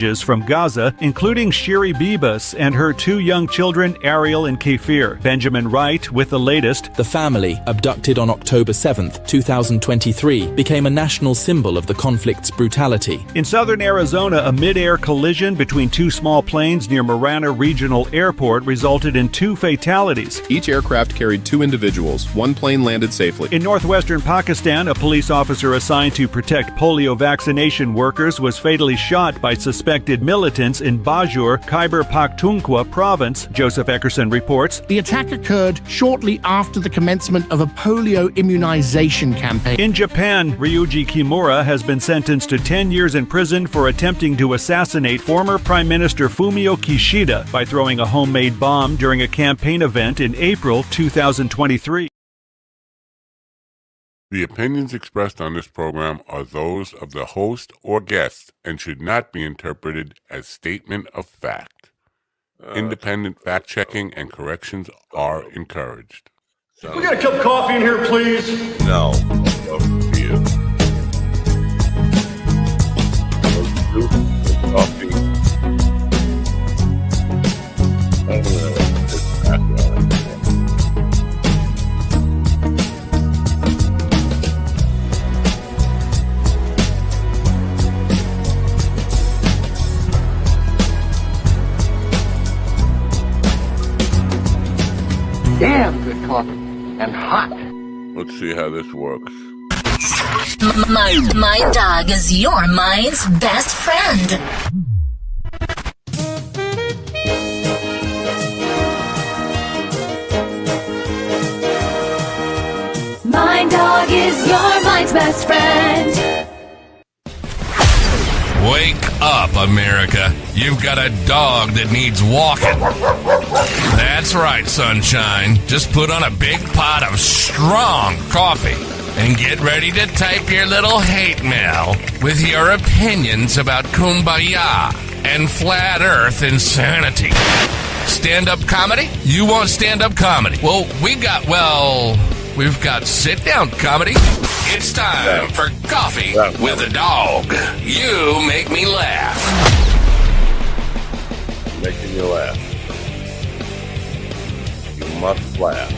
from Gaza, including Shiri Bibas and her 2 young children, Ariel and Kefir. Benjamin Wright with the latest. The family, abducted on October 7th, 2023, became a national symbol of the conflict's brutality. In southern Arizona, a mid-air collision between 2 small planes near Marana Regional Airport resulted in 2 fatalities. Each aircraft carried 2 individuals. 1 plane landed safely. In northwestern Pakistan, a police officer assigned to protect polio vaccination workers was fatally shot by suspected militants in Bajur, Khyber Pakhtunkhwa province. Joseph Eckerson reports. The attack occurred shortly after the commencement of a polio immunization campaign. In Japan, Ryuji Kimura has been sentenced to 10 years in prison for attempting to assassinate former Prime Minister Fumio Kishida by throwing a homemade bomb during a campaign event in April 2023. The opinions expressed on this program are those of the host or guest and should not be interpreted as statement of fact. Independent fact-checking and corrections are encouraged. We got a cup of coffee in here, please? No. Love to you. Coffee. Damn good coffee. And hot. Let's see how this works. My dog is your mind's best friend. My dog is your mind's best friend. Wake up, America. You've got a dog that needs walking. That's right, sunshine. Just put on a big pot of strong coffee and get ready to type your little hate mail with your opinions about kumbaya and flat earth insanity. Stand-up comedy? You want stand-up comedy? Well, we've got sit-down comedy. It's time for Coffee with a Dog. You make me laugh. Making you laugh. You must laugh.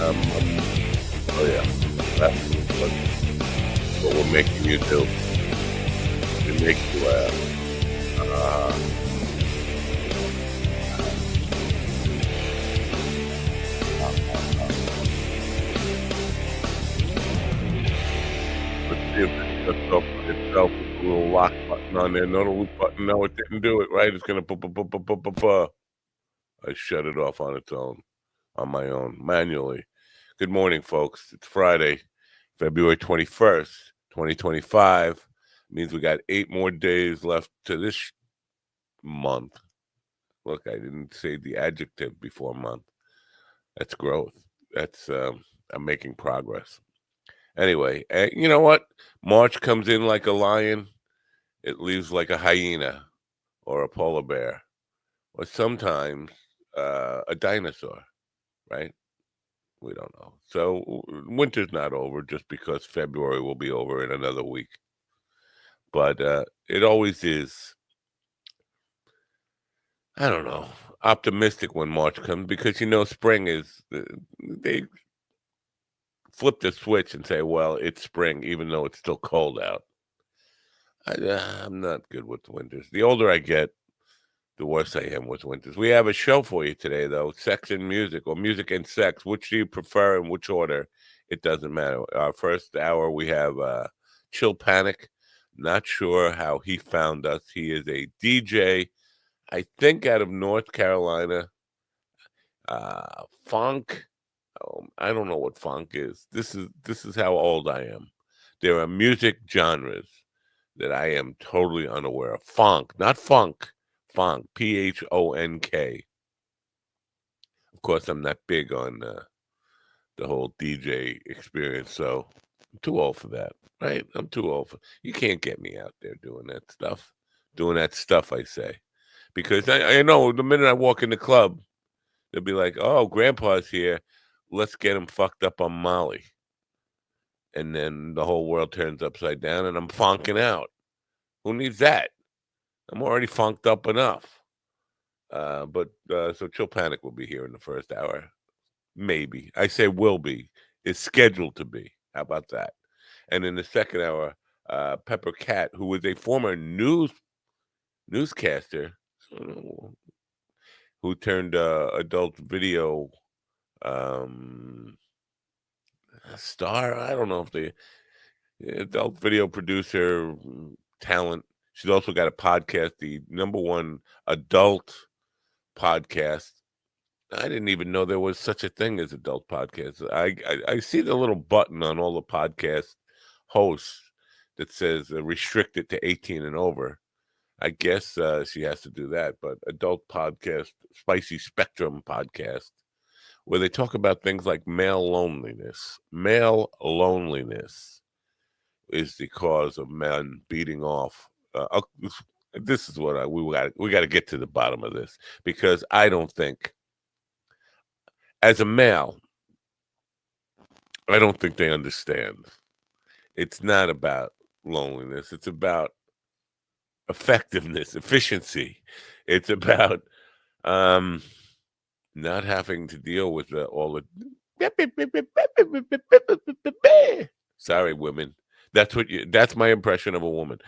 Oh yeah, that's what we're making you do. We make you laugh. Let's see if it shuts off itself with a little lock button on there. No loop button. No, it didn't do it, right? It's going to I shut it off on its own, on my own, manually. Good morning, folks. It's Friday, February 21st, 2025. It means we got 8 more days left to this month. Look, I didn't say the adjective before month. That's growth. That's I'm making progress. Anyway, you know what? March comes in like a lion. It leaves like a hyena or a polar bear, or sometimes a dinosaur, right? We don't know. So winter's not over just because February will be over in another week. But it always is, I don't know, optimistic when March comes because, you know, spring is, they flip the switch and say, well, it's spring, even though it's still cold out. I'm not good with winters. The older I get, the worse I am with winters. We have a show for you today, though, sex and music, or music and sex. Which do you prefer in which order? It doesn't matter. Our first hour, we have Chill Panic. Not sure how he found us. He is a DJ, I think out of North Carolina. Funk. I don't know what funk is. This is how old I am. There are music genres that I am totally unaware of. Funk, not funk. Funk, Phonk. Of course, I'm not big on the whole DJ experience, so I'm too old for that, right? I'm too old for. You can't get me out there doing that stuff. I say, because I know the minute I walk in the club, they'll be like, "Oh, Grandpa's here." let's get him fucked up on Molly. And then the whole world turns upside down and I'm funking out. Who needs that? I'm already funked up enough. So Chill Panic will be here in the first hour. Maybe. I say will be. It's scheduled to be. How about that? And in the second hour, Pepper Cat, who was a former newscaster who turned adult video star. I don't know if the adult video producer talent. She's also got a podcast, the #1 adult podcast. I didn't even know there was such a thing as adult podcasts. I see the little button on all the podcast hosts that says restricted to 18 and over. I guess she has to do that. But adult podcast, Spicy Spectrum podcast, where they talk about things like male loneliness. Male loneliness is the cause of men beating off. This is what we got to get to the bottom of this, because I don't think, as a male, I don't think they understand. It's not about loneliness. It's about effectiveness, efficiency. It's about not having to deal with all the. Sorry, women. That's my impression of a woman.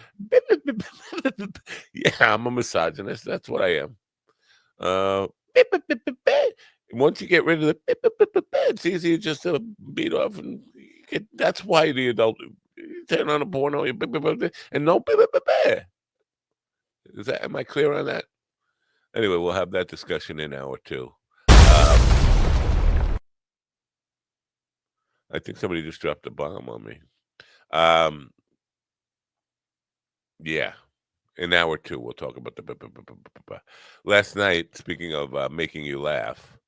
Yeah, I'm a misogynist. That's what I am. Once you get rid of the, it's easier just to beat off, and that's why the adult turn on a porno and no. Am I clear on that? Anyway, we'll have that discussion in hour 2. I think somebody just dropped a bomb on me. Yeah. In hour 2, we'll talk about the. Last night, speaking of making you laugh,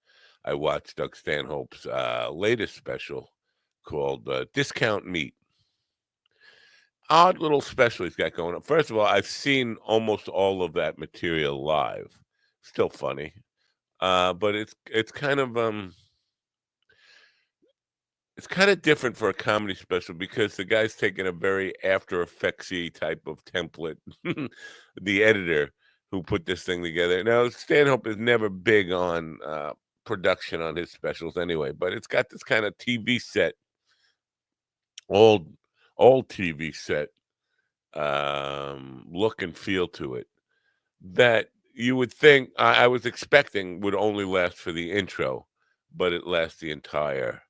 I watched Doug Stanhope's latest special called Discount Meat. Odd little special he's got going on. First of all, I've seen almost all of that material live. Still funny, but it's kind of different for a comedy special, because the guy's taking a very After Effects-y type of template. The editor who put this thing together. Now, Stanhope is never big on production on his specials anyway, but it's got this kind of TV set, old TV set look and feel to it that you would think, I was expecting would only last for the intro, but it lasts the entire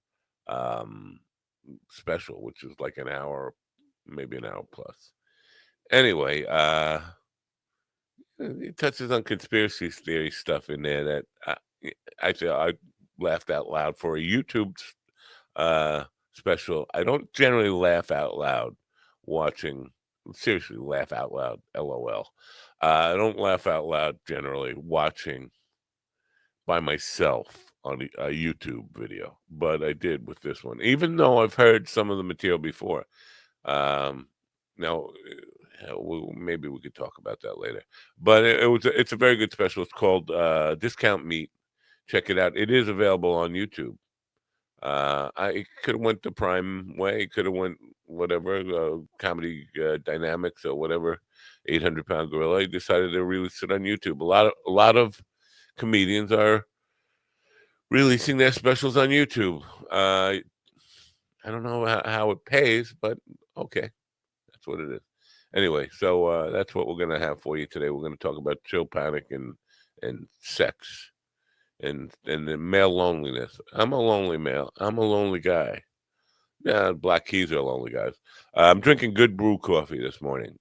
special, which is like an hour, maybe an hour plus. Anyway, it touches on conspiracy theory stuff in there that I laughed out loud for a YouTube special. I don't generally laugh out loud watching. Seriously, laugh out loud. LOL. I don't laugh out loud generally watching by myself on a YouTube video, but I did with this one, even though I've heard some of the material before. Now, maybe we could talk about that later. But it's a very good special. It's called Discount Meat. Check it out. It is available on YouTube. I could have went the Prime way. Could have went whatever, Comedy Dynamics or whatever, 800-pound gorilla. I decided to release it on YouTube. A lot of comedians are releasing their specials on YouTube. I don't know how it pays, but okay, that's what it is. Anyway, so that's what we're gonna have for you today. We're gonna talk about Chill Panic and sex and the male loneliness. I'm a lonely male. I'm a lonely guy. Yeah, Black Keys are lonely guys. I'm drinking Good Brew coffee this morning,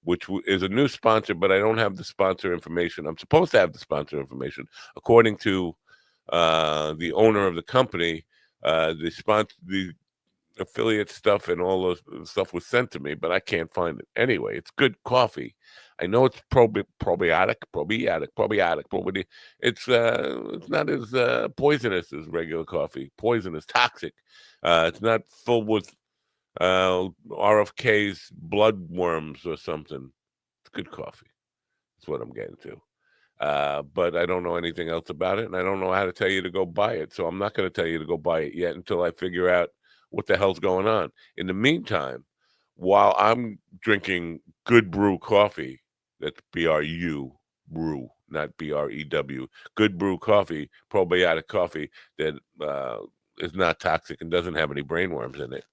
which is a new sponsor, but I don't have the sponsor information. I'm supposed to have the sponsor information. According to the owner of the company, the affiliate stuff and all those stuff was sent to me, but I can't find it. Anyway, it's good coffee. I know it's probiotic. It's not as poisonous as regular coffee. Poisonous, toxic. It's not full with RFK's blood worms or something. It's good coffee. That's what I'm getting to. but I don't know anything else about it, and I don't know how to tell you to go buy it. So I'm not going to tell you to go buy it yet until I figure out what the hell's going on. In the meantime, while I'm drinking Good Brew coffee, that's BRU brew, not BREW, Good Brew coffee, probiotic coffee that is not toxic and doesn't have any brainworms in it.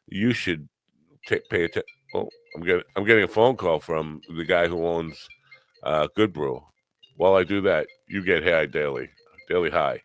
You should pay attention. Oh, I'm getting a phone call from the guy who owns Good Brew. While I do that, you get High Daily High.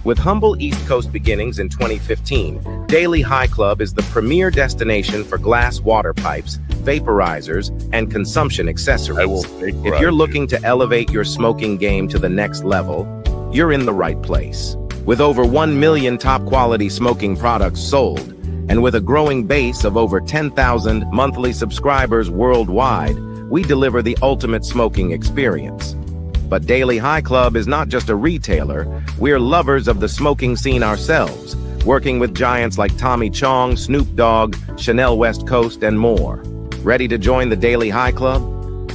With humble East Coast beginnings in 2015, Daily High Club is the premier destination for glass water pipes, vaporizers, and consumption accessories. If you're looking to elevate your smoking game to the next level, you're in the right place. With over 1 million top-quality smoking products sold, and with a growing base of over 10,000 monthly subscribers worldwide, we deliver the ultimate smoking experience. But Daily High Club is not just a retailer, we're lovers of the smoking scene ourselves, working with giants like Tommy Chong, Snoop Dogg, Chanel West Coast, and more. Ready to join the Daily High Club?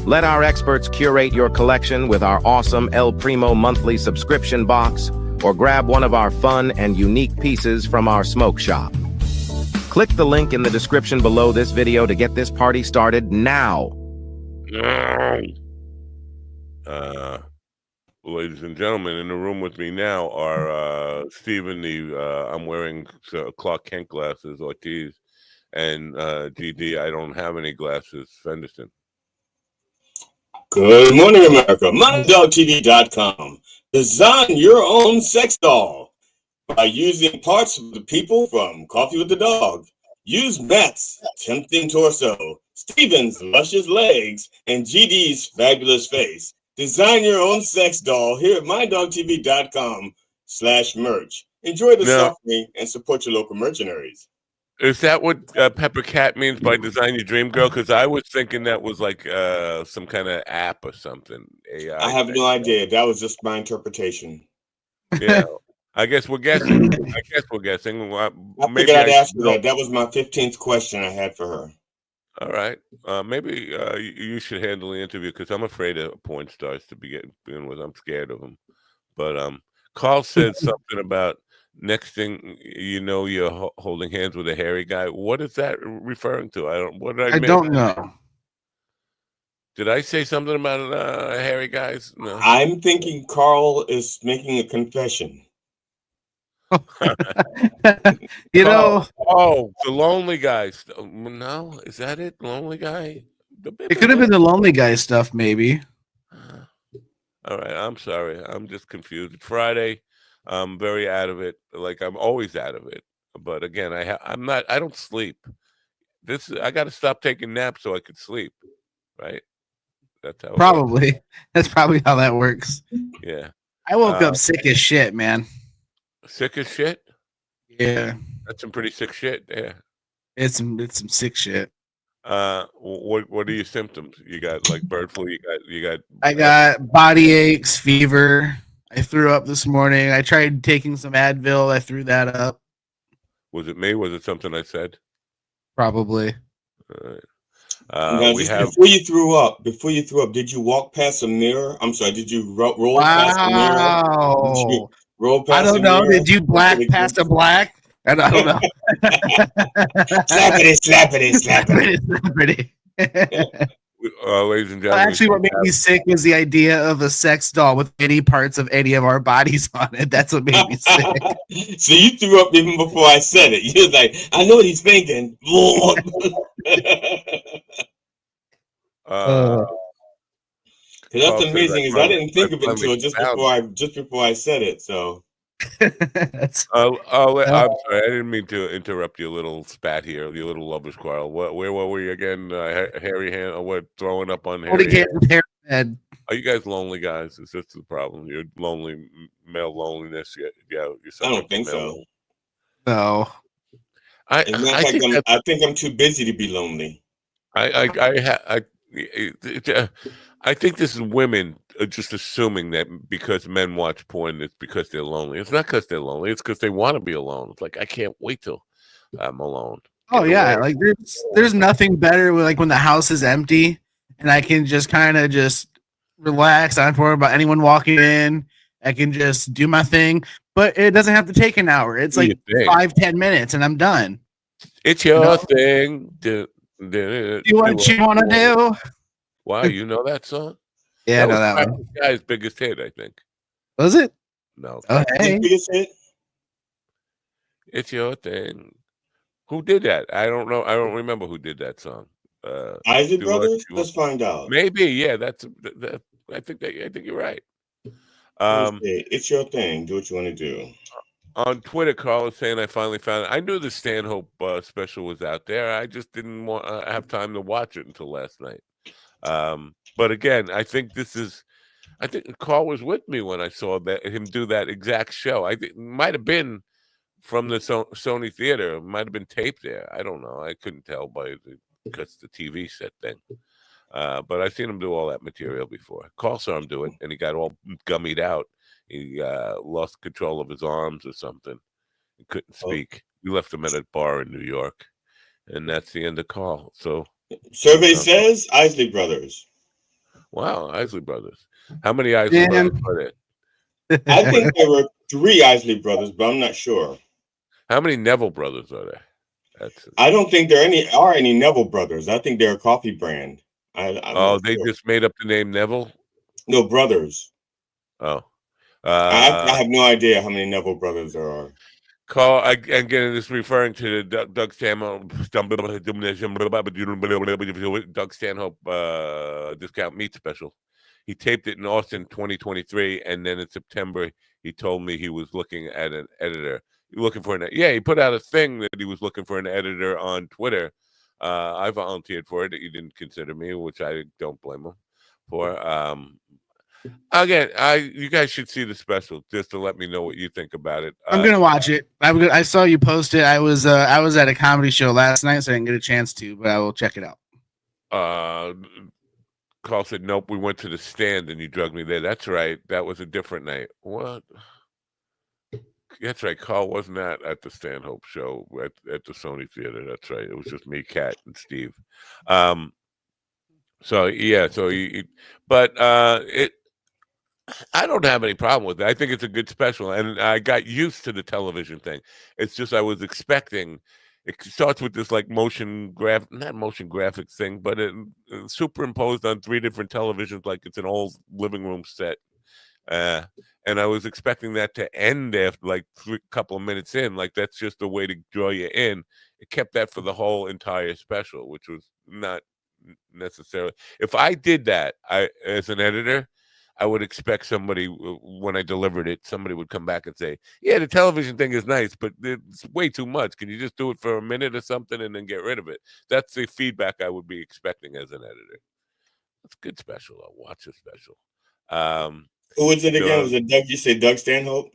Let our experts curate your collection with our awesome El Primo monthly subscription box, or grab one of our fun and unique pieces from our smoke shop. Click the link in the description below this video to get this party started now. Ladies and gentlemen, in the room with me now are Stephen, I'm wearing Clark Kent glasses, Ortiz, and GD, I don't have any glasses, Fenderson. Good morning, America. MyDogTV.com. Design your own sex doll by using parts of the people from Coffee with the Dog. Use Matt's tempting torso, Steven's luscious legs, and GD's fabulous face. Design your own sex doll here at MyDogTV.com/merch. Enjoy the suffering and support your local mercenaries. Is that what Pepper Cat means by design your dream girl? Because I was thinking that was like some kind of app or something. AI I have no idea. That was just my interpretation. Yeah, I guess we're guessing. I figured I'd ask her that. That was my 15th question I had for her. All right. Maybe you should handle the interview because I'm afraid of porn stars to begin with. I'm scared of them. But Carl said something about next thing you know, you're holding hands with a hairy guy. What is that referring to? I don't know. Did I say something about hairy guys? No. I'm thinking Carl is making a confession. You know, the lonely guys. No, is that it? Lonely guy. It could have been the lonely guy stuff, maybe. All right, I'm sorry. I'm just confused. It's Friday. I'm very out of it. Like I'm always out of it. But again, I'm not. I don't sleep. I got to stop taking naps so I could sleep. Right. That's how. Probably. That's probably how that works. Yeah. I woke up sick as shit, man. Sick as shit? Yeah. That's some pretty sick shit. Yeah. It's some sick shit. What are your symptoms? You got like bird flu, you got I got body aches, fever. I threw up this morning. I tried taking some Advil. I threw that up. Was it me? Was it something I said? Probably. All right. Before you threw up, did you walk past a mirror? I'm sorry, did you roll past the mirror? Did you roll past I don't know. Did you black past a black? I don't know. Slappity. Ladies and gentlemen. Actually, what made me sick was the idea of a sex doll with any parts of any of our bodies on it. That's what made me sick. So you threw up even before I said it. You're like, I know what he's thinking. That's amazing. Is I didn't think of it until just before I said it. So. I'm sorry. I didn't mean to interrupt your little spat here, your little lover's quarrel. Where were you again? Hairy hand? What throwing up on hairy hand? Are you guys lonely guys? Is this the problem? You're lonely, male loneliness. Yeah. I don't think so. No. I think I'm too busy to be lonely. I think this is women just assuming that because men watch porn, it's because they're lonely. It's not because they're lonely. It's because they want to be alone. It's like, I can't wait till I'm alone. Oh, yeah. Like there's nothing better like when the house is empty and I can just kind of just relax. I don't have to worry about anyone walking in. I can just do my thing, but it doesn't have to take an hour. It's Do like your thing. 5-10 minutes, and I'm done. It's your know? thing. Do what you want to do. Wow, you know that song? Yeah, I know was that Practice one. Guy's biggest hit, I think. Was it? No. Oh, hey. It's your thing. Who did that? I don't know. I don't remember who did that song. Isaac do Brothers? what you Let's want. find out. Maybe, yeah. That. I think you're right. It's your thing. Do what you want to do. On Twitter, Carl is saying I finally found it. I knew the Stanhope special was out there. I just didn't want have time to watch it until last night. But again, I think Carl was with me when I saw him do that exact show. I think it might have been from the Sony Theater. It might have been taped there. I don't know. I couldn't tell because the TV set thing. But I've seen him do all that material before. Carl saw him do it, and he got all gummied out. He lost control of his arms or something. He couldn't speak. We left him at a bar in New York, and that's the end of Carl. So, survey says Isley Brothers. Wow, Isley Brothers. How many Isley Brothers are there? I think there were 3 Isley Brothers, but I'm not sure. How many Neville Brothers are there? I don't think there are any Neville Brothers. I think they're a coffee brand. They just made up the name Neville? No, brothers. Oh. I have no idea how many Neville brothers there are. Carl, again, this referring to the Doug Stanhope discount meat special. He taped it in Austin 2023, and then in September he told me he was looking at an editor. He put out a thing that he was looking for an editor on Twitter. I volunteered for it. He didn't consider me, which I don't blame him for. Again, you guys should see the special just to let me know what you think about it. I'm gonna watch it. I saw you post it. I was at a comedy show last night, so I didn't get a chance to, but I will check it out. Carl said, "Nope, we went to the Stand and you drugged me there." That's right. That was a different night. What? That's right. Carl wasn't at the Stanhope show at the Sony Theater. That's right. It was just me, Kat, and Steve. I don't have any problem with it. I think it's a good special, and I got used to the television thing. It's just I was expecting. It starts with this like not motion graphics thing, but it superimposed on 3 different televisions, like it's an old living room set. And I was expecting that to end after like a couple of minutes in. Like that's just a way to draw you in. It kept that for the whole entire special, which was not necessarily. If I did that, as an editor, I would expect somebody, when I delivered it, somebody would come back and say, yeah, the television thing is nice, but it's way too much. Can you just do it for a minute or something and then get rid of it? That's the feedback I would be expecting as an editor. It's a good special. I'll watch the special. Who was it again? Was it Doug? You say Doug Stanhope?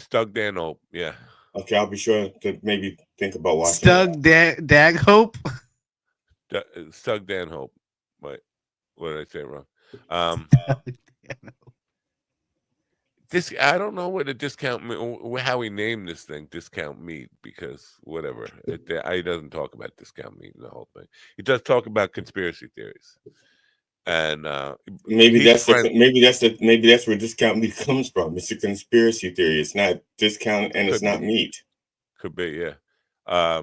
Doug Stanhope, yeah. Okay, I'll be sure to maybe think about watching Daghope? Doug Stanhope. Wait, what did I say wrong? I don't know what a discount, how he named this thing, discount meat, because whatever. He doesn't talk about discount meat in the whole thing. He does talk about conspiracy theories, and maybe that's where discount meat comes from. It's a conspiracy theory. It's not discount, and it's not meat. Could be, yeah.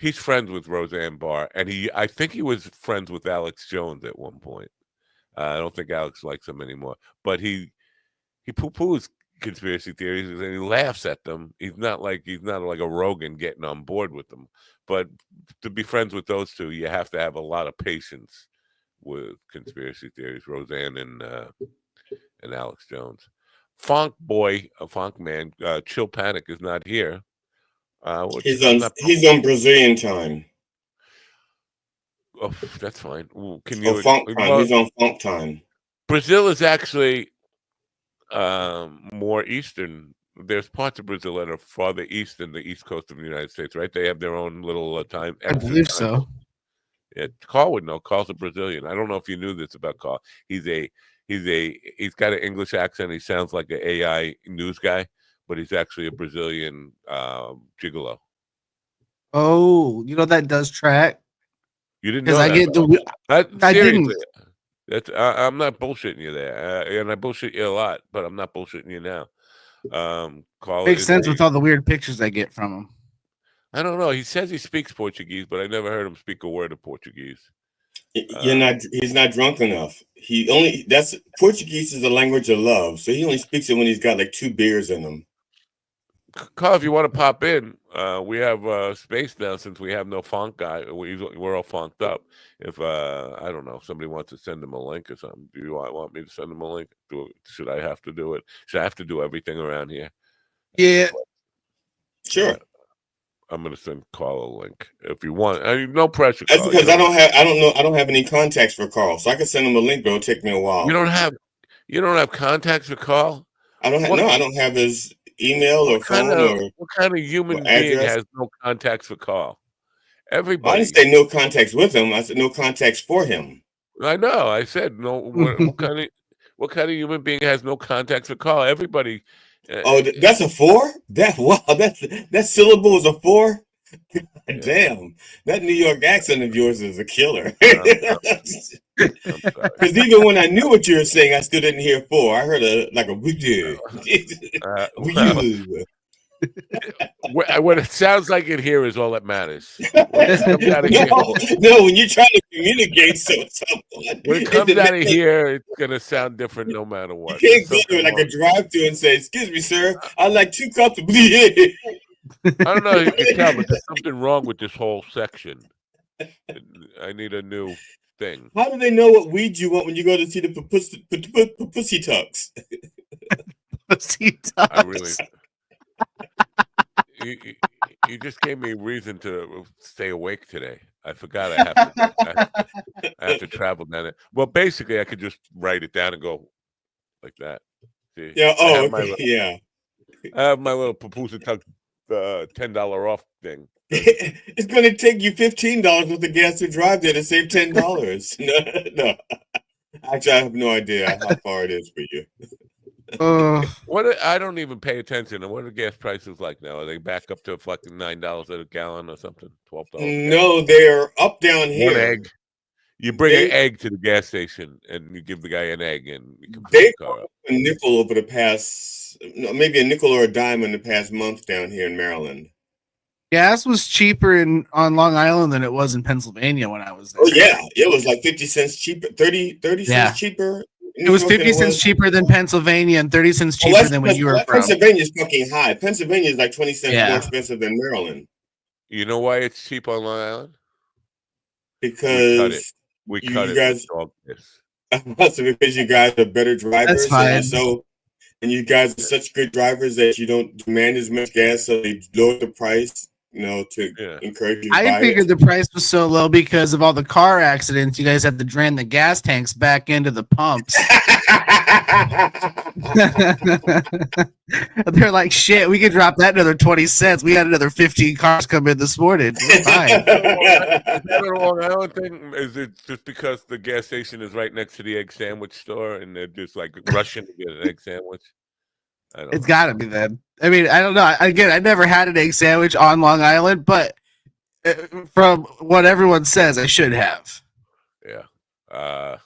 He's friends with Roseanne Barr, and I think he was friends with Alex Jones at one point. I don't think Alex likes him anymore, but he poo-poos conspiracy theories and he laughs at them. He's not like a Rogan getting on board with them. But to be friends with those two, you have to have a lot of patience with conspiracy theories. Roseanne and Alex Jones. Funk man, Chill Panic is not here. He's on Brazilian time. Oh, that's fine. Can you? Funk time. He's on funk time. Brazil is actually more eastern. There's parts of Brazil that are farther east than the east coast of the United States, right? They have their own little time. I believe so. Yeah, Carl would know. Carl's a Brazilian. I don't know if you knew this about Carl. He's got an English accent. He sounds like an AI news guy, but he's actually a Brazilian gigolo. Oh, that does track. You didn't know that? I didn't. I'm not bullshitting you there, and I bullshit you a lot, but I'm not bullshitting you now. Carl Makes is sense with all the weird pictures I get from him. I don't know. He says he speaks Portuguese, but I never heard him speak a word of Portuguese. He's not drunk enough. That's Portuguese is a language of love, so he only speaks it when he's got like 2 beers in him. Carl, if you want to pop in, we have space now since we have no funk guy. We're all funked up. If I don't know, somebody wants to send him a link or something. Do you want me to send him a link? Should I have to do it? Should I have to do everything around here? Yeah, sure. I'm gonna send Carl a link if you want. I mean, no pressure. That's Carl. because I don't have any contacts for Carl, so I can send him a link, but it'll take me a while. You don't have contacts for Carl? I don't have his email or phone or what kind of human being has no contacts for Carl? Everybody. I didn't say no contacts with him. I said no contacts for him. I know. I said no. What kind of human being has no contacts with Carl? Everybody. That's a 4? That syllable is a 4. Yeah. Damn, that New York accent of yours is a killer. Because even when I knew what you were saying, I still didn't hear 4. I heard a we do. What it sounds like in here is all that matters. No, when you're trying to communicate someone, when it comes out of here, it's gonna sound different no matter what. You can't go to like a drive-thru and say, "Excuse me, sir, I'd like 2 cups of bleed." I don't know if you can tell, but there's something wrong with this whole section. I need a new thing. How do they know what weed you want when you go to see the pussy tucks? Pussy tucks. I really. You just gave me a reason to stay awake today. I forgot I have to travel down there. Well, basically, I could just write it down and go like that. See? Yeah. I have my little Papusa Tuck $10 off thing. It's going to take you $15 worth of gas to drive there to save $10. No. Actually, I have no idea how far it is for you. I don't even pay attention. And what are gas prices like now? Are they back up to fucking $9 a gallon or something? $12? No, they're up down here. One egg. You bring an egg to the gas station and you give the guy an egg, and you can they a nickel over the past, maybe a nickel or a dime in the past month down here in Maryland. Gas was cheaper on Long Island than it was in Pennsylvania when I was there. Oh yeah, it was like 50 cents cheaper, 30 cents cheaper. It was 50 cents cheaper than Pennsylvania and 30 cents cheaper than when you were from. Pennsylvania is fucking high. Pennsylvania is like 20 cents more expensive than Maryland. You know why it's cheap on Long Island? Because we cut it. Because you guys are better drivers. That's fine. And you guys are such good drivers that you don't demand as much gas, so they lowered the price. To encourage you to buy figured the price was so low because of all the car accidents. You guys had to drain the gas tanks back into the pumps. They're like, shit, we could drop that another 20 cents. We had another 15 cars come in this morning. We're fine. Is that a Long Island thing? Is it just because the gas station is right next to the egg sandwich store and they're just like rushing to get an egg sandwich? It's got to be then. I mean, I don't know. Again, I never had an egg sandwich on Long Island, but from what everyone says, I should have. Yeah.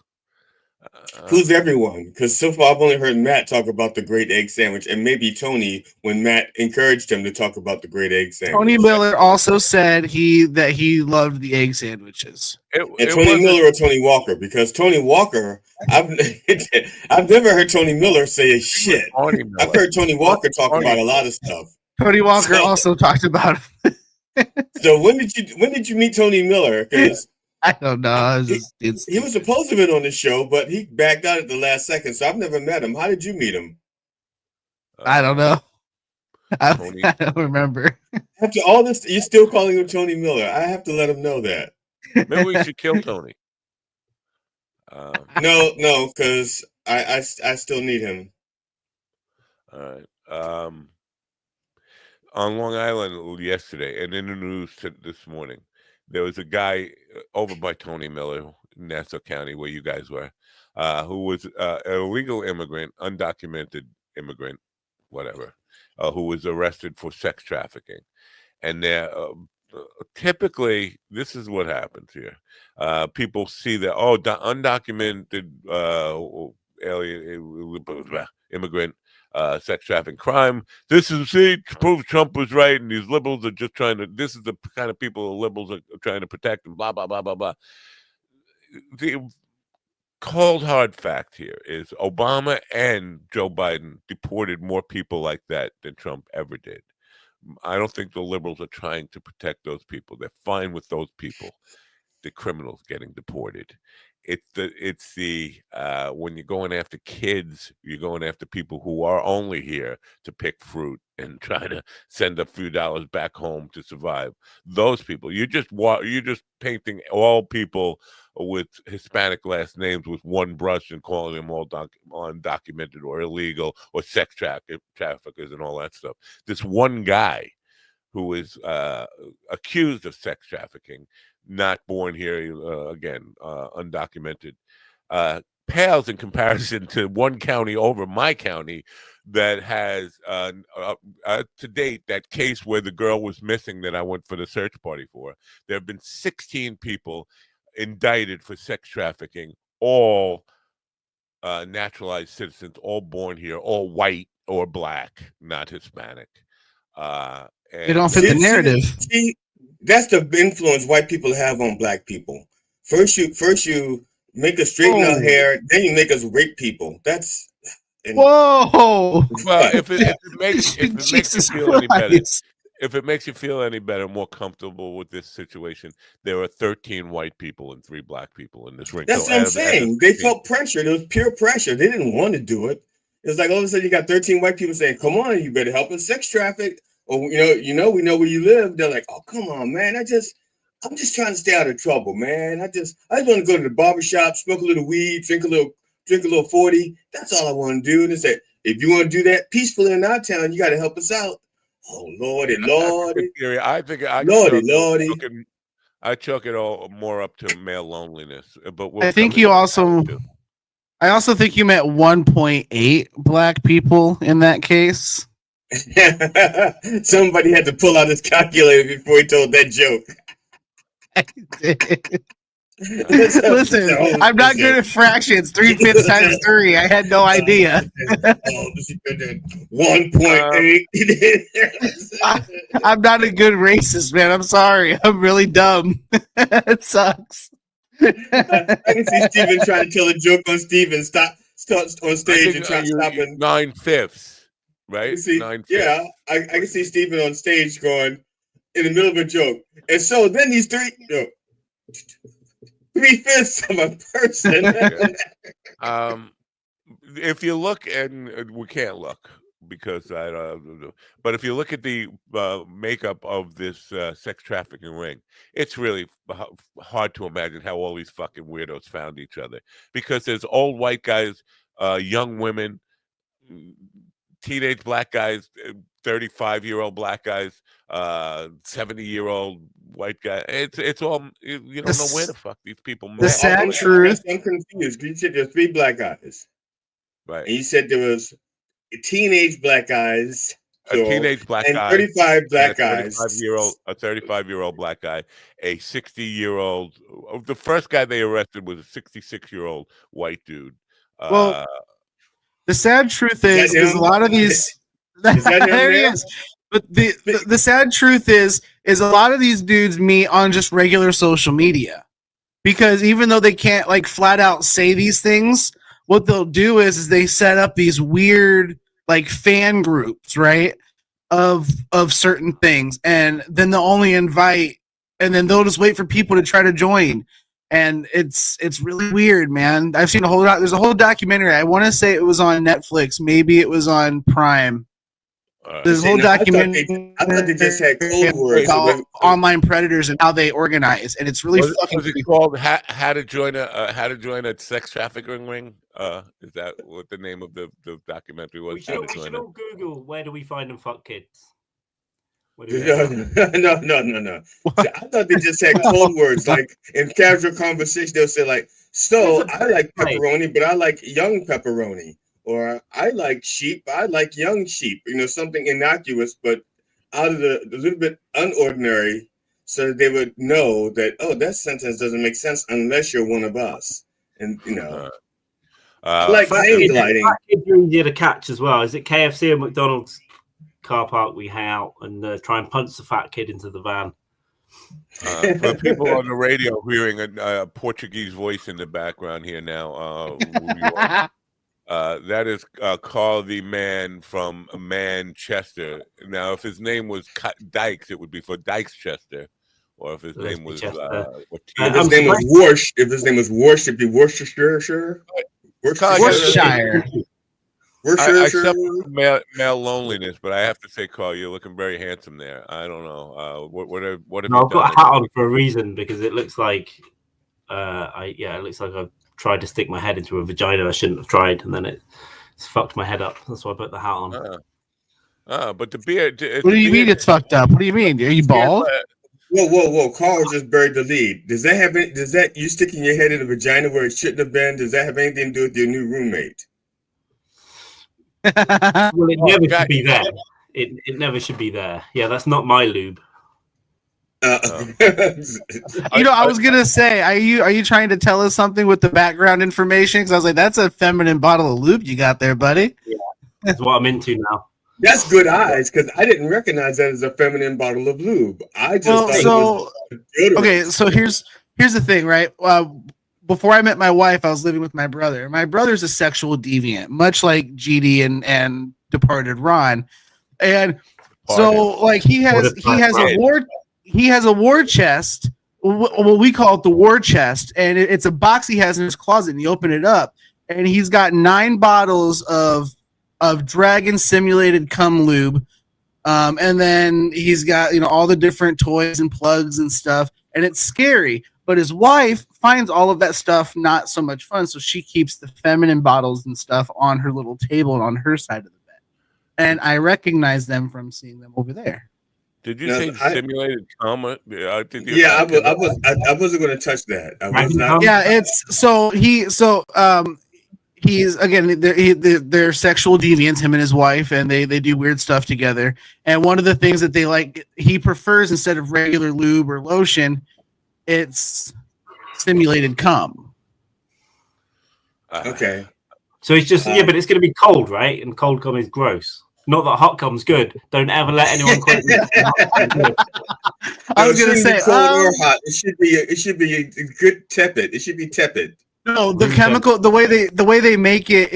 Who's everyone? Because so far I've only heard Matt talk about the great egg sandwich, and maybe Tony when Matt encouraged him to talk about the great egg sandwich. Tony Miller also said that he loved the egg sandwiches. Tony Miller or Tony Walker? Because Tony Walker, I've never heard Tony Miller say a shit. I've heard Tony Walker talk about a lot of stuff. Tony Walker also talked about it. So when did you meet Tony Miller? Because I don't know. He was supposed to have been on the show, but he backed out at the last second. So I've never met him. How did you meet him? I don't know. I don't remember. After all this, you're still calling him Tony Miller. I have to let him know that. Maybe we should kill Tony. No, because I still need him. All right. On Long Island yesterday, and in the news this morning, there was a guy over by Tony Miller, Nassau County, where you guys were, who was an illegal immigrant, undocumented immigrant, whatever, who was arrested for sex trafficking. And typically, this is what happens here. People see that undocumented immigrant sex trafficking crime. This is proves Trump was right, and these liberals are just trying to. This is the kind of people the liberals are trying to protect, and blah blah blah blah blah. The cold hard fact here is Obama and Joe Biden deported more people like that than Trump ever did. I don't think the liberals are trying to protect those people. They're fine with those people, the criminals getting deported. It's the when you're going after kids, you're going after people who are only here to pick fruit and try to send a few dollars back home to survive. Those people, you're just painting all people with Hispanic last names with one brush and calling them all undocumented or illegal or sex traffickers and all that stuff. This one guy who is accused of sex trafficking, not born here, again, undocumented, pales in comparison to one county over my county that has, to date, that case where the girl was missing that I went for the search party for. There have been 16 people indicted for sex trafficking, all naturalized citizens, all born here, all white or black, not Hispanic. They don't fit the narrative. See, that's the influence white people have on black people. First you make us straighten our hair, then you make us rape people. That's whoa. Well, if it makes you feel any better, if it makes you feel any better, more comfortable with this situation, there are 13 white people and 3 black people in this ring. That's what I'm saying. They felt pressure. There was pure pressure. They didn't want to do it. It's like all of a sudden you got 13 white people saying, "Come on, you better help us sex traffic." Or we know where you live. They're like, "Oh, come on, man. I'm just trying to stay out of trouble, man. I just want to go to the barbershop, smoke a little weed, drink a little 40. That's all I want to do." And they say, "If you want to do that peacefully in our town, you got to help us out." Oh, Lordy. I think Lordy. I chalk it all more up to male loneliness. But I think I also think you meant 1.8 black people in that case. Somebody had to pull out his calculator before he told that joke. I did. Listen, I'm not good at fractions. 3/5 times 3. I had no idea. 1.8. I'm not a good racist, man. I'm sorry. I'm really dumb. It sucks. I can see Steven trying to tell a joke on Steven. Stop on stage and try to stop him. 9/5. Right? Yeah, I can see Steven on stage going in the middle of a joke. And so then these 3/5 of a person. If you look, and we can't look because but if you look at the makeup of this sex trafficking ring, it's really hard to imagine how all these fucking weirdos found each other, because there's old white guys, young women, teenage black guys, 35-year-old black guys, 70-year-old white guy. It's all, you don't know where the fuck these people met. The sad truth. I'm confused. You said there were 3 black guys, right? And you said there was teenage black guys, teenage black and guy, 35 black guys, a 35-year-old black guy, a 60-year-old. The first guy they arrested was a 66-year-old white dude. Well, the sad truth is a lot of these. There he is. But the sad truth is a lot of these dudes meet on just regular social media, because even though they can't like flat out say these things, what they'll do is they set up these weird like fan groups, right, of certain things, and then they'll only invite, and then they'll just wait for people to try to join. And it's really weird, man. I've seen there's a whole documentary. I want to say it was on Netflix. Maybe it was on Prime. There's a whole documentary. I thought they just had code words about online predators and how they organize, and it's really fucking. Was it called how to join a sex trafficking ring? Is that what the name of the documentary was? We should all Google where do we find and fuck kids. No. I thought they just had code words, like in casual conversation. They'll say like, "So I like pepperoni, but I like young pepperoni," or "I like sheep, I like young sheep." Something innocuous, but out of the little bit unordinary. so that they would know that, oh, that sentence doesn't make sense unless you're one of us. And I like name gliding. Kids are easier to catch as well. Is it KFC or McDonald's car park we hang out and try and punch the fat kid into the van? For people on the radio hearing a Portuguese voice in the background here now, that is Carl the Man from Manchester. Now, if his name was Dykes, it would be for Dykes-Chester. Or if his name was if his name was Warsh, it'd be Worcestershire. Worcestershire. I suffer from male loneliness, but I have to say, Carl, you're looking very handsome there. I don't know. What have you done? I've got a hat on for a reason because it looks like it looks like I've tried to stick my head into a vagina I shouldn't have tried, and then it's fucked my head up. That's why I put the hat on. But the beard. What do you mean it's fucked up? What do you mean? Are you bald? Whoa! Carl just buried the lead. Does that you sticking your head in a vagina where it shouldn't have been? Does that have anything to do with your new roommate? Well, it never should be there. It never should be there. Yeah, that's not my lube. I was gonna say, are you trying to tell us something with the background information? Because I was like, that's a feminine bottle of lube you got there, buddy. Yeah, that's what I'm into now. That's good eyes, because I didn't recognize that as a feminine bottle of lube. I just thought it was deodorant. Okay, so here's the thing, right? Before I met my wife, I was living with my brother. My brother's a sexual deviant, much like GD and departed Ron. And so like he has a war chest. Well, we call it the war chest, and it's a box he has in his closet, and you open it up, and he's got 9 bottles of dragon simulated cum lube. And then he's got, all the different toys and plugs and stuff, and it's scary. But his wife finds all of that stuff not so much fun, so she keeps the feminine bottles and stuff on her little table and on her side of the bed. And I recognize them from seeing them over there. Did you say simulated cum? I wasn't going to touch that. I was not. Yeah, it's so he's again they're sexual deviants, him and his wife, and they do weird stuff together. And one of the things that they like, he prefers, instead of regular lube or lotion, it's simulated cum. Okay. So it's just but it's going to be cold, right? And cold cum is gross. Not that hot cum's good. Don't ever let anyone quote me. I was going to say cold or hot. It should be a good tepid. It should be tepid. No, the chemical, the way they make it,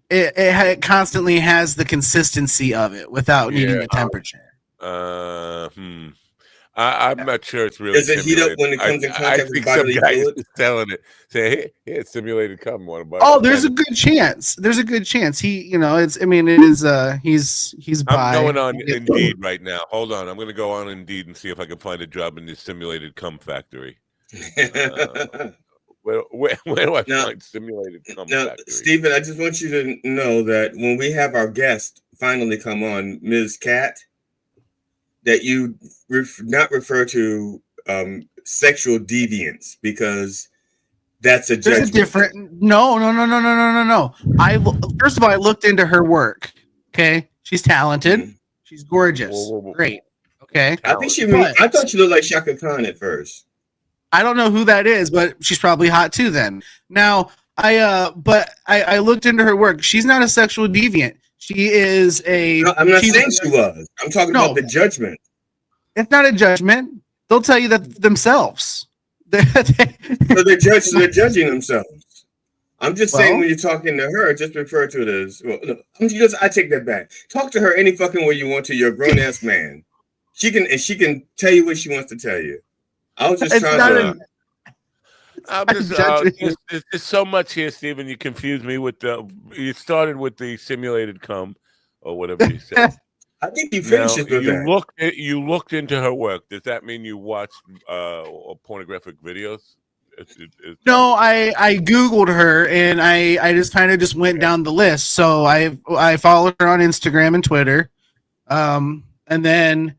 it constantly has the consistency of it without needing the temperature. I'm not sure it's really. Does it heat up when it comes in contact with bodily fluid? Is telling it, say, hey, it's simulated cum. What about? Oh, there's a good chance. There's a good chance. He's bi. I'm going on Indeed right now. Hold on, I'm going to go on Indeed and see if I can find a job in this simulated cum factory. Where do I find simulated cum factory? Stephen, I just want you to know that when we have our guest finally come on, Ms. Cat, that you not refer to sexual deviance, because that's a judgment. There's a different. No. First of all, I looked into her work. Okay, she's talented. Mm-hmm. She's gorgeous. Whoa. Great. Okay. I thought she looked like Shaka Khan at first. I don't know who that is, but she's probably hot too. Then now, I looked into her work. She's not a sexual deviant. She is a. No, I'm not saying she was. I'm talking about the judgment. It's not a judgment. They'll tell you that themselves. So they're judging themselves. I'm just saying, when you're talking to her, just refer to it as. Well, no, I take that back. Talk to her any fucking way you want to. You're a grown ass man. She can tell you what she wants to tell you. I was just trying to. There's so much here, Stephen. You confused me with you started with the simulated cum, or whatever you said. I think you finished it with that. You looked into her work. Does that mean you watched pornographic videos? No, I Googled her, and I just went down the list. So I followed her on Instagram and Twitter, and then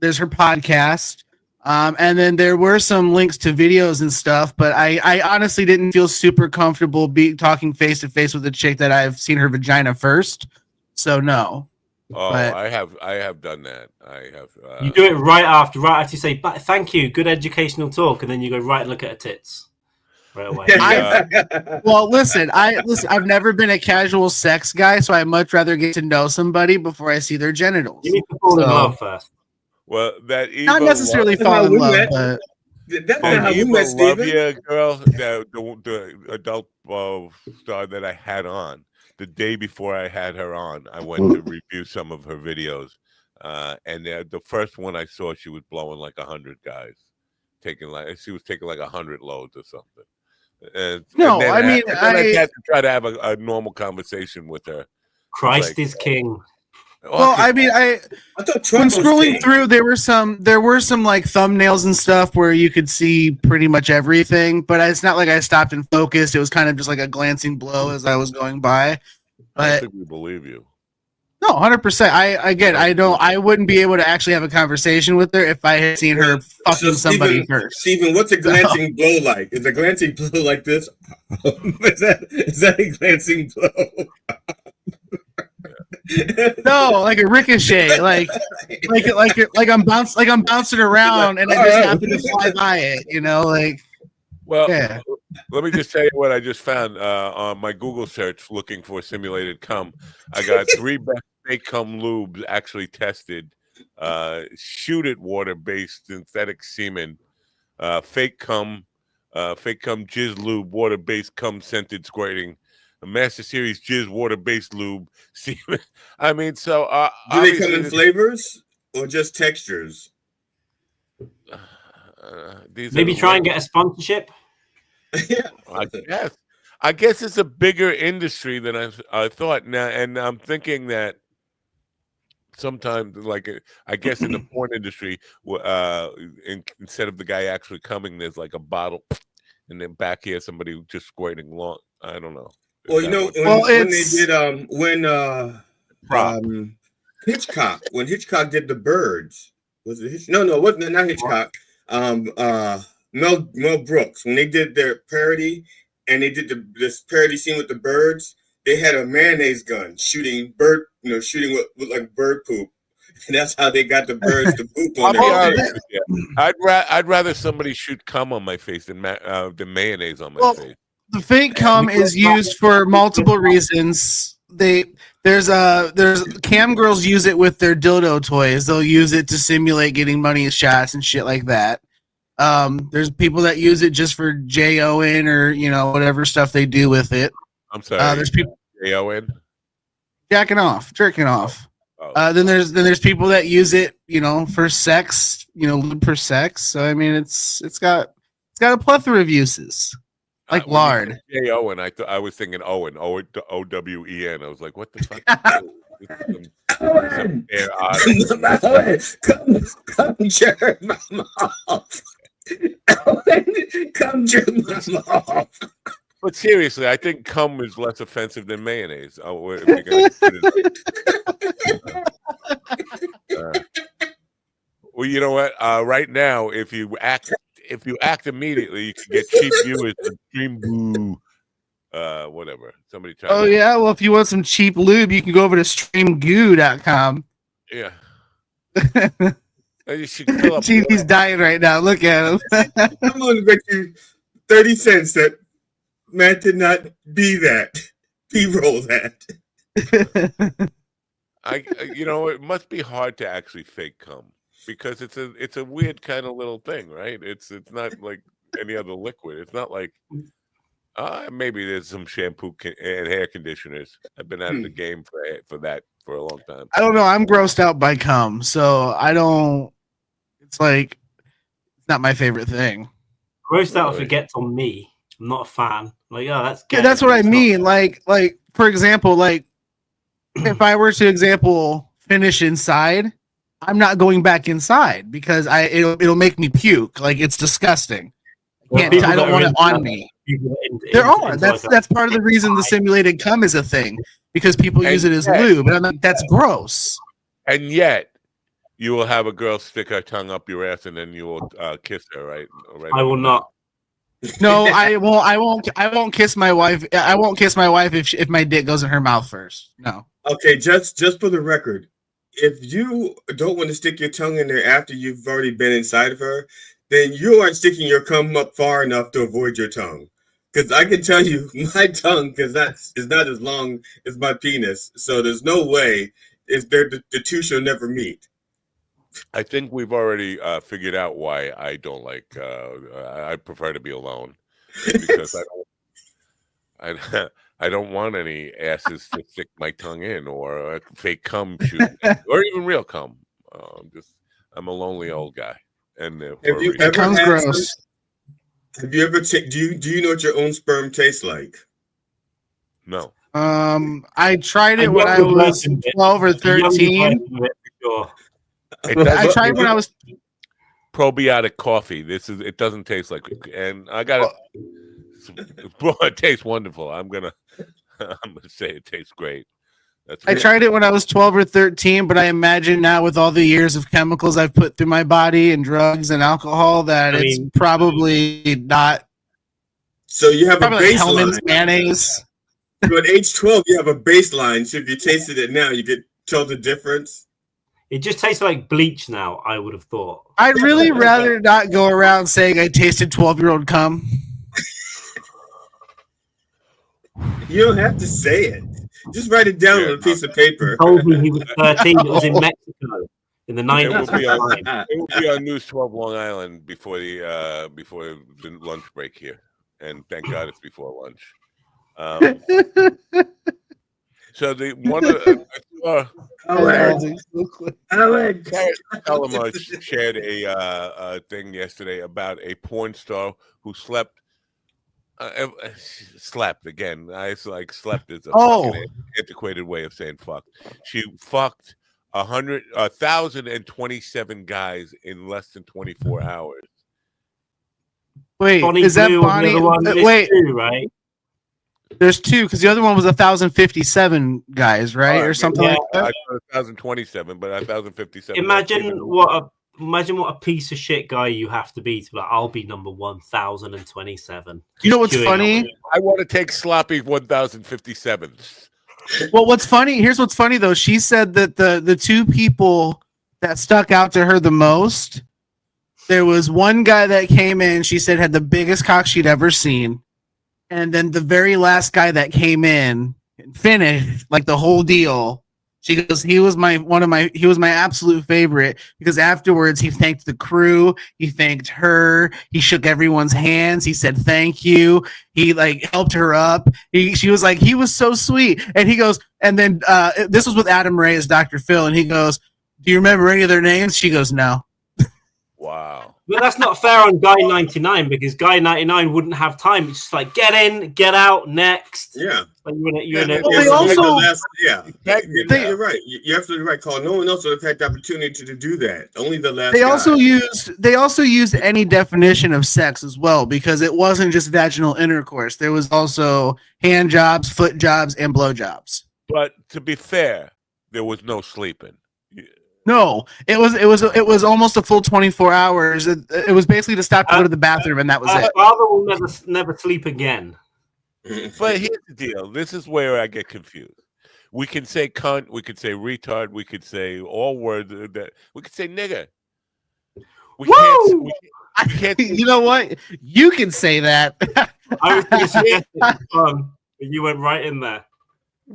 there's her podcast. And then there were some links to videos and stuff, but I honestly didn't feel super comfortable talking face to face with a chick that I've seen her vagina first. So no. Oh, But I have done that. I have. You do it right after you say, "Thank you, good educational talk," and then you go right and look at her tits right away. Well, listen. I've never been a casual sex guy, so I much rather get to know somebody before I see their genitals. You need to fall in love first. Well, that not necessarily fall in love, but that's not how we met, Steven. Girl, the adult star that I had on the day before I had her on, I went to review some of her videos, and the first one I saw, she was blowing like 100 guys, she was taking like 100 loads or something. I had to try to have a normal conversation with her. Christ is king. Well, I mean, I thought when scrolling through, there were some like thumbnails and stuff where you could see pretty much everything, but it's not like I stopped and focused. It was kind of just like a glancing blow as I was going by. But I don't think we believe you. No, 100%. I wouldn't be able to actually have a conversation with her if I had seen her fucking somebody first. Steven, what's a glancing blow like? Is a glancing blow like this? is that a glancing blow? No, like a ricochet, like I'm bouncing around, and I just happen to fly by it, like. Well, yeah. Let me just tell you what I just found on my Google search looking for simulated cum. I got 3 best fake cum lubes actually tested. Shoot it water-based synthetic semen, fake cum jizz lube, water-based cum scented squirting. A Master Series jizz water-based lube. I mean, so do they come in flavors or just textures? Maybe try and get a sponsorship. Yeah, I guess it's a bigger industry than I thought now, and I'm thinking that sometimes, like I guess in the porn industry, instead of the guy actually coming, there's like a bottle, and then back here somebody just squirting long. I don't know. Well, when they did Hitchcock, when Hitchcock did The Birds, was it Hitchcock? No, it wasn't, not Hitchcock. Mel Brooks, when they did their parody and they did this parody scene with the birds, they had a mayonnaise gun shooting what looked like bird poop, and that's how they got the birds to poop on their face. I'd rather somebody shoot cum on my face than mayonnaise on my face. The fake cum is used for multiple reasons. There's cam girls use it with their dildo toys. They'll use it to simulate getting money shots and shit like that. There's people that use it just for J-O-N or whatever stuff they do with it. I'm sorry. There's people J-O-N, jerking off. Then there's people that use it, for sex, for sex. So I mean, it's got a plethora of uses. Like lard. J-O-N. I was thinking Owen. O-W-E-N. I was like, what the fuck? Come jerk my mouth. Come jerk my mouth. But seriously, I think cum is less offensive than mayonnaise. Well, you know what? Right now, if you act immediately, you can get cheap viewers on Stream Boo. Whatever. Somebody try. Oh yeah, well if you want some cheap lube, you can go over to streamgoo.com. Yeah. You should fill up. He's dying right now. Look at him. I'm gonna bet you 30 cents that Matt did not B-roll that. It must be hard to actually fake cum because it's a weird kind of little thing, right? It's not like any other liquid. It's not like maybe there's some shampoo and hair conditioners. I've been out of the game for that for a long time. I don't know. I'm grossed out by cum, so I don't. It's like it's not my favorite thing. Grossed out if it gets on me. I'm not a fan. Like, that's what I mean. Like for example, like if I were to finish inside, I'm not going back inside because it'll make me puke. Like it's disgusting. I don't want it on me. There are. That's part of the reason the simulated cum is a thing because people use it as lube, and I'm like, that's gross. And yet, you will have a girl stick her tongue up your ass, and then you will kiss her, right? I will not. No, I won't. I won't kiss my wife. I won't kiss my wife if my dick goes in her mouth first. No. Okay, just for the record, if you don't want to stick your tongue in there after you've already been inside of her, then you aren't sticking your cum up far enough to avoid your tongue. Because I can tell you, my tongue is not as long as my penis, so there's no way the two shall never meet. I think we've already figured out why I don't like. I prefer to be alone because I don't want any asses to stick my tongue in or a fake cum shoot or even real cum. I'm a lonely old guy. And have you ever sounds gross. Have you ever do you know what your own sperm tastes like? No. I tried it when I was 12 or 13. I tried when I was probiotic coffee. It doesn't taste like, and I got it tastes wonderful. I'm gonna say it tastes great. I tried it when I was 12 or 13, but I imagine now with all the years of chemicals I've put through my body and drugs and alcohol that it's probably not. So you have a baseline. Like Hellman's mayonnaise. So at age 12, you have a baseline. So if you tasted it now, you could tell the difference. It just tastes like bleach now, I would have thought. I'd really rather not go around saying I tasted 12-year-old cum. You don't have to say it. Just write it down on a piece of paper. He told me he was 13. It was in Mexico in the 90s. It will be on News 12 Long Island before the lunch break here. And thank God it's before lunch. So the one Alex Alamo shared a thing yesterday about a porn star who slept again. I like slept is a fucking antiquated way of saying fuck. She fucked 1,027 guys in less than 24 hours. Wait, Bonnie is that Blue Bonnie? Wait, two, right? There's two because the other one was 1,057 guys, right, or something like that. 1,027, but 1,057. Imagine what a piece of shit guy you have to be like. I'll be number 1,027. You know what's funny? I want to take sloppy 1,057. Well, what's funny? Here's what's funny though. She said that the two people that stuck out to her the most. There was one guy that came in. She said had the biggest cock she'd ever seen. And then the very last guy that came in and finished like the whole deal. She goes, he was my absolute favorite because afterwards he thanked the crew, he thanked her, he shook everyone's hands, he said thank you, he like helped her up. She was like, he was so sweet. And he goes, and then this was with Adam Ray as Dr. Phil, and he goes, do you remember any of their names? She goes, no. Wow. But that's not fair on Guy 99 because Guy 99 wouldn't have time. It's just like get in, get out, next. Yeah. Like you're right. You're absolutely right, Carl. No one else would have had the opportunity to do that. Only the last. They also used any definition of sex as well because it wasn't just vaginal intercourse. There was also hand jobs, foot jobs, and blow jobs. But to be fair, there was no sleeping. No, it was almost a full 24 hours. It was basically to stop to go to the bathroom, and that was it. Father will never sleep again. But here's the deal. This is where I get confused. We can say cunt, we could say retard, we could say all words that we could say nigger. We can't. You know what? You can say that. I was going to suggest it, but you went right in there.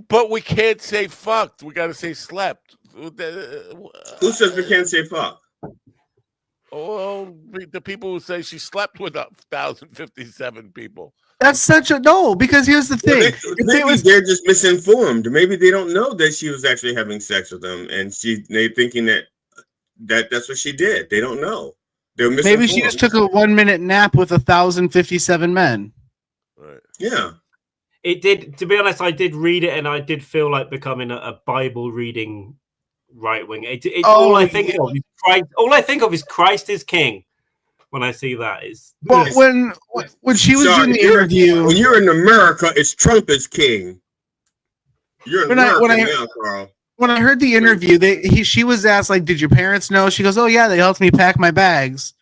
But we can't say fucked. We got to say slept. Who says we can't say fuck? Oh, the people who say she slept with 1,057 people. That's such a no, because here's the thing. Maybe they're just misinformed. Maybe they don't know that she was actually having sex with them, and they're thinking that's what she did. They don't know. They're misinformed. Maybe she just took a 1-minute nap with 1,057 men. Right. Yeah. It did. To be honest, I did read it, and I did feel like becoming a Bible reading right wing. All I think of is Christ. All I think of is Christ is King. When I see that, is when she was doing the interview. When you're in America, it's Trump is king. You're in America now, Carl. When I heard the interview, she was asked like, "Did your parents know?" She goes, "Oh yeah, they helped me pack my bags."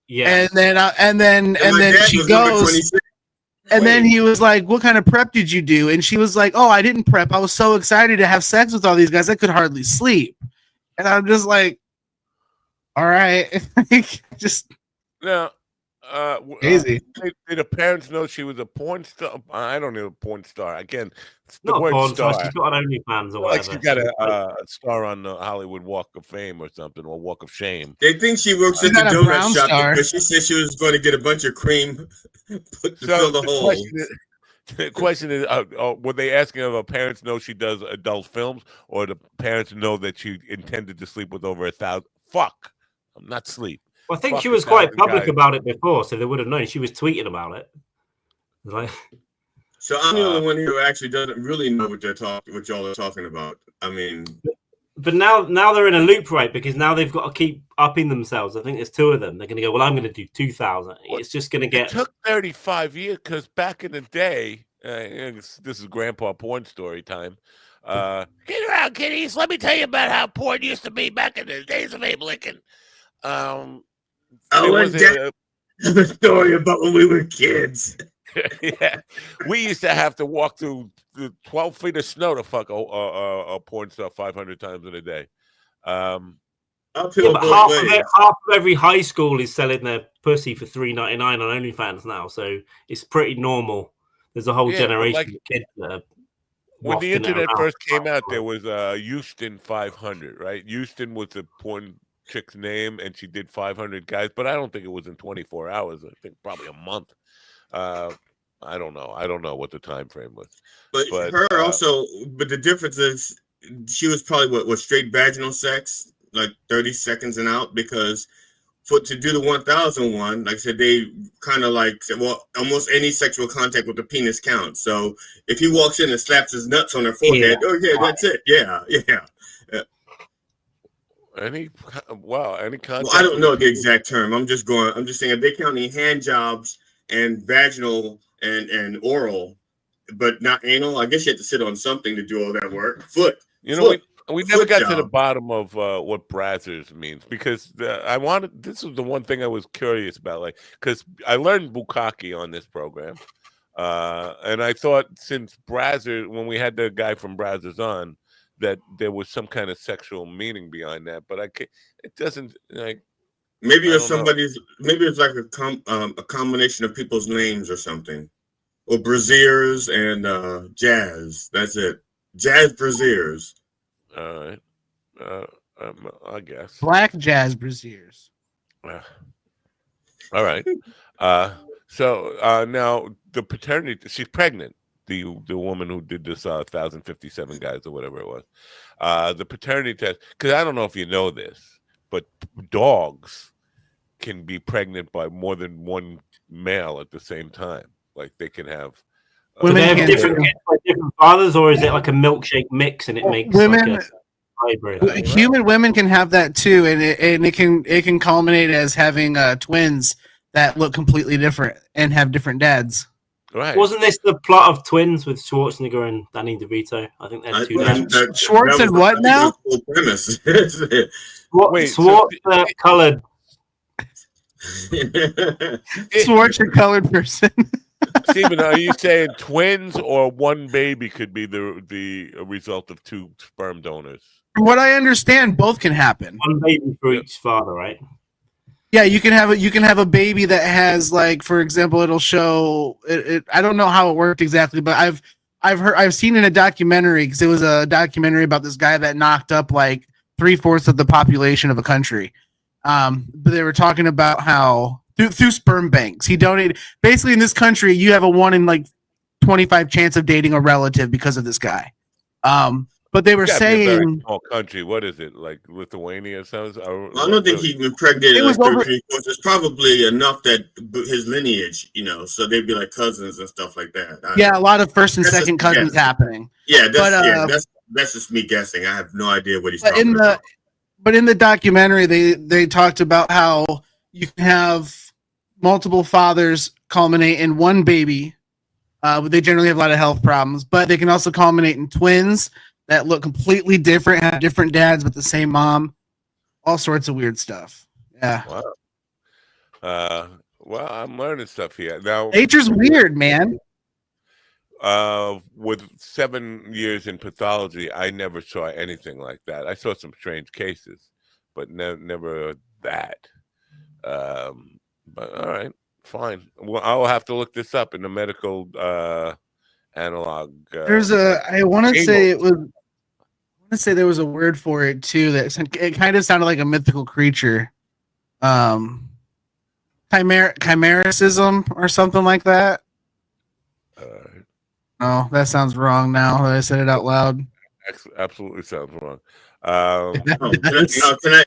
Yeah, and then she goes. And then he was like, "What kind of prep did you do?" And she was like, "Oh, I didn't prep. I was so excited to have sex with all these guys, I could hardly sleep." And I'm just like, all right, just now. Crazy. Did the parents know she was a porn star? I don't know, porn star. Again, the Not a word porn star. star. She's got an OnlyFans or Like whatever. she's got a star on the Hollywood Walk of Fame or something, or Walk of Shame. They think she works at the donut shop because she said she was going to get a bunch of cream to fill the hole. The question is, were they asking if her parents know she does adult films, or the parents know that she intended to sleep with over 1,000? Fuck, I'm not sleep. Well, I think she was quite public about it before, so they would have known. She was tweeting about it. Like, so I'm the only one here who actually doesn't really know what what y'all are talking about. I mean, but now they're in a loop, right? Because now they've got to keep upping themselves. I think there's 2 of them. They're going to go, well, I'm going to do 2,000. It's just going to get. It took 35 years because back in the day, this is Grandpa porn story time. Get around, kiddies. Let me tell you about how porn used to be back in the days of Abe Lincoln. The story about when we were kids. Yeah, we used to have to walk through the 12 feet of snow to fuck a porn star 500 times in a day. Yeah, but half of every high school is selling their pussy for $3.99 on OnlyFans now, so it's pretty normal. There's a whole generation of kids that are when the internet first came out, there was Houston 500, right? Houston was the porn chick's name, and she did 500 guys, but I don't think it was in 24 hours. I think probably a month. I don't know. I don't know what the time frame was. But her also, but the difference is she was probably what straight vaginal sex, like 30 seconds and out, because to do the 1,001, like I said, they kind of like said, well, almost any sexual contact with the penis counts. So if he walks in and slaps his nuts on her forehead, that's it. Yeah. Any contact? Well, I don't know the exact term. I'm just saying if they count any hand jobs and vaginal and oral, but not anal, I guess you have to sit on something to do all that work. We never got to the bottom of what Brazzers means, because this was the one thing I was curious about, like, because I learned bukkake on this program, and I thought since Brazzers, when we had the guy from Brazzers on, that there was some kind of sexual meaning behind that, but it doesn't, like. Maybe it's maybe it's like a combination of people's names or something, or braziers and jazz. That's it, jazz braziers. All right, I guess black jazz braziers. All right. So now the paternity. She's pregnant. The woman who did this 1,057 guys or whatever it was. The paternity test. Because I don't know if you know this, but dogs can be pregnant by more than one male at the same time. Like they can have. Do they have different fathers, or is it like a milkshake mix and it makes women? Like a hybrid? Human women can have that too, and it can culminate as having twins that look completely different and have different dads. Right. Wasn't this the plot of Twins with Schwarzenegger and Danny DeVito? I think they're 2 dads. Schwartz and what now? Schwartz colored. Schwartz a colored person. Steven, are you saying twins or one baby could be the result of 2 sperm donors? From what I understand, both can happen. One baby for each father, right? Yeah, you can have a baby that has, like, for example, it'll show it. I don't know how it worked exactly, but I've seen in a documentary, because it was a documentary about this guy that knocked up like 3/4 of the population of a country. But they were talking about how through sperm banks, he donated. Basically, in this country, you have a 1 in like 25 chance of dating a relative because of this guy. But they were saying, a very small country. What is it, like Lithuania or something? I don't think he impregnated like 13. It's probably enough that his lineage, so they'd be like cousins and stuff like that. Yeah, a lot of first and second cousins happening. Yeah, that's just me guessing. I have no idea what he's talking about. But in the documentary, they talked about how you can have multiple fathers culminate in one baby. But they generally have a lot of health problems. But they can also culminate in twins that look completely different, have different dads but the same mom. All sorts of weird stuff. Yeah. Wow. Well, I'm learning stuff here now. Nature's weird, man. with 7 years in pathology, I never saw anything like that. I saw some strange cases, but never that. But all right, fine. Well, I'll have to look this up in the medical analog. There's I want to say it was. I want to say there was a word for it too. That it kind of sounded like a mythical creature, chimericism or something like that. Oh, that sounds wrong now that I said it out loud. Absolutely sounds wrong. Can I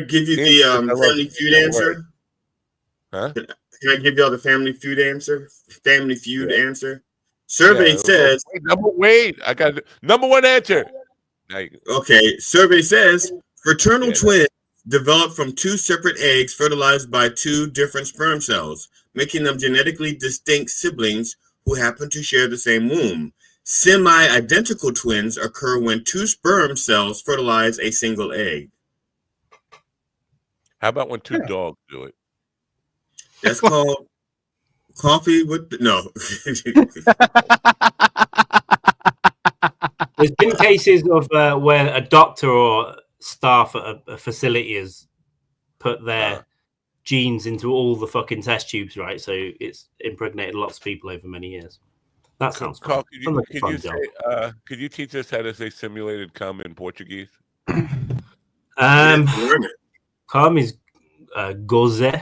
give you the Family Feud answer? Huh? Can I give y'all the Family Feud answer? Family Feud answer. Survey says. Wait, I got number one answer. Okay, survey says fraternal twins develop from 2 separate eggs fertilized by 2 different sperm cells, making them genetically distinct siblings who happen to share the same womb. Semi-identical twins occur when 2 sperm cells fertilize a single egg. How about when 2 dogs do it? That's called coffee with no. There's been cases of where a doctor or staff at a facility has put their genes into all the fucking test tubes, right? So it's impregnated lots of people over many years. That sounds fun. Could you teach us how to say simulated cum in Portuguese? Cum is goze,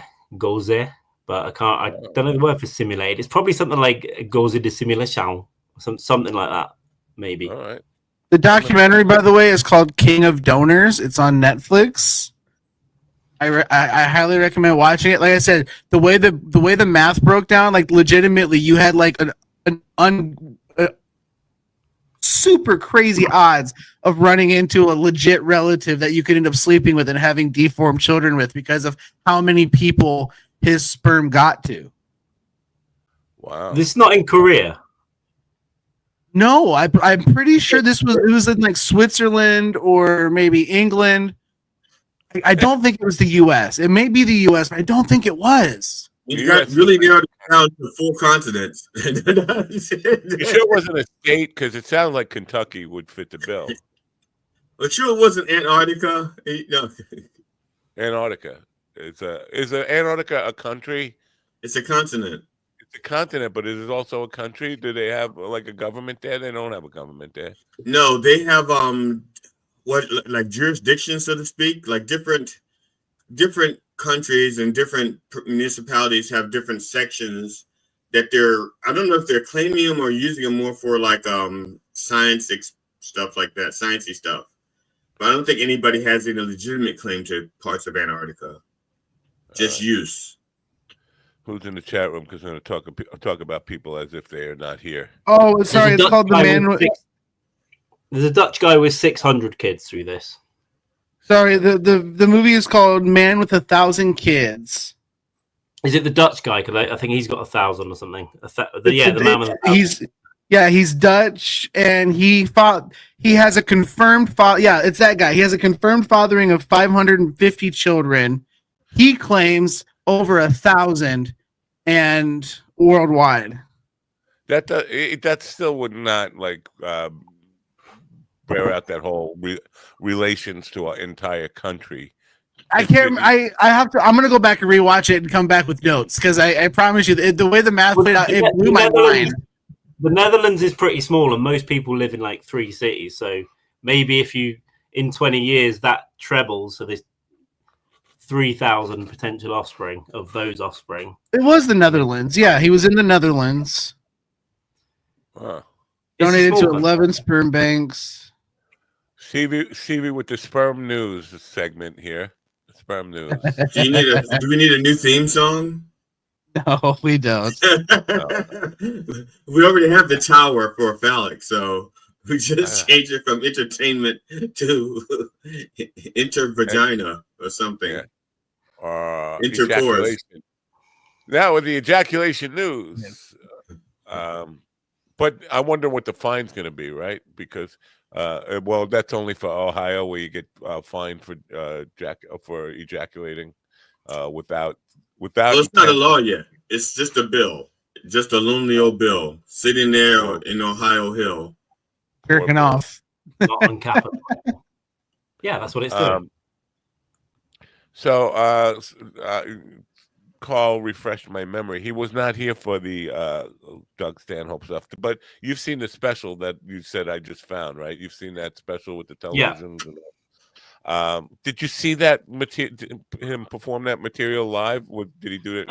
but I can't. I don't know the word for simulated. It's probably something like goze de simulation, something like that, maybe. All right. The documentary, by the way, is called King of Donors. It's on Netflix. I highly recommend watching it. Like I said, the way the math broke down, like legitimately, you had like super crazy odds of running into a legit relative that you could end up sleeping with and having deformed children with because of how many people his sperm got to. Wow. This is not in Korea. No, I'm pretty sure it was in like Switzerland or maybe England. I don't think it was the U.S. It may be the U.S., but I don't think it was. You got really narrowed down to 4 continents. You sure it wasn't a state? Because it sounds like Kentucky would fit the bill. But sure it wasn't Antarctica. No. Antarctica. Is Antarctica a country? It's a continent. It's a continent, but is it also a country? Do they have like a government there? They don't have a government there. No, they have like jurisdictions, so to speak, like different countries and different municipalities have different sections that I don't know if they're claiming them or using them more for like science stuff like that, sciencey stuff. But I don't think anybody has any legitimate claim to parts of Antarctica. Just use. Who's in the chat room? Because I'm going to talk about people as if they are not here. Oh, sorry, it's called The Man. There's a Dutch guy with 600 kids through this. Sorry, the movie is called Man with 1,000 Kids. Is it the Dutch guy? Because I think he's got 1,000 or something. The man with 1,000. He's Dutch, and he has a confirmed father. Yeah, it's that guy. He has a confirmed fathering of 550 children. He claims over 1,000 and worldwide. That still would not like bear out that whole relations to our entire country. I can't. I have to. I'm gonna go back and rewatch it and come back with notes because I promise you the way the math played out, it blew my mind. The Netherlands is pretty small, and most people live in like 3 cities. So maybe if you in 20 years that trebles, so there's 3,000 potential offspring of those offspring. It was the Netherlands. Yeah, he was in the Netherlands. Donated to 11 sperm banks. CV with the sperm news segment here. Sperm news. Do we need a new theme song? No, we don't. We already have the tower for phallic, so we just change it from entertainment to intervagina or something. Intercourse. Now with the ejaculation news. But I wonder what the fine's going to be, right? Because well, that's only for Ohio, where you get fined for ejaculating without. Well, it's not a law yet. It's just a bill. Just a lonely old Bill sitting there in Ohio Hill, jerking off. Not on Capitol. Yeah, that's what it's doing. So, Carl refreshed my memory. He was not here for the Doug Stanhope stuff, but you've seen the special that you said I just found, right? You've seen that special with the televisions. Yeah. Did you see that him perform that material live? Did he do it?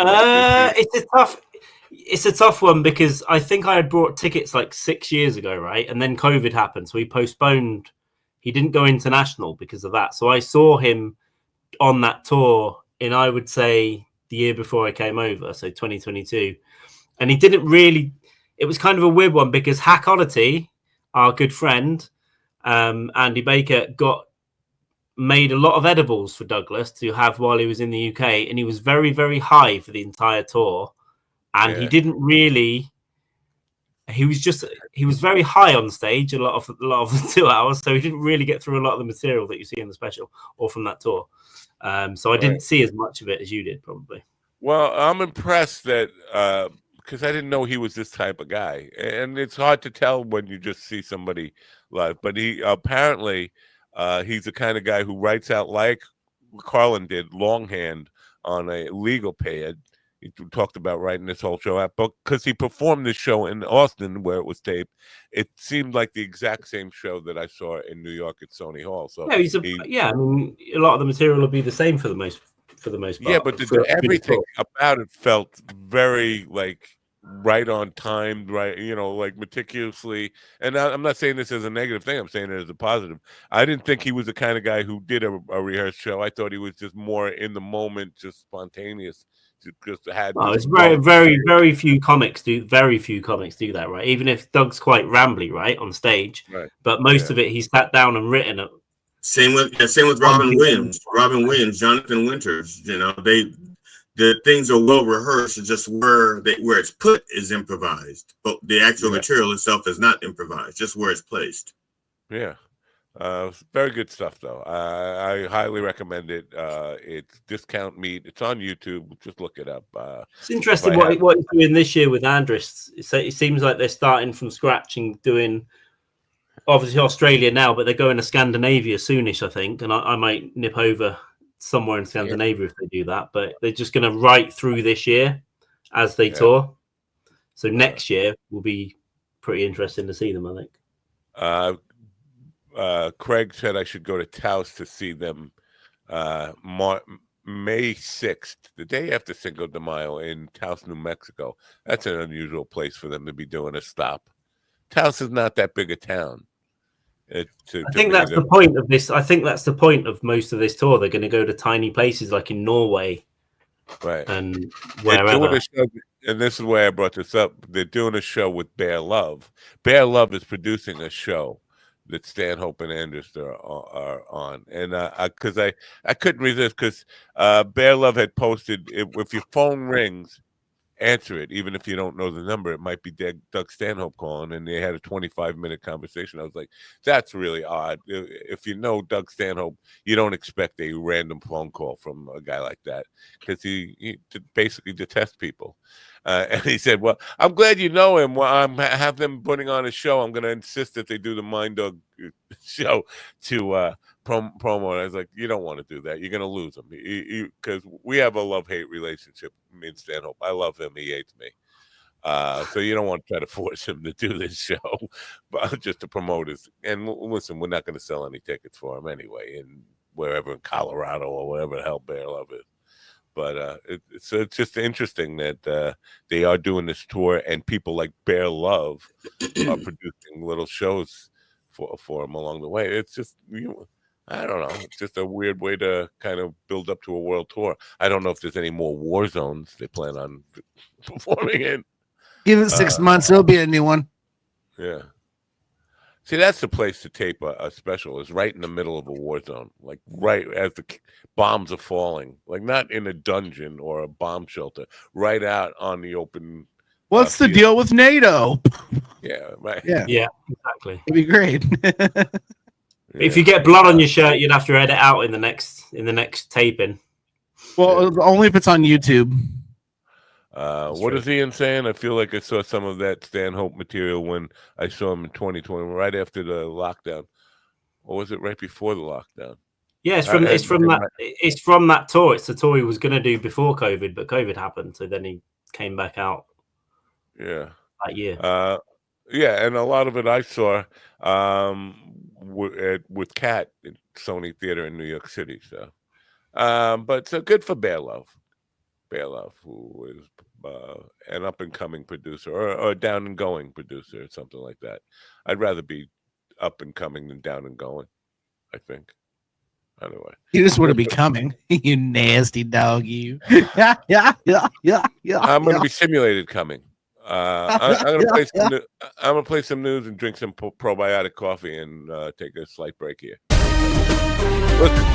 It's a tough one because I think I had bought tickets like 6 years ago, right? And then COVID happened, so he postponed. He didn't go international because of that. So I saw him on that tour in, I would say, the year before I came over, so 2022. And he didn't really, it was kind of a weird one because Hack Oddity, our good friend, Andy Baker, made a lot of edibles for Douglas to have while he was in the UK. And he was very, very high for the entire tour. And he didn't really, he was very high on stage a lot of the 2 hours. So he didn't really get through a lot of the material that you see in the special or from that tour. So I didn't see as much of it as you did, probably. Well, I'm impressed that because I didn't know he was this type of guy, and it's hard to tell when you just see somebody live. But he apparently he's the kind of guy who writes out like Carlin did longhand on a legal pad. He talked about writing this whole show out, but because he performed this show in Austin where it was taped, it seemed like the exact same show that I saw in New York at Sony Hall. So I mean, a lot of the material will be the same for the most part. Yeah, but everything about it felt very like right on time, right? Like meticulously. And I'm not saying this as a negative thing. I'm saying it as a positive. I didn't think he was the kind of guy who did a rehearsed show. I thought he was just more in the moment, just spontaneous. It's very few comics do that, right? Even if Doug's quite rambly, right, on stage, right. But most of it he's sat down and written it. Same with Robin Williams, Jonathan Winters. The things are well rehearsed. It's just where it's put is improvised, but the actual material itself is not improvised. Just where it's placed. Yeah. Very good stuff, though. I highly recommend it. It's Discount Meat. It's on YouTube. Just look it up. It's interesting what he's doing this year with Andris. It seems like they're starting from scratch and doing, obviously, Australia now, but they're going to Scandinavia soonish, I think. And I might nip over somewhere in Scandinavia if they do that. But they're just going to write through this year as they tour. So next year will be pretty interesting to see them, I think. Craig said I should go to Taos to see them May 6th, the day after Cinco de Mayo in Taos, New Mexico. That's an unusual place for them to be doing a stop. Taos is not that big a town. I think that's the point of this. I think that's the point of most of this tour. They're going to go to tiny places like in Norway, right, and wherever. And this is why I brought this up. They're doing a show with Bear Love. Bear Love is producing a show that Stanhope and Andris are on, and because I couldn't resist because Bear Love had posted if your phone rings, answer it, even if you don't know the number. It might be Doug Stanhope calling, and they had a 25-minute conversation. I was like, that's really odd. If you know Doug Stanhope, you don't expect a random phone call from a guy like that because he basically detests people. And he said, well, I'm glad you know him. Well, I have them putting on a show. I'm going to insist that they do the Mind Dog show to promo. And I was like, you don't want to do that. You're going to lose him because we have a love-hate relationship, me and Stanhope. I love him. He hates me. So you don't want to try to force him to do this show but just to promote his. And listen, we're not going to sell any tickets for him anyway, in wherever in Colorado or wherever the hell Bear Love is. But it's just interesting that they are doing this tour, and people like Bear Love are producing little shows for him along the way. It's just, I don't know. It's just a weird way to kind of build up to a world tour. I don't know if there's any more war zones they plan on performing in. Give it 6 months. It'll be a new one. Yeah. See, that's the place to tape a special, is right in the middle of a war zone, like right as the bombs are falling, like not in a dungeon or a bomb shelter, right out on the open. What's the deal with NATO? Yeah, right. Yeah, exactly. It'd be great. If you get blood on your shirt, you'd have to edit out in the next taping. Well, only if it's on YouTube. What is Ian saying? I feel like I saw some of that Stanhope material when I saw him in 2020, right after the lockdown, or was it right before the lockdown? Yeah, it's from that tour. It's the tour he was going to do before COVID, but COVID happened, so then he came back out. Yeah, that year. Yeah, and a lot of it I saw with Kat at Sony Theater in New York City. So, but good for Bear Love, who is an up and coming producer or a down and going producer or something like that. I'd rather be up and coming than down and going, I think. Anyway, you just want to be coming, you nasty dog, you. Yeah. I'm going to be simulated coming. I'm gonna play some news and drink some probiotic coffee and take a slight break here. Listen,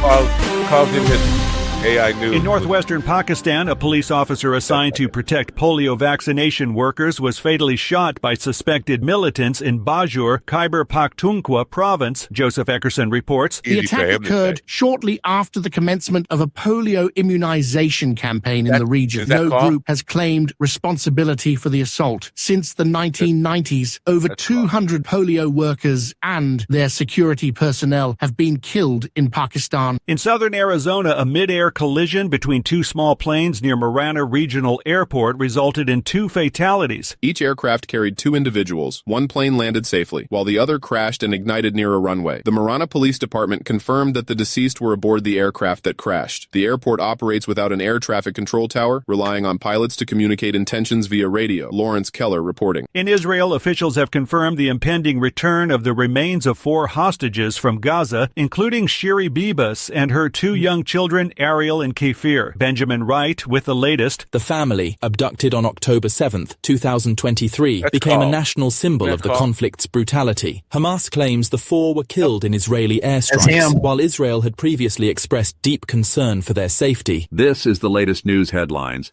Carl's in this AI news. In northwestern Pakistan, a police officer assigned to protect polio vaccination workers was fatally shot by suspected militants in Bajur, Khyber Pakhtunkhwa province. Joseph Eckerson reports. The attack occurred shortly after the commencement of a polio immunization campaign in the region. No group has claimed responsibility for the assault. Since the 1990s, over 200 polio workers and their security personnel have been killed in Pakistan. In southern Arizona, a mid-air collision between two small planes near Marana Regional Airport resulted in 2 fatalities. Each aircraft carried 2 individuals. One plane landed safely, while the other crashed and ignited near a runway. The Marana Police Department confirmed that the deceased were aboard the aircraft that crashed. The airport operates without an air traffic control tower, relying on pilots to communicate intentions via radio. Lawrence Keller reporting. In Israel, officials have confirmed the impending return of the remains of 4 hostages from Gaza, including Shiri Bibas and her 2 young children, Ariel and Kefir. Benjamin Wright with the latest. The family, abducted on October 7th, 2023, became a national symbol of the conflict's brutality. Hamas claims the 4 were killed in Israeli airstrikes, while Israel had previously expressed deep concern for their safety. This is the latest news headlines.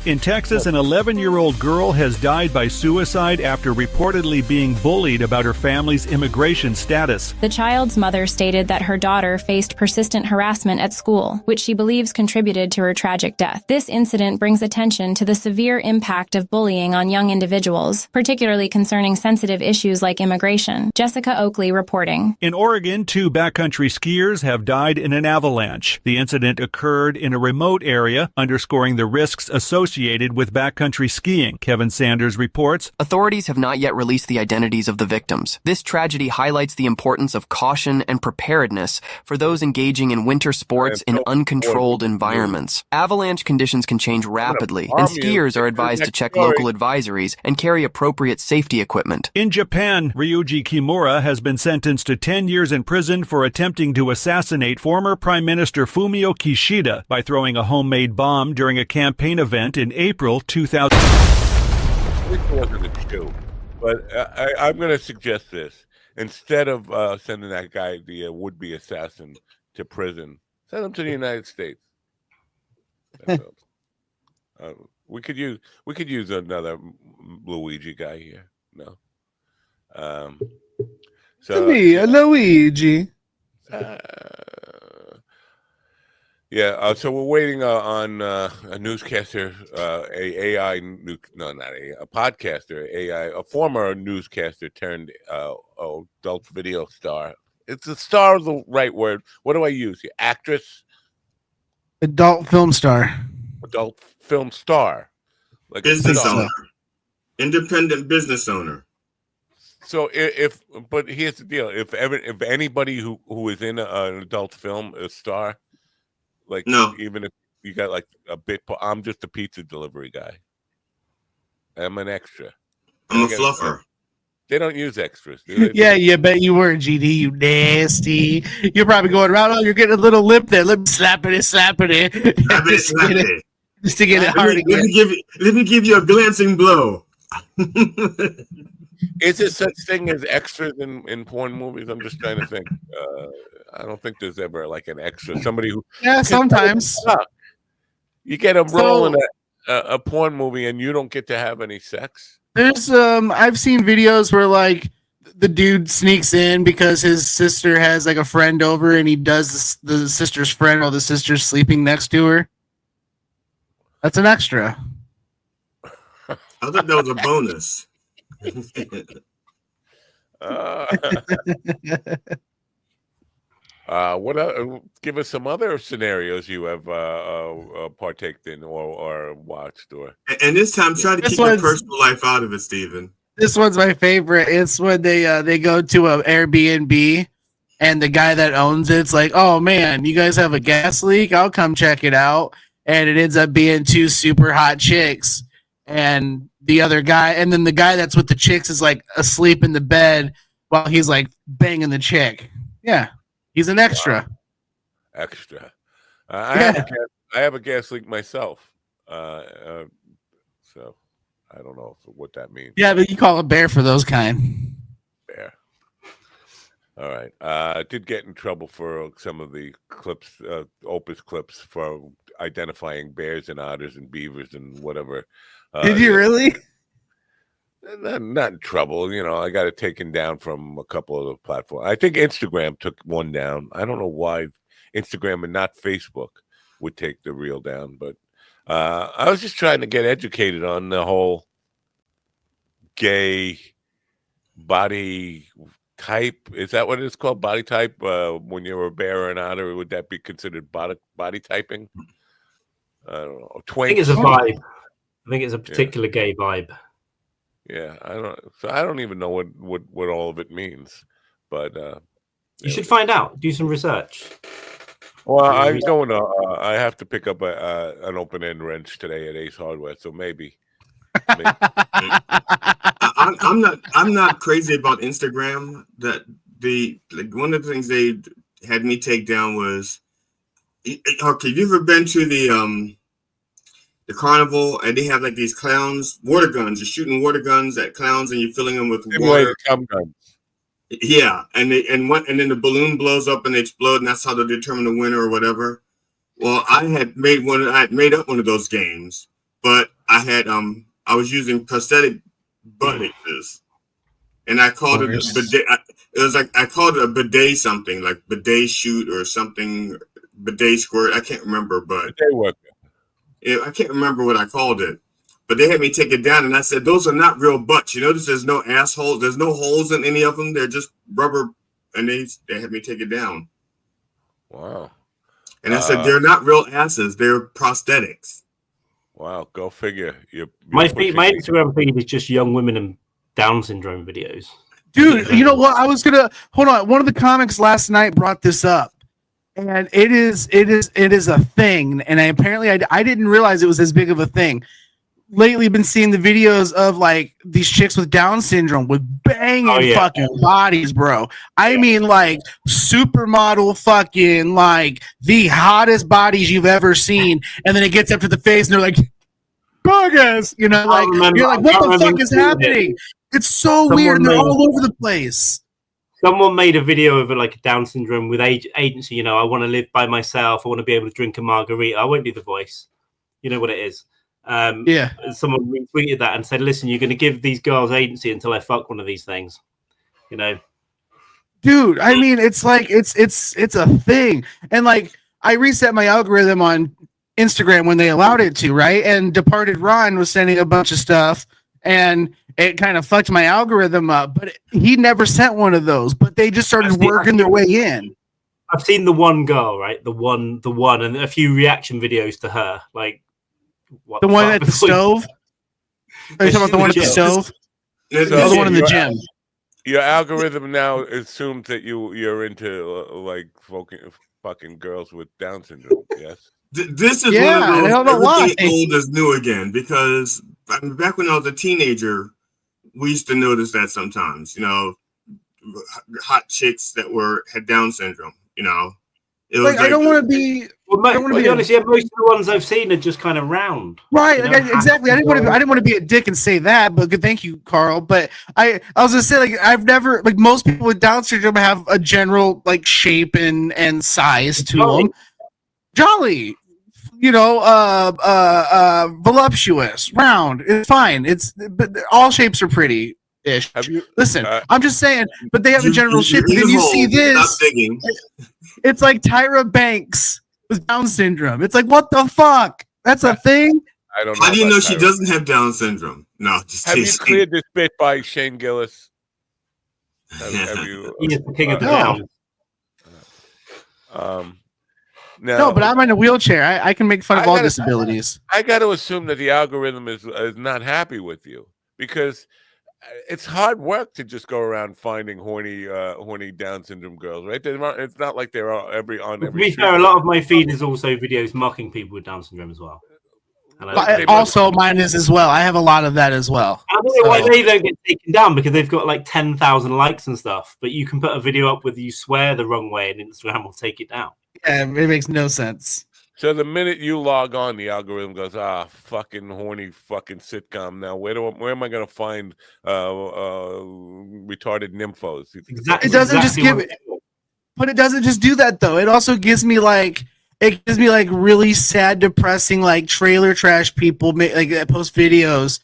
In Texas, an 11-year-old girl has died by suicide after reportedly being bullied about her family's immigration status. The child's mother stated that her daughter faced persistent harassment at school, which she believes contributed to her tragic death. This incident brings attention to the severe impact of bullying on young individuals, particularly concerning sensitive issues like immigration. Jessica Oakley reporting. In Oregon, 2 backcountry skiers have died in an avalanche. The incident occurred in a remote area, underscoring the risks associated with backcountry skiing. Kevin Sanders reports. Authorities have not yet released the identities of the victims. This tragedy highlights the importance of caution and preparedness for those engaging in winter sports in uncontrolled environments. Avalanche conditions can change rapidly, and skiers are advised to check local advisories and carry appropriate safety equipment. In Japan, Ryuji Kimura has been sentenced to 10 years in prison for attempting to assassinate former Prime Minister Fumio Kishida by throwing a homemade bomb during a campaign event in April 2000. It wasn't a shoe, but I'm going to suggest this. Instead of sending that guy, the would-be assassin, to prison, send him to the United States. We could use another Luigi guy here. No. To me, a Luigi. Yeah, so we're waiting on a newscaster, a podcaster, a former newscaster turned adult video star. It's a star of the right word. What do I use? The actress? Adult film star. Adult film star. Like business owner. Independent business owner. So but here's the deal. If anybody who is in an adult film is a star, like, no, even if you got like a bit, I'm just a pizza delivery guy. I'm an extra. I'm a fluffer. They don't use extras, do they? Yeah, you bet you were, GD, you nasty. You're probably going around, oh, you're getting a little lip there. Let me slap it. Just to get it hard again. Let me give you a glancing blow. Is there such thing as extras in porn movies? I'm just trying to think. I don't think there's ever like an extra. Somebody who sometimes you get a role in a porn movie and you don't get to have any sex. There's I've seen videos where like the dude sneaks in because his sister has like a friend over, and he does the sister's friend while the sister's sleeping next to her. That's an extra. I thought that was a bonus. What? Give us some other scenarios you have partaked in or watched, or. And this time, try to keep your personal life out of it, Stephen. This one's my favorite. It's when they go to an Airbnb, and the guy that owns it's like, "Oh man, you guys have a gas leak? I'll come check it out." And it ends up being two super hot chicks, and the other guy, and then the guy that's with the chicks is like asleep in the bed while he's like banging the chick. Yeah, he's an extra. Wow. Extra. I have a gas leak myself. So. I don't know what that means. Yeah, but you call a bear for those kind. Bear. All right. I did get in trouble for some of the clips, Opus clips, for identifying bears and otters and beavers and whatever. Did you really? Not in trouble. I got it taken down from a couple of the platforms. I think Instagram took one down. I don't know why Instagram and not Facebook would take the reel down, but I was just trying to get educated on the whole gay body type. Is that what it's called? Body type? When you're a bear or an otter, would that be considered body typing? I don't know. I think it's a vibe. I think it's a particular gay vibe. Yeah, I don't even know what all of it means. But you should find out. Do some research. Well, I'm going to. I have to pick up an open end wrench today at Ace Hardware, so maybe. I'm not crazy about Instagram. That one of the things they had me take down was, okay, you ever been to the carnival and they have like these clowns, water guns? You're shooting water guns at clowns and you're filling them with water. Guns. Yeah, and then the balloon blows up and they explode, and that's how they determine the winner or whatever. Well, I had made up one of those games, but I was using prosthetic buttocks, and I called it a bidet. It was like I called it a bidet something, like bidet shoot or something, bidet squirt. I can't remember, but I can't remember what I called it. But they had me take it down, and I said, "Those are not real butts. You notice there's no assholes. There's no holes in any of them. They're just rubber." And they had me take it down. Wow. And I said, "They're not real asses. They're prosthetics." Wow. Go figure. My Instagram feed is just young women and Down syndrome videos. Dude, you know what? I was gonna hold on. One of the comics last night brought this up, and it is a thing. And apparently I didn't realize it was as big of a thing. Lately been seeing the videos of like these chicks with Down syndrome with banging fucking bodies, bro. I mean, like supermodel fucking, like the hottest bodies you've ever seen. And then it gets up to the face and they're like, burgers, you're like, what the fuck is happening? It's so weird and they're all over the place. Someone made a video of like a Down syndrome with agency. I want to live by myself. I want to be able to drink a margarita. I won't do the voice. You know what it is. Someone retweeted that and said, "Listen, you're going to give these girls agency until I fuck one of these things." Dude. I mean, it's like it's a thing, and like I reset my algorithm on Instagram when they allowed it to, right? And Departed Ron was sending a bunch of stuff, and it kind of fucked my algorithm up. But he never sent one of those. But they just started working their way in. I've seen the one girl, right? The one, and a few reaction videos to her, like. The one at the stove? Are you talking about the one at the stove? The one in the gym. Your algorithm now assumes that you're into like fucking girls with Down syndrome. Yes. This is one of those everything old is new again, because back when I was a teenager, we used to notice that sometimes. Hot chicks that had Down syndrome. It was I don't want to be. Well, to be honest, most of the ones I've seen are just kind of round. Right, exactly. I didn't want to be a dick and say that, but good, thank you, Carl. But I was gonna say, like, I've never, like, most people with Down syndrome have a general like shape and size to them. Jolly, voluptuous, round. It's fine. But all shapes are pretty. ish. You, Listen, I'm just saying, but they have a general shit. But then you see this. It's like Tyra Banks with Down syndrome. It's like, what the fuck? That's a thing? I don't know. How do you know she doesn't have Down syndrome? No, just have you cleared this bit by Shane Gillis? Have you? He is the king of the Downs. No, but I'm in a wheelchair. I can make fun of all disabilities. I got to assume that the algorithm is not happy with you because it's hard work to just go around finding horny Down syndrome girls, right? It's not like they're on every. To be fair, a lot of my feed is also videos mocking people with Down syndrome as well. And also, mine is as well. I have a lot of that as well. I don't know why they don't get taken down because they've got like 10,000 likes and stuff. But you can put a video up with you swear the wrong way, and Instagram will take it down. Yeah, it makes no sense. So the minute you log on, the algorithm goes, fucking horny fucking sitcom. Now where am I going to find retarded nymphos? Exactly. It doesn't just give it, but it doesn't just do that though. It also gives me like really sad, depressing like trailer trash people that post videos,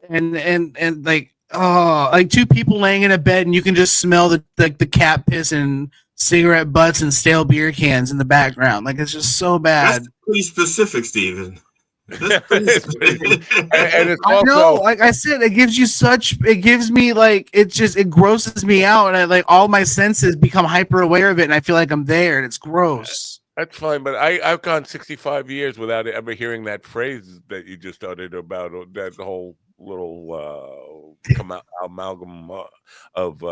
and like like two people laying in a bed and you can just smell the cat piss and cigarette butts and stale beer cans in the background. Like it's just so bad. That's pretty specific, Steven. And it's also, I know, like I said, it gives me like it grosses me out, and I like all my senses become hyper aware of it, and I feel like I'm there, and it's gross. That's fine, but I've gone 65 years without ever hearing that phrase that you just uttered about that whole little amalgam of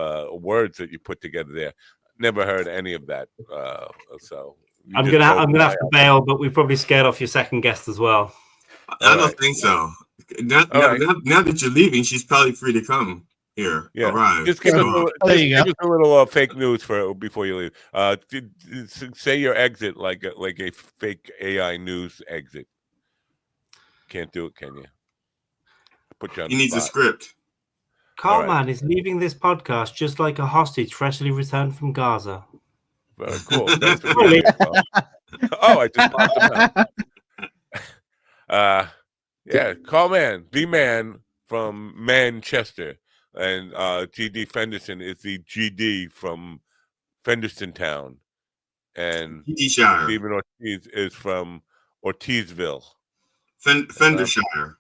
words that you put together there. Never heard any of that. So I'm gonna have to bail, but we probably scared off your second guest as well. I don't think so. Now that you're leaving, she's probably free to come here. Yeah, arrive. Just give us a little fake news before you leave. Say your exit like a fake AI news exit. Can't do it, can you? Put you on. He needs a script. Carlman is leaving this podcast just like a hostage freshly returned from Gaza. Very cool. Thanks for being here. I just popped him out. Yeah, Carlman, the man from Manchester, and GD Fenderson is the GD from Fenderson Town, and Stephen Ortiz is from Ortizville, Fendershire,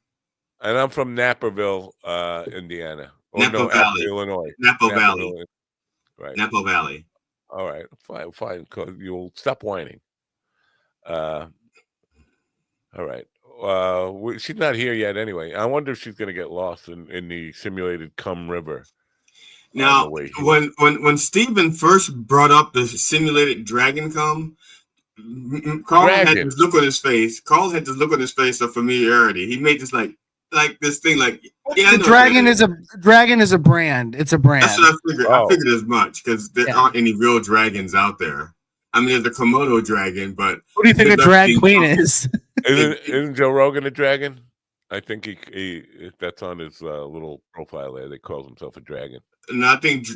and I'm from Naperville, Indiana. Napa Valley, Illinois. Napa Valley, Illinois. Right. Napa Valley. All right, fine. You'll stop whining. All right. She's not here yet anyway. I wonder if she's going to get lost in the simulated Cum River. Now, when Stephen first brought up the simulated dragon cum, Carl had this look on his face. Carl had this look on his face of familiarity. He made this like this thing like the dragon is a brand. It's a brand. That's what I figured. I figured as much because there aren't any real dragons out there. I mean, there's a Komodo dragon, but what do you think a drag queen is? Isn't Joe Rogan a dragon? I think he that's on his little profile there. They calls himself a dragon. And I think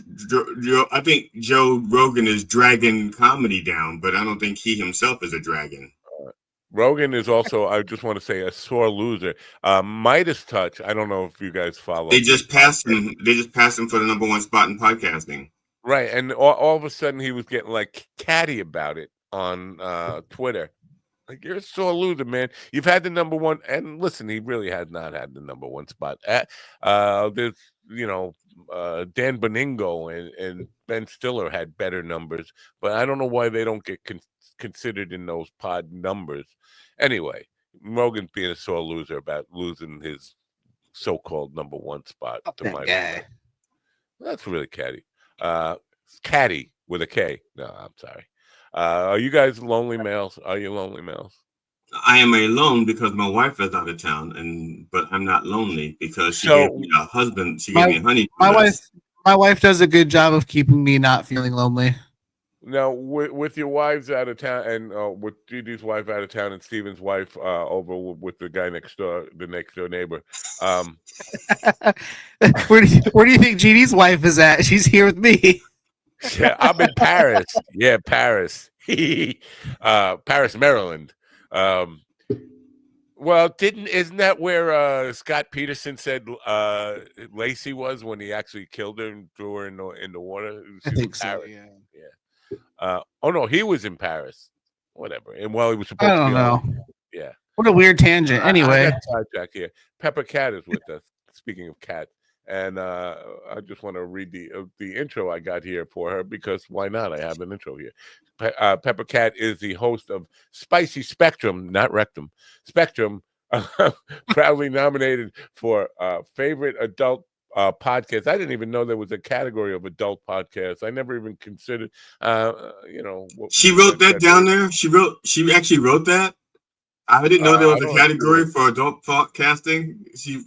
Joe Rogan is dragging comedy down, but I don't think he himself is a dragon. Rogan is also, I just want to say, a sore loser. Midas Touch. I don't know if you guys follow. They just passed him. They just passed him for the #1 spot in podcasting. Right, and all of a sudden he was getting like catty about it on Twitter. Like, you're a sore loser, man. You've had the #1, and listen, he really has not had the #1 spot. There's, Dan Beningo and Ben Stiller had better numbers, but I don't know why they don't get considered in those pod numbers. Anyway, Rogan's being a sore loser about losing his so-called #1 spot to my guy. That's really catty. Catty with a K. No, I'm sorry. Are you guys lonely males? Are you lonely males? I am alone because my wife is out of town, but I'm not lonely because she gave me a husband. She gave me a honey. My wife does a good job of keeping me not feeling lonely. Now, with your wives out of town, and with GD's wife out of town, and Steven's wife over with the guy next door, the next door neighbor. Where do you think GD's wife is at? She's here with me. Yeah, I'm in Paris. Yeah, Paris. Paris, Maryland. Well, isn't that where Scott Peterson said Lacey was when he actually killed her and threw her in the water? I think so. Yeah. Oh no, he was in Paris. Whatever. And while he was supposed I to don't be know. yeah. What a weird tangent. I Anyway, got sidetracked here. Pepper Cat is with us. Speaking of cat, and I just want to read the intro I got here for her because why not? I have an intro here. Pepper Cat is the host of Spicy Spectrum, not Rectum. Spectrum, proudly nominated for favorite adult podcast. I didn't even know there was a category of adult podcasts. I never even considered. She wrote that down there. She actually wrote that. I didn't know there was a category for adult podcasting.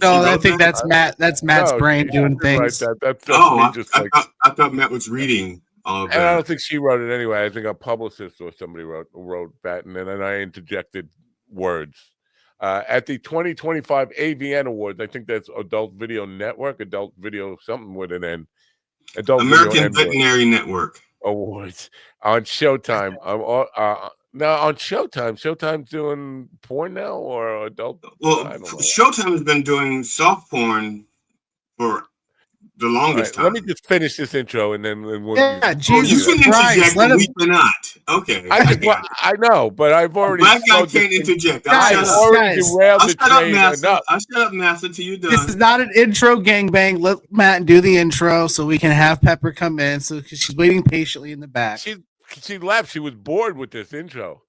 I think that's Matt. That's Matt's brain doing things. That's I thought Matt was reading all of that. And I don't think she wrote it anyway. I think a publicist or somebody wrote that, and then I interjected words. At the 2025 AVN Awards, I think that's Adult Video Network, Adult Video something with an N. Adult American Veterinary Network Awards on Showtime. Now on Showtime, Showtime's doing porn now or adult? Well, Showtime has been doing soft porn for the longest time. Let me just finish this intro and then we'll. Yeah, Jesus you can Christ, interject, we cannot. Okay, I know, but I've already. Black guy can't interject. I've already derailed the train enough. I'll shut up, Master, till you're done. This is not an intro gangbang. Let Matt do the intro so we can have Pepper come in. So she's waiting patiently in the back. She left. She was bored with this intro.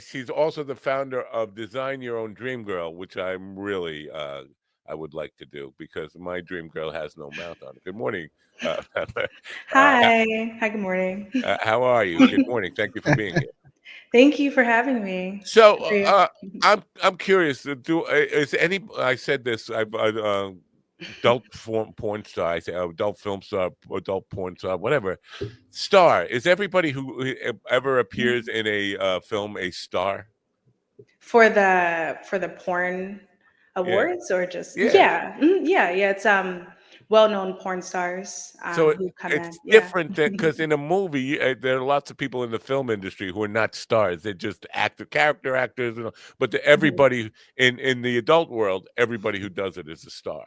She's also the founder of Design Your Own Dream Girl, which I'm really I would like to do because my dream girl has no mouth on it. Good morning. Hi. Good morning. How are you? Good morning. Thank you for being here. Thank you for having me. So I'm curious. I said this. Adult porn star. I say adult film star, adult porn star, whatever. Star is everybody who ever appears in a film a star. For the porn awards or just yeah. It's well-known porn stars. So who come it's in. different because in a movie there are lots of people in the film industry who are not stars. They're just character actors. But everybody in the adult world, everybody who does it is a star.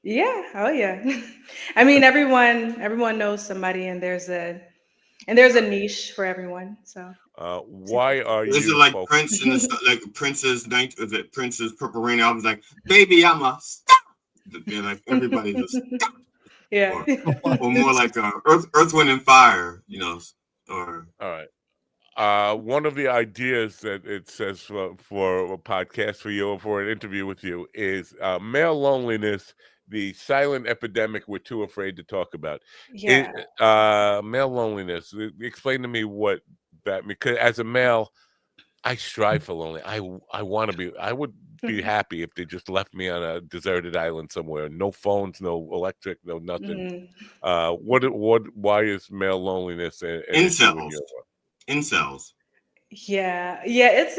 Yeah. Oh yeah. I mean, everyone knows somebody, and there's a niche for everyone. So. Why are you? Is it like Prince in like Prince's night? Is it Prince's Purple Rain album? Like, baby, I'm a star. They're like everybody's a star. Yeah. Or more like Earth, Wind, and Fire. Or all right. One of the ideas that it says for a podcast for you or for an interview with you is male loneliness, the silent epidemic we're too afraid to talk about. Yeah. Male loneliness. Explain to me what that means. Because as a male, I strive for lonely. I want to be. I would be happy if they just left me on a deserted island somewhere. No phones, no electric, no nothing. Why is male loneliness incels? Yeah. It's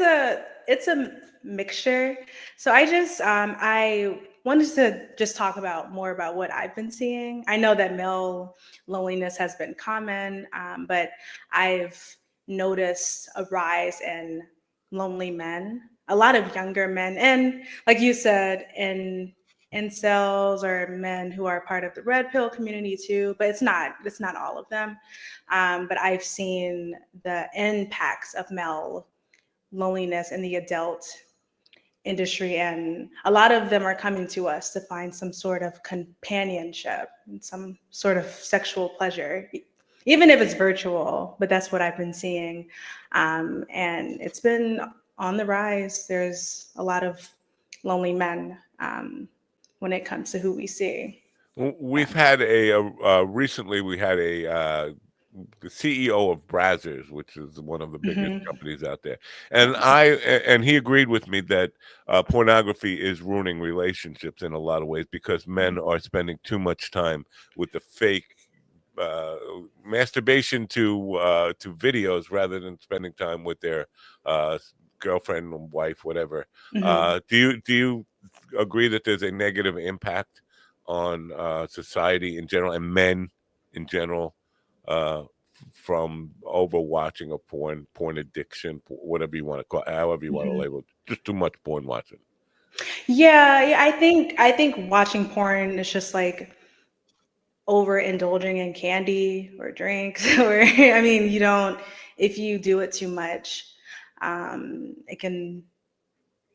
a mixture. So I wanted to just talk more about what I've been seeing. I know that male loneliness has been common, but I've noticed a rise in lonely men, a lot of younger men, and like you said, incels or men who are part of the red pill community too, but it's not all of them. But I've seen the impacts of male loneliness in the adult industry, and a lot of them are coming to us to find some sort of companionship and some sort of sexual pleasure, even if it's virtual. But that's what I've been seeing, and it's been on the rise. There's a lot of lonely men when it comes to who we see. We've had recently we had the CEO of Brazzers, which is one of the biggest companies out there, and he agreed with me that pornography is ruining relationships in a lot of ways because men are spending too much time with the fake masturbation to videos rather than spending time with their girlfriend, wife, whatever. Do you agree that there's a negative impact on society in general and men in general from overwatching of porn addiction, whatever you want to call it, however you want to label it? just too much porn watching. Yeah, I think watching porn is just like overindulging in candy or drinks, or I mean, if you do it too much, it can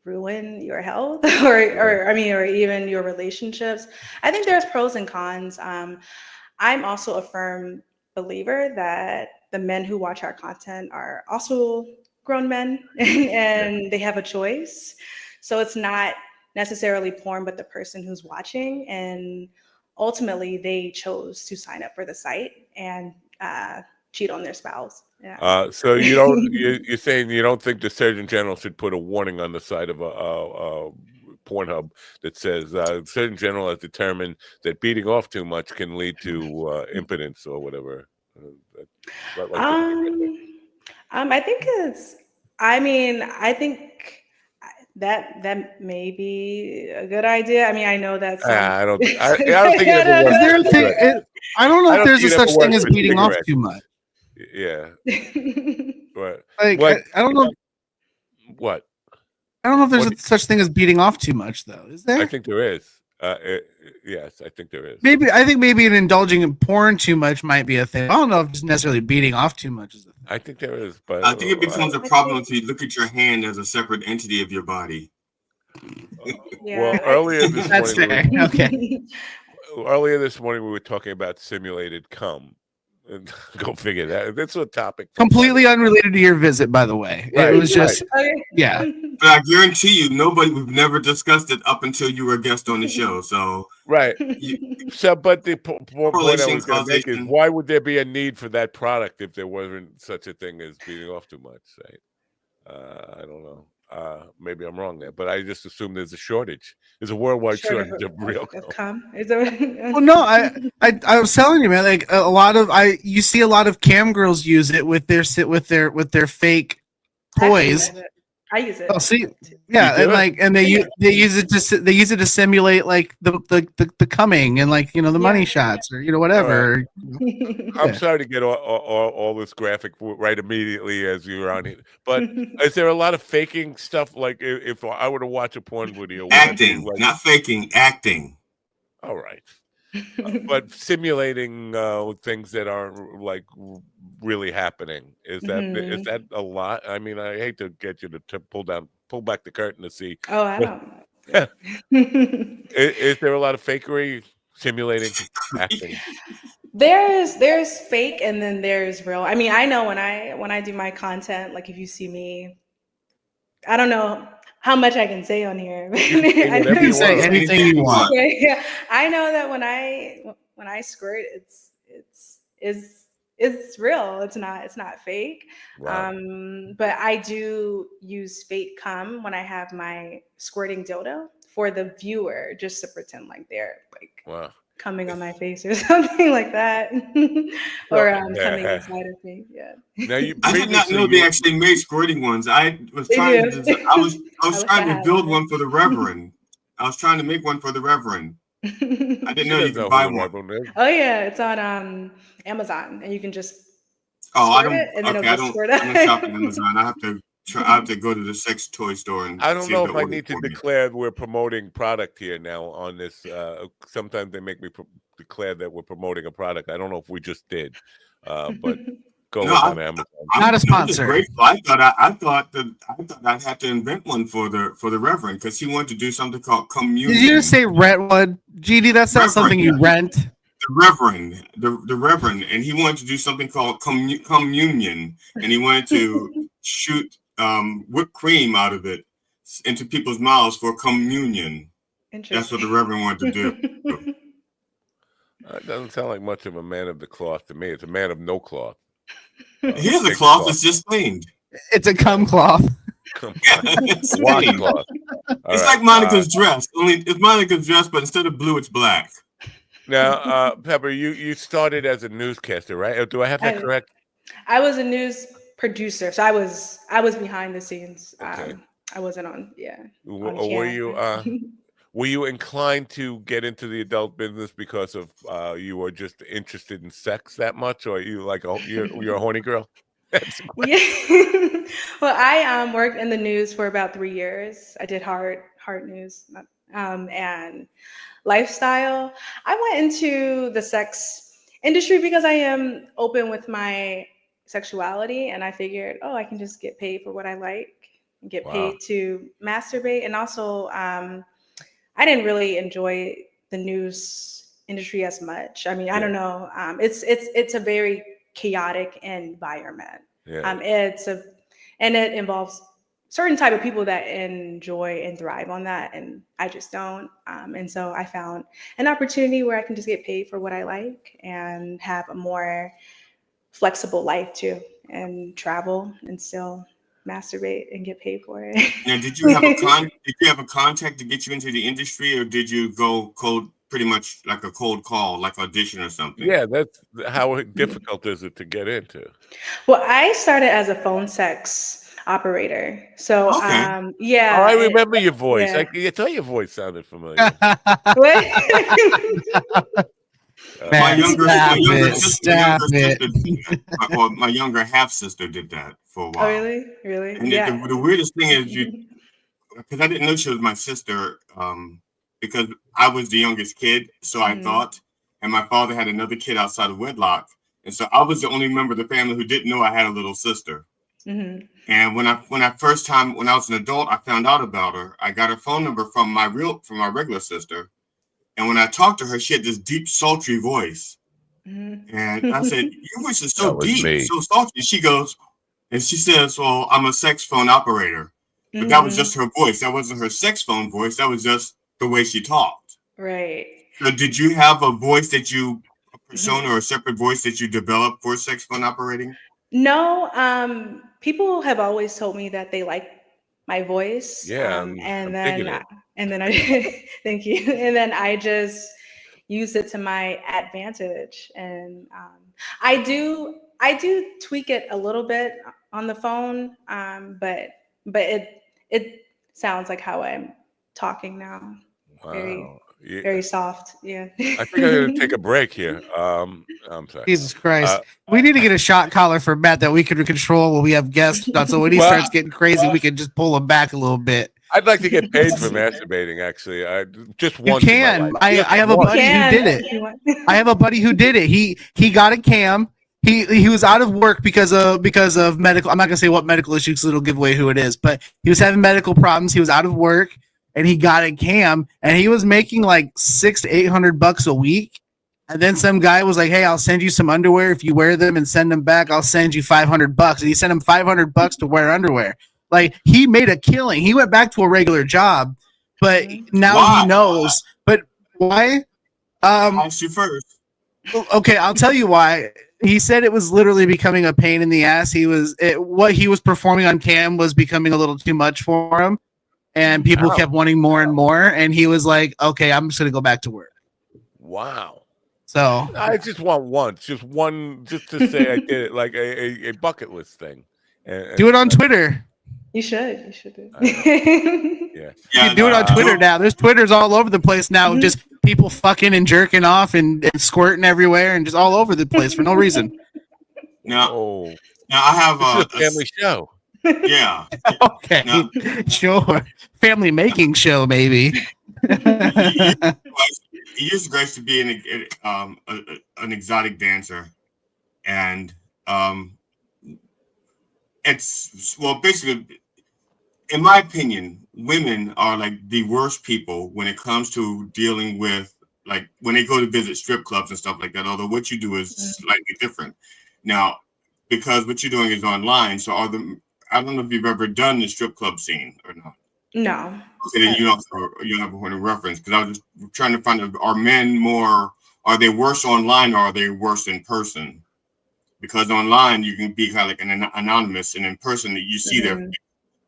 ruin your health or even your relationships. I think there's pros and cons. I'm also a firm believer that the men who watch our content are also grown men and they have a choice. So it's not necessarily porn, but the person who's watching. And ultimately, they chose to sign up for the site and cheat on their spouse. Yeah. So you're saying you don't think the Surgeon General should put a warning on the side of a Pornhub that says Surgeon General has determined that beating off too much can lead to impotence or whatever. I think I think that may be a good idea. I mean, I know that some. I don't think it ever works. I don't know if there's a such thing as beating off too much. Yeah. Right. Like, I don't know. What? I don't know if there's a such thing as beating off too much, though. Is there? I think there is. Yes, I think there is. I think maybe indulging in porn too much might be a thing. I don't know if just necessarily beating off too much is a thing. I think there is, but I think it becomes a problem if you look at your hand as a separate entity of your body. Well, earlier this morning, okay. Earlier this morning, we were talking about simulated cum. Go figure that. That's a topic. Completely unrelated to your visit, by the way. Right, it was just, yeah. But I guarantee you, we've never discussed it up until you were a guest on the show. So right. But the point I was going to make is, why would there be a need for that product if there wasn't such a thing as beating off too much? Right? I don't know. Maybe I'm wrong there, but I just assume there's a shortage. There's a worldwide shortage of real cum. Well, no, I was telling you, man. Like you see a lot of cam girls use it with their fake toys. I use it. Oh, see, yeah, and they use it to simulate like the coming and like the money shots or whatever. Right. I'm sorry to get all this graphic right immediately as you're on here, but is there a lot of faking stuff? Like if I were to watch a porn video, acting, not faking, acting. All right. But simulating things that aren't like really happening is that a lot? I mean, I hate to get you to pull back the curtain to see. Oh, I don't. Is there a lot of fakery simulating acting? There's fake and then there's real. I mean, I know when I do my content, like if you see me, I don't know how much I can say on here. You can say anything you want. Okay, yeah. I know that when I squirt, it's real. It's not fake. Wow. But I do use fake cum when I have my squirting dildo for the viewer, just to pretend like they're like coming on my face or something like that, or coming inside of me. Yeah. Now I did not know they actually made squirting ones. I was trying to build one for the Reverend. I was trying to make one for the Reverend. I didn't know you could buy one. Oh yeah, it's on Amazon, and you can just squirt it, and then it'll just squirt out. I don't shop on Amazon. I have to go to the sex toy store and I don't know if I need to declare we're promoting product here now on this. Sometimes they make me declare that we're promoting a product. I don't know if we just did, but go on Amazon. Not a sponsor. I thought I had to invent one for the Reverend because he wanted to do something called communion. Did you just say rent one, GD? That's not something you rent. The Reverend, and he wanted to do something called communion, and he wanted to shoot whipped cream out of it into people's mouths for communion. That's what the Reverend wanted to do. It doesn't sound like much of a man of the cloth to me. It's a man of no cloth. Here's a cloth that's just stained. It's a cum cloth. It's cloth. It's like Monica's dress. Only it's Monica's dress, but instead of blue, it's black. Now, Pepper, you started as a newscaster, right? Do I have that correct? I was a news producer, so I was behind the scenes. Okay. I wasn't on. Were you inclined to get into the adult business because of you were just interested in sex that much, or you like you're a horny girl? Yeah. Well, I worked in the news for about 3 years. I did hard news, and lifestyle. I went into the sex industry because I am open with my sexuality, and I figured, oh, I can just get paid for what I like, and get paid to masturbate, and also I didn't really enjoy the news industry as much. I mean, I don't know. It's a very chaotic environment. And it involves certain type of people that enjoy and thrive on that, and I just don't. And so I found an opportunity where I can just get paid for what I like and have a more flexible life too, and travel and still masturbate and get paid for it. Now, did you have a contact to get you into the industry, or did you go cold, pretty much like a cold call, like audition or something? Yeah, that's how difficult is it to get into? Well, I started as a phone sex operator. So, yeah. Oh, I remember your voice. Yeah. I thought your voice sounded familiar. My younger half sister did that for a while. Oh, really? Really? And the weirdest thing is, because I didn't know she was my sister, because I was the youngest kid, so I thought, and my father had another kid outside of wedlock, and so I was the only member of the family who didn't know I had a little sister. Mm-hmm. And when I was an adult, I found out about her. I got her phone number from my regular sister, and when I talked to her, she had this deep, sultry voice. Mm-hmm. And I said, "Your voice is so deep, so sultry." She goes, and she says, "Well, I'm a sex phone operator." But that was just her voice. That wasn't her sex phone voice. That was just the way she talked. Right. So did you have a voice a persona or a separate voice that you developed for sex phone operating? No. People have always told me that they like my voice. Yeah. And then I thank you. And then I just use it to my advantage. And I do tweak it a little bit on the phone. But it sounds like how I'm talking now. Wow. Very soft. Yeah. I think I'm gonna take a break here. I'm sorry. Jesus Christ. We need to get a shot collar for Matt that we can control when we have guests on, so when he starts getting crazy, we can just pull him back a little bit. I'd like to get paid for masturbating, actually. Just once. You can. I have a buddy who did it. I have a buddy who did it. He got a cam. He was out of work because of medical. I'm not gonna say what medical issues, so it'll give away who it is. But he was having medical problems. He was out of work, and he got a cam, and he was making like $600 to $800 a week. And then some guy was like, "Hey, I'll send you some underwear if you wear them and send them back. I'll send you $500." And he sent him $500 to wear underwear. Like, he made a killing. He went back to a regular job, but now he knows. But why? Ask you first. Okay, I'll tell you why. He said it was literally becoming a pain in the ass. What he was performing on cam was becoming a little too much for him, and people kept wanting more and more. And he was like, "Okay, I'm just gonna go back to work." Wow. So I just want one to say I did it, like a bucket list thing. And do it on Twitter. You should do. Yeah. You can do it on Twitter now. There's Twitters all over the place now, just people fucking and jerking off and squirting everywhere and just all over the place for no reason. Now I have a family show. Yeah. Okay. Sure. Family making show, maybe. It used Grace to be an exotic dancer, and it's basically, in my opinion, women are like the worst people when it comes to dealing with, like, when they go to visit strip clubs and stuff like that. Although what you do is slightly different now, because what you're doing is online. So I don't know if you've ever done the strip club scene or not. No. Okay, then you don't have a point of reference, because I was just trying to find out, are they worse online or are they worse in person? Because online you can be kind of like an anonymous, and in person you see their,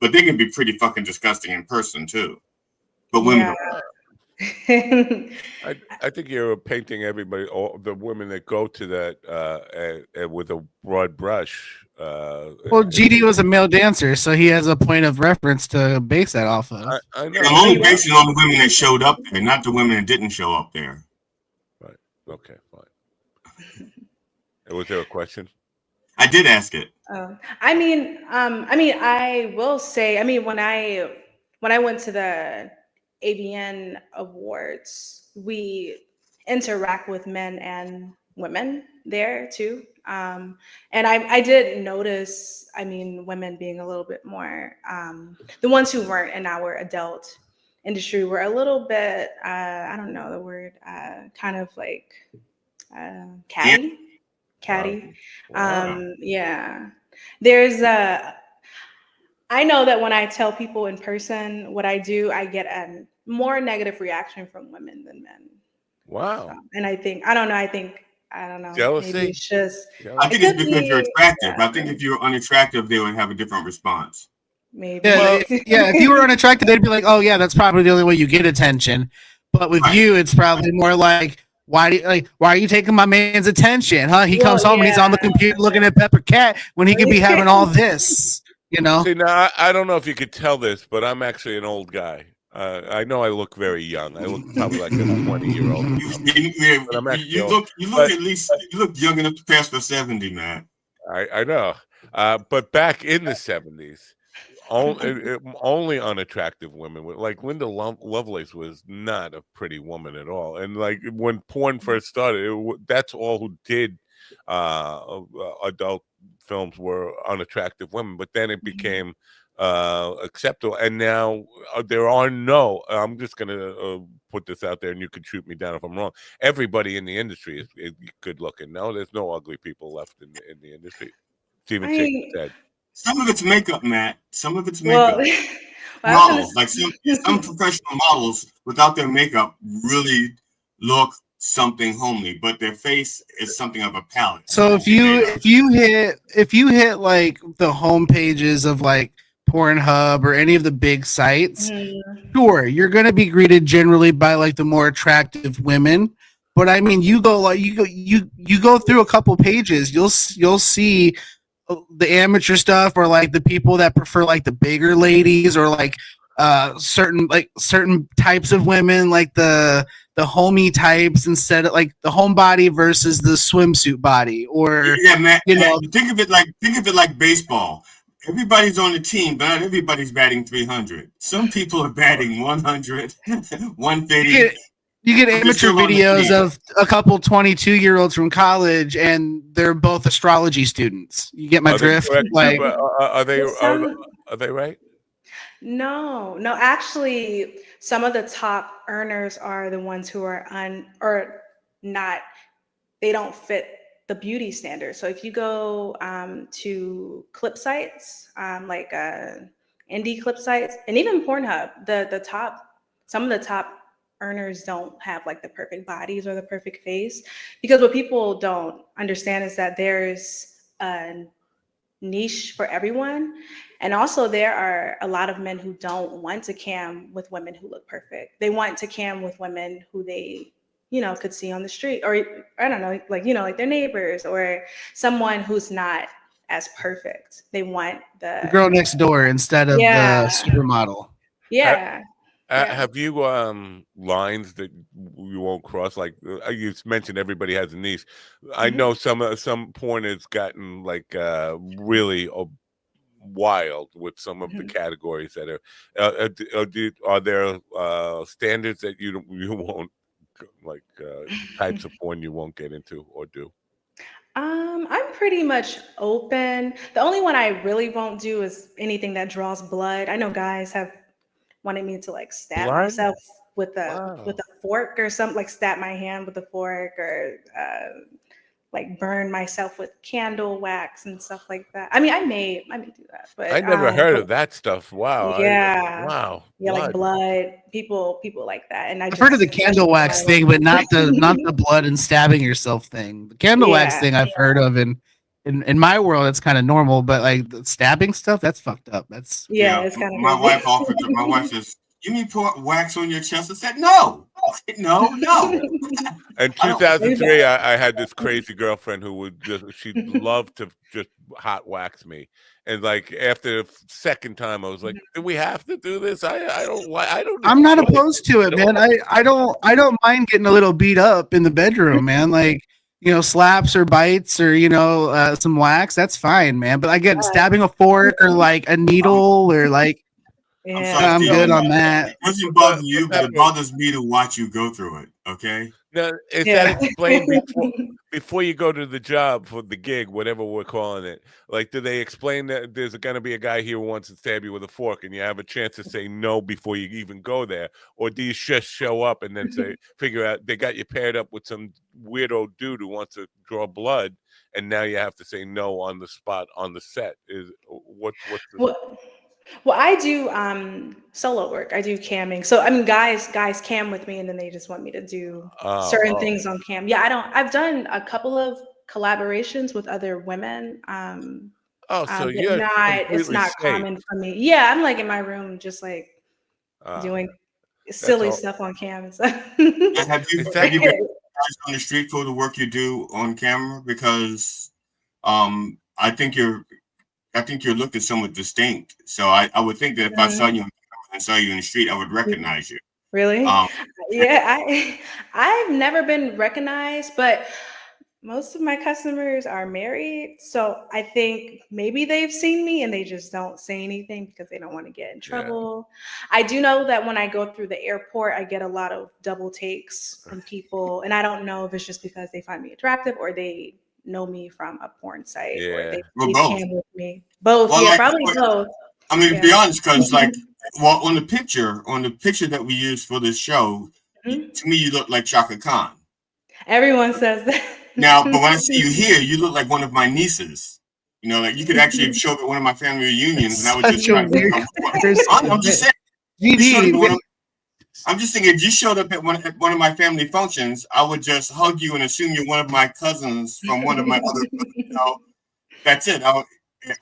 but they can be pretty fucking disgusting in person too. But women are. I think you're painting everybody, all the women that go to that with a broad brush. Well, GD was a male dancer, so he has a point of reference to base that off of. I'm only basing on the women that showed up there, not the women that didn't show up there. Right. Okay. Fine. Was there a question? I did ask it. I will say, when I went to the AVN Awards, we interact with men and women there too. And I did notice, women being a little bit more, the ones who weren't in our adult industry were a little bit, I don't know the word, kind of like catty. Wow. Yeah. I know that when I tell people in person what I do, I get a more negative reaction from women than men. Wow. And I don't know. Jealousy? Maybe it's just. I think it's because you're attractive. Yeah. I think if you're unattractive, they would have a different response. Maybe. If you were unattractive, they'd be like, "Oh yeah, that's probably the only way you get attention." But with you, it's probably more like, why are you taking my man's attention? Huh? He comes home and he's on the computer looking at Pepper Cat when he could be having all this. You know. See, now I don't know if you could tell this, but I'm actually an old guy. I know I look very young. I look probably like a 20-year-old. You look young enough to pass for 70, man. I know, but back in the 70s, only unattractive women. Like Linda Lovelace was not a pretty woman at all. And like when porn first started, that's all who did adult films were unattractive women. But then it became acceptable, and now there are no. I'm just gonna put this out there, and you can shoot me down if I'm wrong. Everybody in the industry is good looking. No, there's no ugly people left in the industry. Steven Chick said. Some of it's makeup, Matt. Some of it's makeup. Models, like some professional models, without their makeup, really look something homely, but their face is something of a palette. So if you hit like the home pages of like Pornhub or any of the big sites, sure, you're gonna be greeted generally by like the more attractive women. But I mean, you go through a couple pages, you'll see the amateur stuff, or like the people that prefer like the bigger ladies, or like certain types of women, like the homey types, instead of like the homebody versus the swimsuit body. Or man, think of it like baseball. Everybody's on the team, but not everybody's batting 300. Some people are batting 100, 130. You get amateur videos of a couple 22-year-olds from college, and they're both astrology students. You get my drift? Like, are they right? No. Actually, some of the top earners are the ones who are not. They don't fit the beauty standard. So if you go to clip sites, like indie clip sites, and even Pornhub, some of the top earners don't have like the perfect bodies or the perfect face, because what people don't understand is that there's a niche for everyone. And also there are a lot of men who don't want to cam with women who look perfect. They want to cam with women who they could see on the street, or I don't know, like their neighbors, or someone who's not as perfect. They want the girl next door instead of the supermodel. Yeah. Have you lines that you won't cross? Like you mentioned, everybody has a niche. I know some porn has gotten like really wild with some of the categories that are there standards that you won't, like types of porn you won't get into or do? I'm pretty much open. The only one I really won't do is anything that draws blood. I know guys have wanted me to like stab myself with a fork or something, like stab my hand with a fork, or like burn myself with candle wax and stuff like that. I mean, I may do that, but I never heard of that stuff. Wow. Yeah. Wow. Yeah, like blood. People like that. And I've heard of the candle wax thing, but not the blood and stabbing yourself thing. The candle wax thing I've heard of, in my world it's kind of normal, but like the stabbing stuff, that's fucked up. That's it's kind of my wife offered to, my wife says, "You need pour wax on your chest?" I said, no. In 2003, I had this crazy girlfriend who she'd love to just hot wax me. And like after the second time, I was like, "Do we have to do this? I don't. I'm not opposed to it, man. I don't mind getting a little beat up in the bedroom, man. Like slaps or bites or some wax, that's fine, man. But again, stabbing a fork or like a needle or like, I'm good on that. It doesn't bother you, but it bothers me to watch you go through it. Okay. Now, is that explained before you go to the job for the gig, whatever we're calling it? Like, do they explain that there's going to be a guy here who wants to stab you with a fork, and you have a chance to say no before you even go there, or do you just show up and then figure out they got you paired up with some weirdo dude who wants to draw blood, and now you have to say no on the spot on the set? What's the Well, I do solo work. I do camming. So I mean, guys cam with me, and then they just want me to do certain things on cam. Yeah, I've done a couple of collaborations with other women. So it's not common for me. Yeah, I'm like in my room, just like doing silly stuff on cam. Have you been on the street for the work you do on camera? Because I think your look is somewhat distinct. So I would think that if I saw you and saw you in the street, I would recognize you. Really? Yeah, I've never been recognized, but most of my customers are married. So I think maybe they've seen me and they just don't say anything because they don't want to get in trouble. I do know that when I go through the airport, I get a lot of double takes from people. And I don't know if it's just because they find me attractive or they know me from a porn site or they cam with me. Both. Well, yeah, probably both. I mean, to be honest, because on the picture that we used for this show, to me, you look like Chaka Khan. Everyone says that. Now, but when I see you here, you look like one of my nieces. Like you could actually show up at one of my family reunions, and I would just try I'm just saying. I'm just thinking, if you showed up at one of my family functions, I would just hug you and assume you're one of my cousins from one of my other. That's it. I've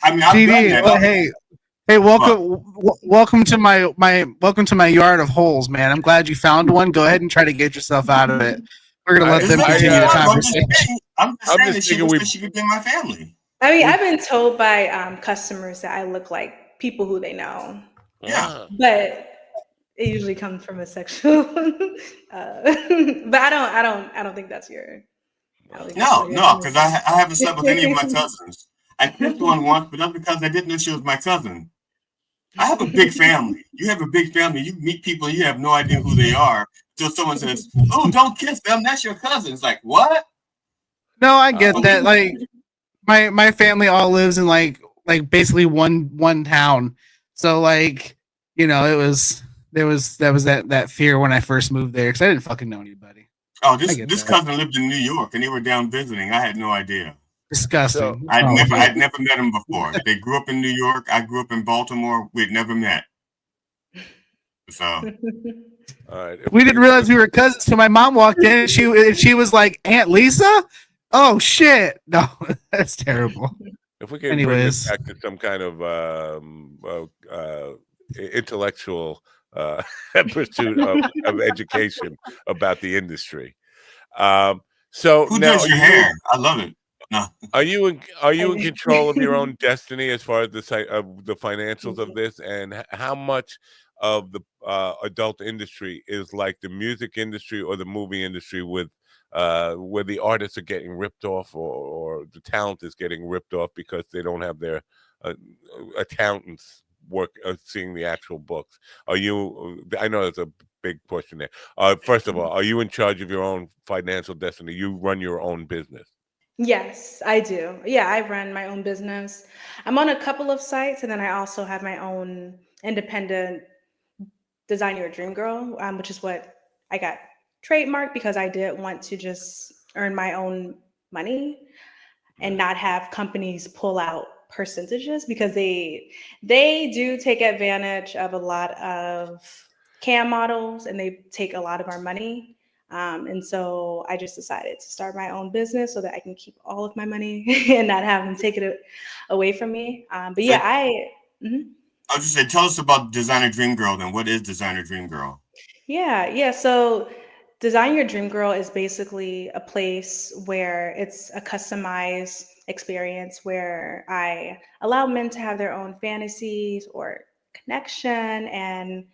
done that. Hey, welcome to my yard of holes, man. I'm glad you found one. Go ahead and try to get yourself out of it. We're gonna let them continue the conversation. I'm just saying that she could be in my family. I mean, I've been told by customers that I look like people who they know. Yeah, but it usually comes from a sexual. But I don't think that's your. No, because I haven't slept with any of my cousins. I kissed one once, but that's because I didn't know she was my cousin. I have a big family. You have a big family. You meet people, and you have no idea who they are until someone says, "Oh, don't kiss them. That's your cousin." It's like, what? No, I get that. Like, my family all lives in like basically one town. So like, there was that fear when I first moved there because I didn't fucking know anybody. Oh, this cousin lived in New York, and they were down visiting. I had no idea. Disgusting. So, I'd never met him before. They grew up in New York. I grew up in Baltimore. We'd never met. So, all right. We didn't realize we were cousins till my mom walked in and she was like, "Aunt Lisa? Oh shit!" No, that's terrible. If we can bring this back to some kind of intellectual pursuit of education about the industry. So who does your hair? I love it. No. Are you in control of your own destiny as far as the financials of this, and how much of the adult industry is like the music industry or the movie industry with where the artists are getting ripped off or the talent is getting ripped off because they don't have their accountants seeing the actual books? Are you? I know there's a big question there. First of all, are you in charge of your own financial destiny? You run your own business. Yes, I do. Yeah, I run my own business. I'm on a couple of sites, and then I also have my own independent Design Your Dream Girl, which is what I got trademarked because I did want to just earn my own money and not have companies pull out percentages because they do take advantage of a lot of cam models and they take a lot of our money. And so I just decided to start my own business so that I can keep all of my money and not have them take it away from me. But yeah, I was just saying, tell us about Designer Dream Girl then. What is Designer Dream Girl? Yeah. So Design Your Dream Girl is basically a place where it's a customized experience where I allow men to have their own fantasies or connection and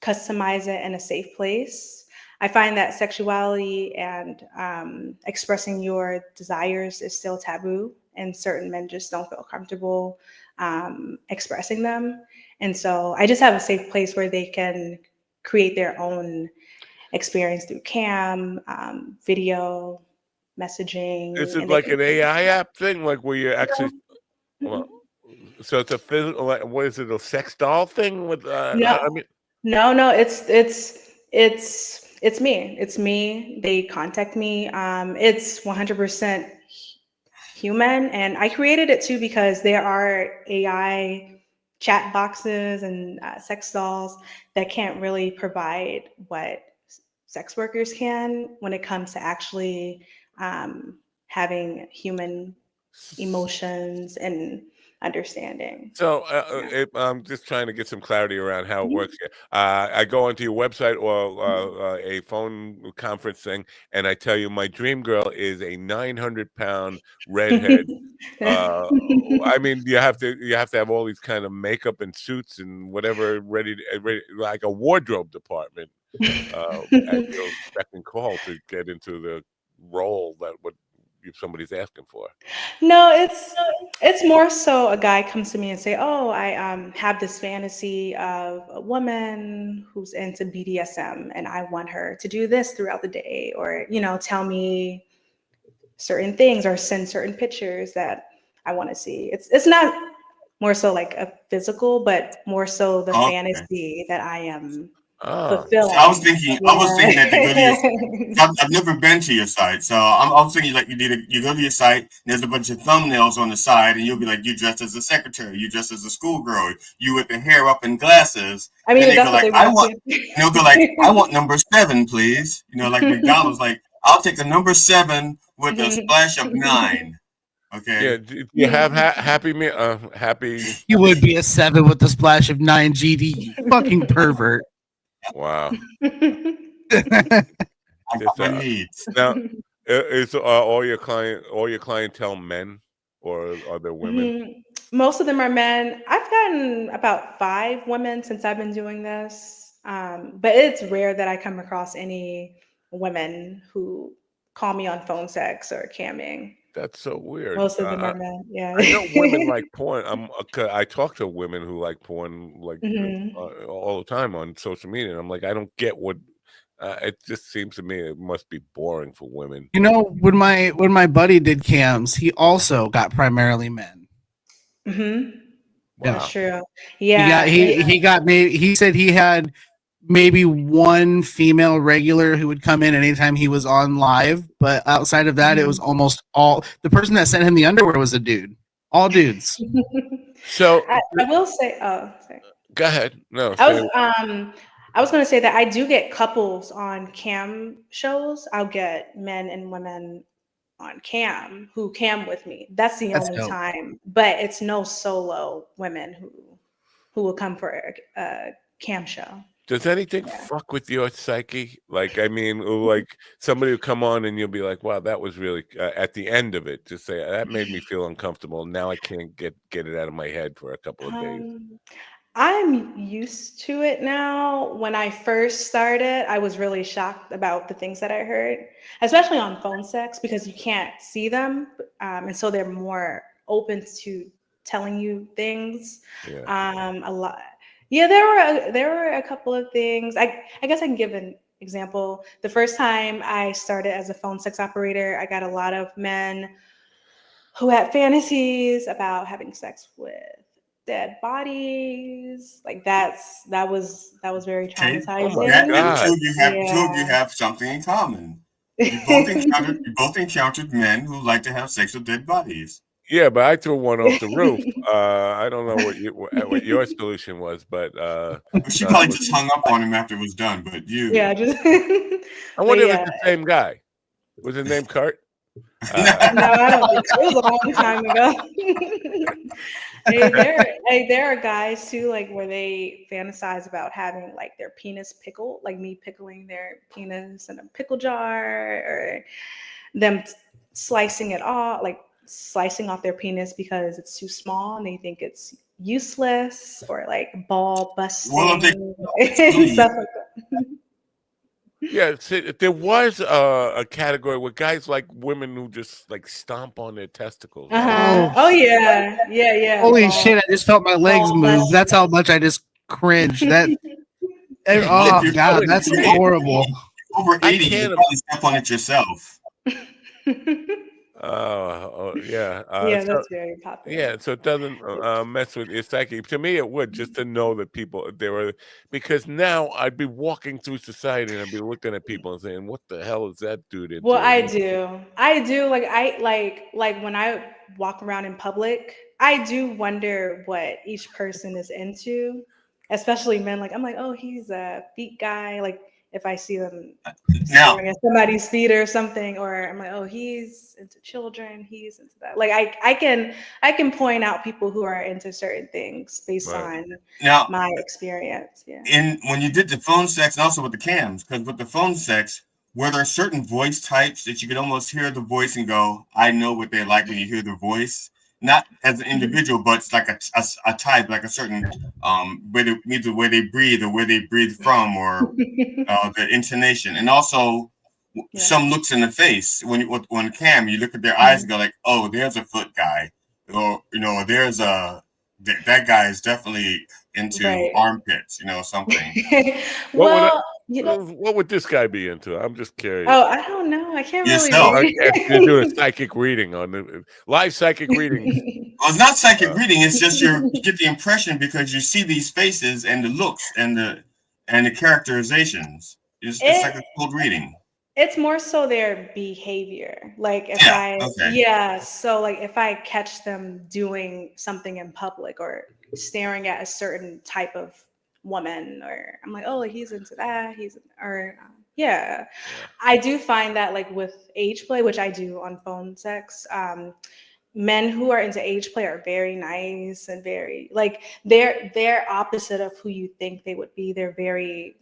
customize it in a safe place. I find that sexuality and expressing your desires is still taboo, and certain men just don't feel comfortable expressing them. And so I just have a safe place where they can create their own experience through cam, video, messaging. Is it And they like can an AI app thing, like where you actually? no, Well, so it's a physical. What is it? A sex doll thing with? no, I mean, no, it's me. It's me. They contact me. It's 100% human, and I created it too because there are AI chat boxes and sex dolls that can't really provide what sex workers can when it comes to actually having human emotions and understanding. so I'm just trying to get some clarity around how it works here. I go onto your website or a phone conference thing, and I tell you my dream girl is a 900-pound redhead. I mean, you have to have all these kind of makeup and suits and whatever ready like a wardrobe department at your beck and call to get into the role that what if somebody's asking for. No, it's more so a guy comes to me and say, "Oh, I have this fantasy of a woman who's into BDSM, and I want her to do this throughout the day, or tell me certain things, or send certain pictures that I want to see." It's not more so like a physical, but more so the fantasy that I am fulfilling. So I was thinking that to go to your. I've never been to your site, so I was thinking like you go to your site. There's a bunch of thumbnails on the side, and you'll be like, you dressed as a secretary, you dressed as a schoolgirl, you with the hair up and glasses. I mean, then that's what they want. They'll go like, I want number 7, please. Like McDonald's, like I'll take a number 7 with a splash of 9. Okay. Yeah, do you have happy me? Happy. You would be a 7 with the splash of 9 GD. You fucking pervert. Wow. My needs. Now, is all your clientele men, or are there women? Most of them are men. I've gotten about 5 women since I've been doing this, but it's rare that I come across any women who call me on phone sex or camming. That's so weird. Most of them are men. Yeah, I know women like porn. I talk to women who like porn like all the time on social media, and I'm like, I don't get what. It just seems to me it must be boring for women. When my buddy did cams, he also got primarily men. Mm-hmm. Wow. That's true. Yeah, he said he had maybe one female regular who would come in anytime he was on live, but outside of that, it was almost all. The person that sent him the underwear was a dude. All dudes. So I will say. Oh, sorry. Go ahead. No, I was going to say that I do get couples on cam shows. I'll get men and women on cam who cam with me. That's the only time, but it's no solo women who will come for a cam show. Does anything fuck with your psyche? Like, I mean, like somebody will come on and you'll be like, wow, that was really, at the end of it, just say, that made me feel uncomfortable. Now I can't get it out of my head for a couple of days. I'm used to it now. When I first started, I was really shocked about the things that I heard, especially on phone sex, because you can't see them. And so they're more open to telling you things. A lot. Yeah, there were a couple of things. I guess I can give an example. The first time I started as a phone sex operator, I got a lot of men who had fantasies about having sex with dead bodies. Like that was very traumatizing. Two of you have something in common. You both encountered men who like to have sex with dead bodies. Yeah, but I threw one off the roof. I don't know what your solution was, but she probably just hung up on him after it was done. But you, just. I wonder if it's the same guy. Was his name Kurt? No, I don't think so. It was a long time ago. There are guys too, like where they fantasize about having like their penis pickled, like me pickling their penis in a pickle jar, or them slicing it off, like slicing off their penis because it's too small and they think it's useless, or like ball busting. Well, stuff like that. Yeah, there was a category where guys like women who just like stomp on their testicles. Oh yeah. Holy shit! I just felt my legs move. That's how much I just cringed. That. Oh god, that's horrible. Over 80, you probably step on it yourself. Yeah. Yeah, that's very popular. Yeah, so it doesn't mess with your psyche. To me, it would, just to know that people there were, because now I'd be walking through society and I'd be looking at people and saying, "What the hell is that dude into?" Well, I do. Like like when I walk around in public, I do wonder what each person is into, especially men. Like I'm like, oh, he's a feet guy. Like if I see them staring at somebody's feet or something, or I'm like, oh, he's into children. He's into that. Like I can point out people who are into certain things based on my experience. Yeah. And when you did the phone sex, and also with the cams, because with the phone sex, were there certain voice types that you could almost hear the voice and go, I know what they like when you hear the voice? Not as an individual, but it's like a type, like a certain either the way they breathe or where they breathe from, or the intonation, and also some looks in the face. When cam, you look at their eyes and go like, oh, there's a foot guy, or there's a that guy is definitely into armpits, something. Well, what would this guy be into? I'm just curious. Oh, I don't know. I can't Yourself. really. You're doing a psychic reading on the live psychic reading. Well, it's not psychic reading. It's just you get the impression because you see these faces and the looks and the characterizations. It's like a cold reading. It's more so their behavior. Like if so like if I catch them doing something in public or staring at a certain type of woman, or I'm like, oh, he's into that. I do find that like with age play, which I do on phone sex, men who are into age play are very nice and very like they're opposite of who you think they would be. They're very,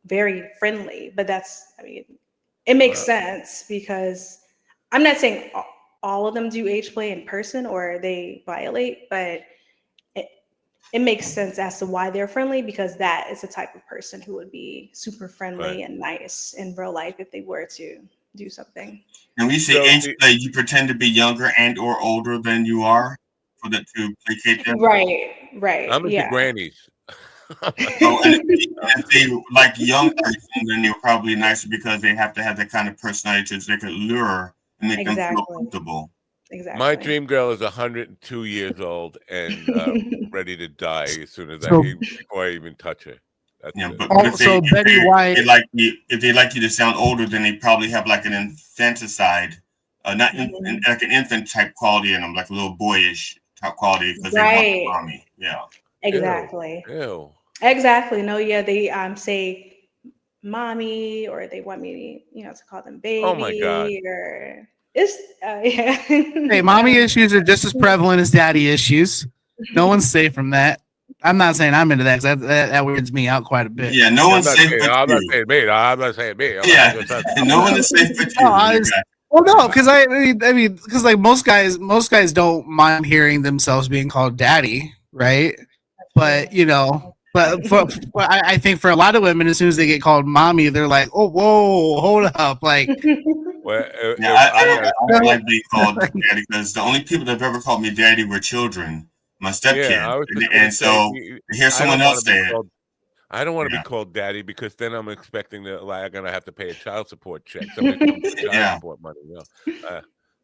very friendly, but it makes sense because I'm not saying all of them do age play in person or they violate, but it makes sense as to why they're friendly, because that is the type of person who would be super friendly and nice in real life if they were to do something. And when you say age play, you pretend to be younger and or older than you are for that to placate them. Right. I'm into grannies. And if they like young person, then they're probably nicer because they have to have that kind of personality so they could lure and make them feel comfortable. Exactly. My dream girl is 102 years old and ready to die as soon as before I even touch her. If they like you to sound older, then they probably have like an infanticide, like an infant type quality in them, like a little boyish type quality because they want mommy. Yeah. Exactly. Ew. Exactly. No, yeah, they say mommy, or they want me to call them baby. Oh my God. Or it's Hey, mommy issues are just as prevalent as daddy issues. No one's safe from that. I'm not saying I'm into that because that weirds me out quite a bit. Yeah, no one's safe. I'm not saying me. I'm not saying me. No one is safe but you. Well, no, because I mean, because like most guys don't mind hearing themselves being called daddy, right? But I think for a lot of women, as soon as they get called mommy, they're like, oh, whoa, hold up, like. I don't like being called daddy because the only people that have ever called me daddy were children, my stepkids, and so to hear someone else say it. I don't want to be called daddy because then I'm expecting that I'm gonna have to pay a child support check. Child support money.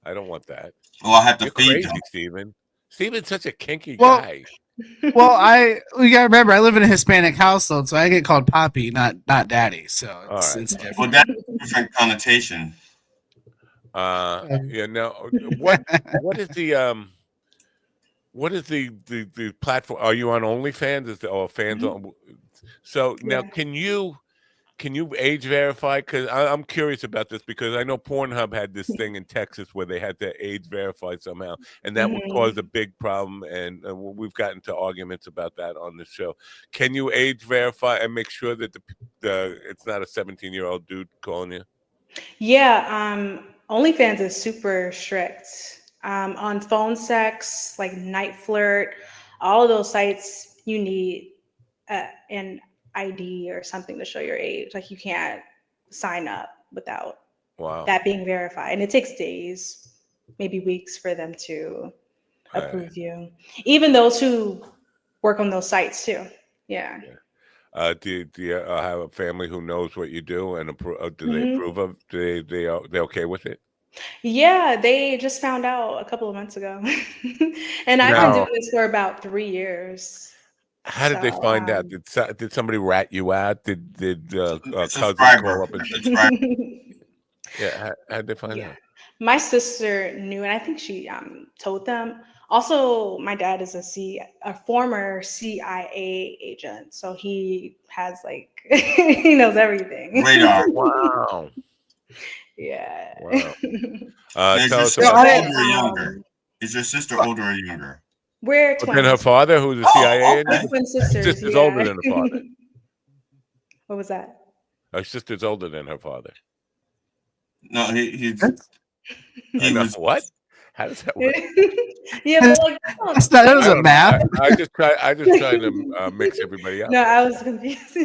I don't want that. Well, I have to feed crazy, them. Steven. Steven's such a kinky guy. Well, we gotta remember I live in a Hispanic household, so I get called Poppy, not Daddy. So it's different. Well, that's a different connotation. Now what is the platform? Are you on OnlyFans? Fans on? So now can you age verify? Because I'm curious about this because I know Pornhub had this thing in Texas where they had to age verify somehow, and that would cause a big problem. And we've gotten to arguments about that on the show. Can you age verify and make sure that it's not a 17-year-old dude calling you? Yeah, OnlyFans is super strict. On phone sex, like Night Flirt, all of those sites you need, and ID or something to show your age. Like you can't sign up without Wow. that being verified. And it takes days, maybe weeks for them to approve you. Even those who work on those sites too. Yeah. Do you have a family who knows what you do and do they approve of? They okay with it? Yeah, they just found out a couple of months ago, and I've been doing this for about 3 years. How did they find out? Did somebody rat you out? Did cousins call up and yeah? How did they find out? My sister knew, and I think she told them. Also, my dad is a former CIA agent, so he has like he knows everything. Radar. Wow. Yeah. Wow. Is your sister older or younger? Is your sister older or younger? We're twins. Then her father, who's a CIA agent? We're twin sisters. Sister's older than her father. What was that? Her sister's older than her father. No, he was what? How does that work? Yeah, but like that doesn't math. I just try to mix everybody up. No, I was confused.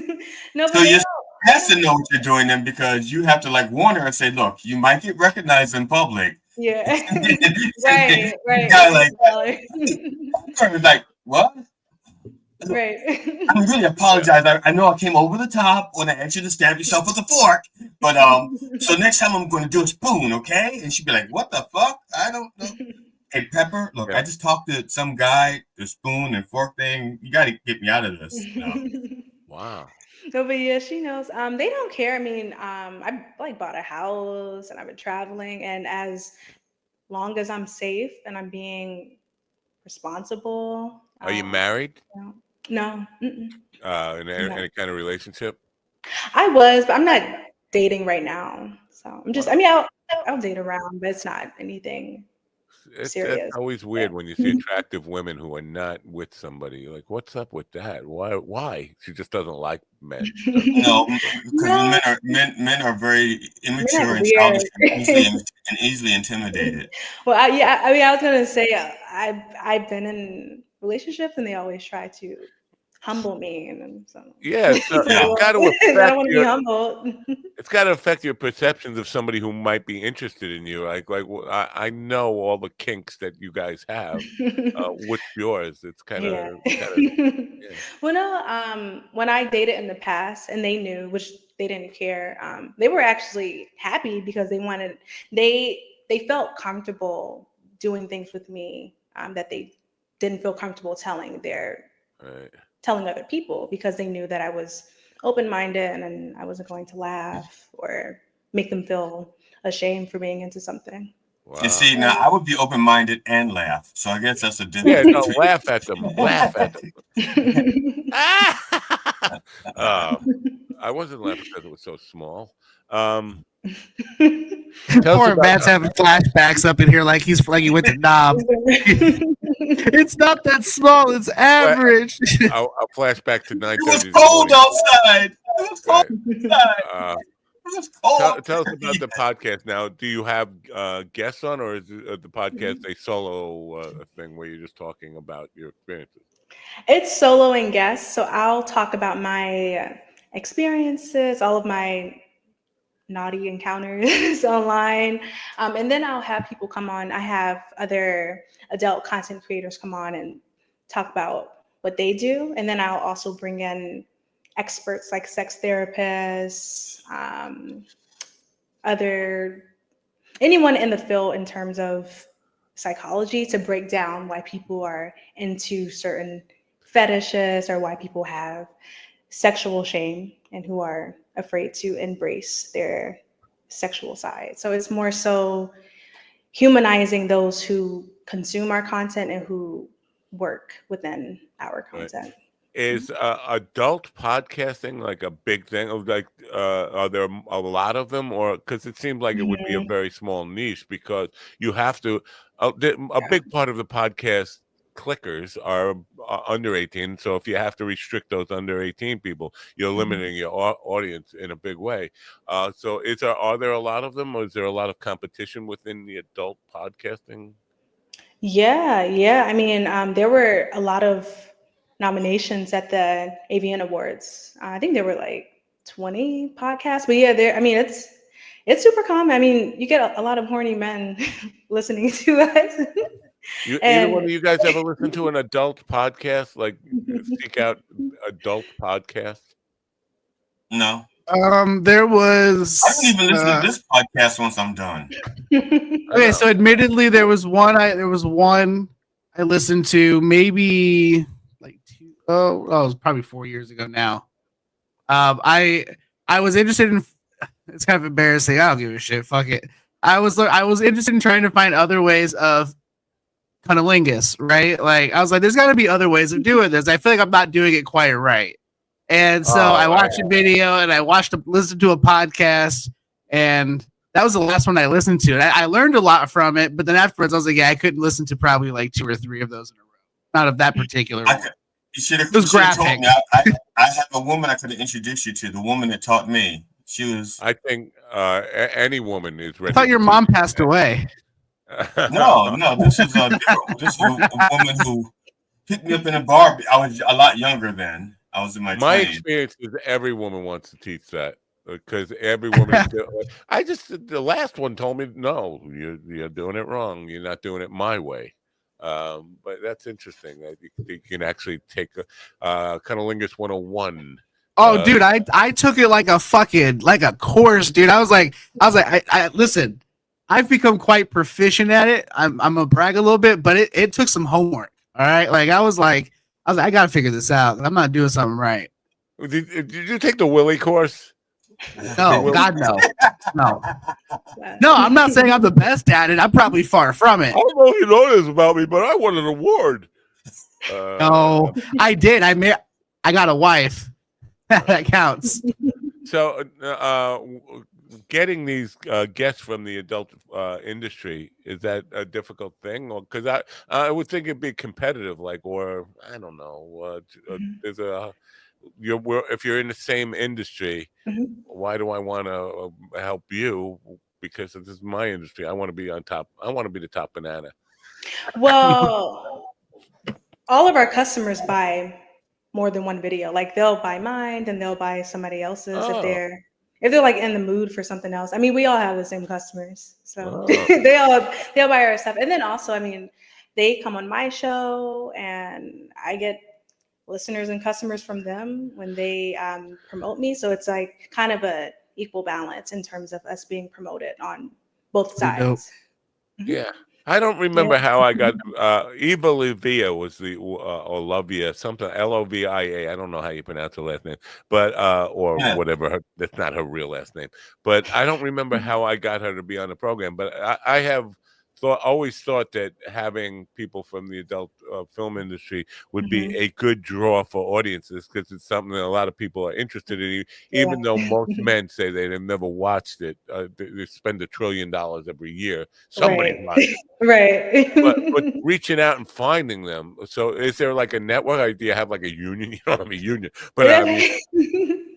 No, so your has to know what you're doing then, because you have to like warn her and say, look, you might get recognized in public. Yeah. right. Like what? Right. I really apologize. I know I came over the top when I asked you to stab yourself with a fork, but so next time I'm going to do a spoon, okay? And she'd be like, "What the fuck? I don't know." Hey Pepper, look, I just talked to some guy, the spoon and fork thing. You got to get me out of this. Wow. No, but yeah, she knows. They don't care. I mean, I like bought a house and I've been traveling, and as long as I'm safe and I'm being responsible. Are you married? No. In any kind of relationship? I was, but I'm not dating right now. So I'm just. I mean, I'll date around, but it's not anything serious. It's always weird when you see attractive women who are not with somebody. You're like, what's up with that? Why? She just doesn't like men. No, because men are very immature and childish and easily intimidated. Well, I was gonna say I've been in relationships and they always try to humble me, and so it's got to affect I don't want to be humbled. It's got to affect your perceptions of somebody who might be interested in you. Like I know all the kinks that you guys have. What's yours? It's kind of. Well, no. When I dated in the past, and they knew, which they didn't care. They were actually happy because they felt comfortable doing things with me that they didn't feel comfortable telling other people, because they knew that I was open-minded and I wasn't going to laugh or make them feel ashamed for being into something. Wow. You see, now I would be open-minded and laugh, so I guess that's a difference. Yeah, no, laugh at them. Laugh at them. I wasn't laughing because it was so small. Poor Matt's having flashbacks up in here like he went to Knob. It's not that small. It's average. I'll flash back to 9:30. It was cold outside. It was cold outside. It was cold. Tell us about the podcast now. Do you have guests on, or is the podcast a solo thing where you're just talking about your experiences? It's solo and guests. So I'll talk about my experiences, all of my naughty encounters online, and then I'll have people come on. I have other adult content creators come on and talk about what they do, and then I'll also bring in experts like sex therapists, anyone in the field in terms of psychology, to break down why people are into certain fetishes or why people have sexual shame and who are afraid to embrace their sexual side. So it's more so humanizing those who consume our content and who work within our content. Right. Is adult podcasting like a big thing? Like, are there a lot of them, or because it seems like it would be a very small niche, because you have to. A big part of the podcast clickers are under 18, so if you have to restrict those under 18 people, you're limiting your audience in a big way. So are there a lot of them, or is there a lot of competition within the adult podcasting? Yeah. I mean, there were a lot of nominations at the AVN Awards. I think there were like 20 podcasts, but yeah, it's super common. I mean, you get a lot of horny men listening to us. Either one of you guys ever listen to an adult podcast? Like, seek out adult podcasts? No. There was. I don't even listen to this podcast once I'm done. Okay, so admittedly, there was one I listened to maybe like it was probably 4 years ago now. I was interested in. It's kind of embarrassing. I don't give a shit. Fuck it. I was interested in trying to find other ways of cunnilingus, right? Like I was like, there's got to be other ways of doing this. I feel like I'm not doing it quite right. And so I watched a video and I listened to a podcast, and that was the last one I listened to. And I learned a lot from it, but then afterwards I was like, yeah, I couldn't listen to probably like 2 or 3 of those in a row. Not of that particular one. You should have. It was graphic. Me. I have a woman I could have introduced you to. The woman that taught me. She was. I think any woman is ready. I thought your mom passed away. No. This is a woman who picked me up in a bar. I was a lot younger then. I was in my 20s. Experience is every woman wants to teach that, because every woman. The last one told me, no, you're doing it wrong. You're not doing it my way. But that's interesting that you can actually take a Cunnilingus 101. Oh, dude, I took it like a course, dude. I was like, I listen. I've become quite proficient at it. I'm gonna brag a little bit, but it took some homework. All right, like I was like, I gotta figure this out. I'm not doing something right. Did you take the Willie course? No, God, no. No, I'm not saying I'm the best at it. I'm probably far from it. I don't know if you know this about me, but I won an award. No, I did. I got a wife. That counts. So, getting these guests from the adult industry, is that a difficult thing? Or because I would think it'd be competitive, or I don't know. There's if you're in the same industry, why do I want to help you? Because this is my industry. I want to be on top. I want to be the top banana. Well, all of our customers buy more than one video. Like they'll buy mine, then they'll buy somebody else's if they're like in the mood for something else. I mean, we all have the same customers, so they'll buy our stuff. And then also, I mean, they come on my show, and I get listeners and customers from them when they promote me. So it's like kind of a equal balance in terms of us being promoted on both sides. Yeah. I don't remember how I got Eva Lovia was the or Lovia, something Lovia. I don't know how you pronounce her last name, but whatever. That's not her real last name. But I don't remember how I got her to be on the program. But I have always thought that having people from the adult film industry would be a good draw for audiences, because it's something that a lot of people are interested in, even though most men say they've never watched it. They spend $1 trillion every year. Somebody watches it. Right. But reaching out and finding them. So is there like a network? Do you have like a union? You don't have a union, but I mean,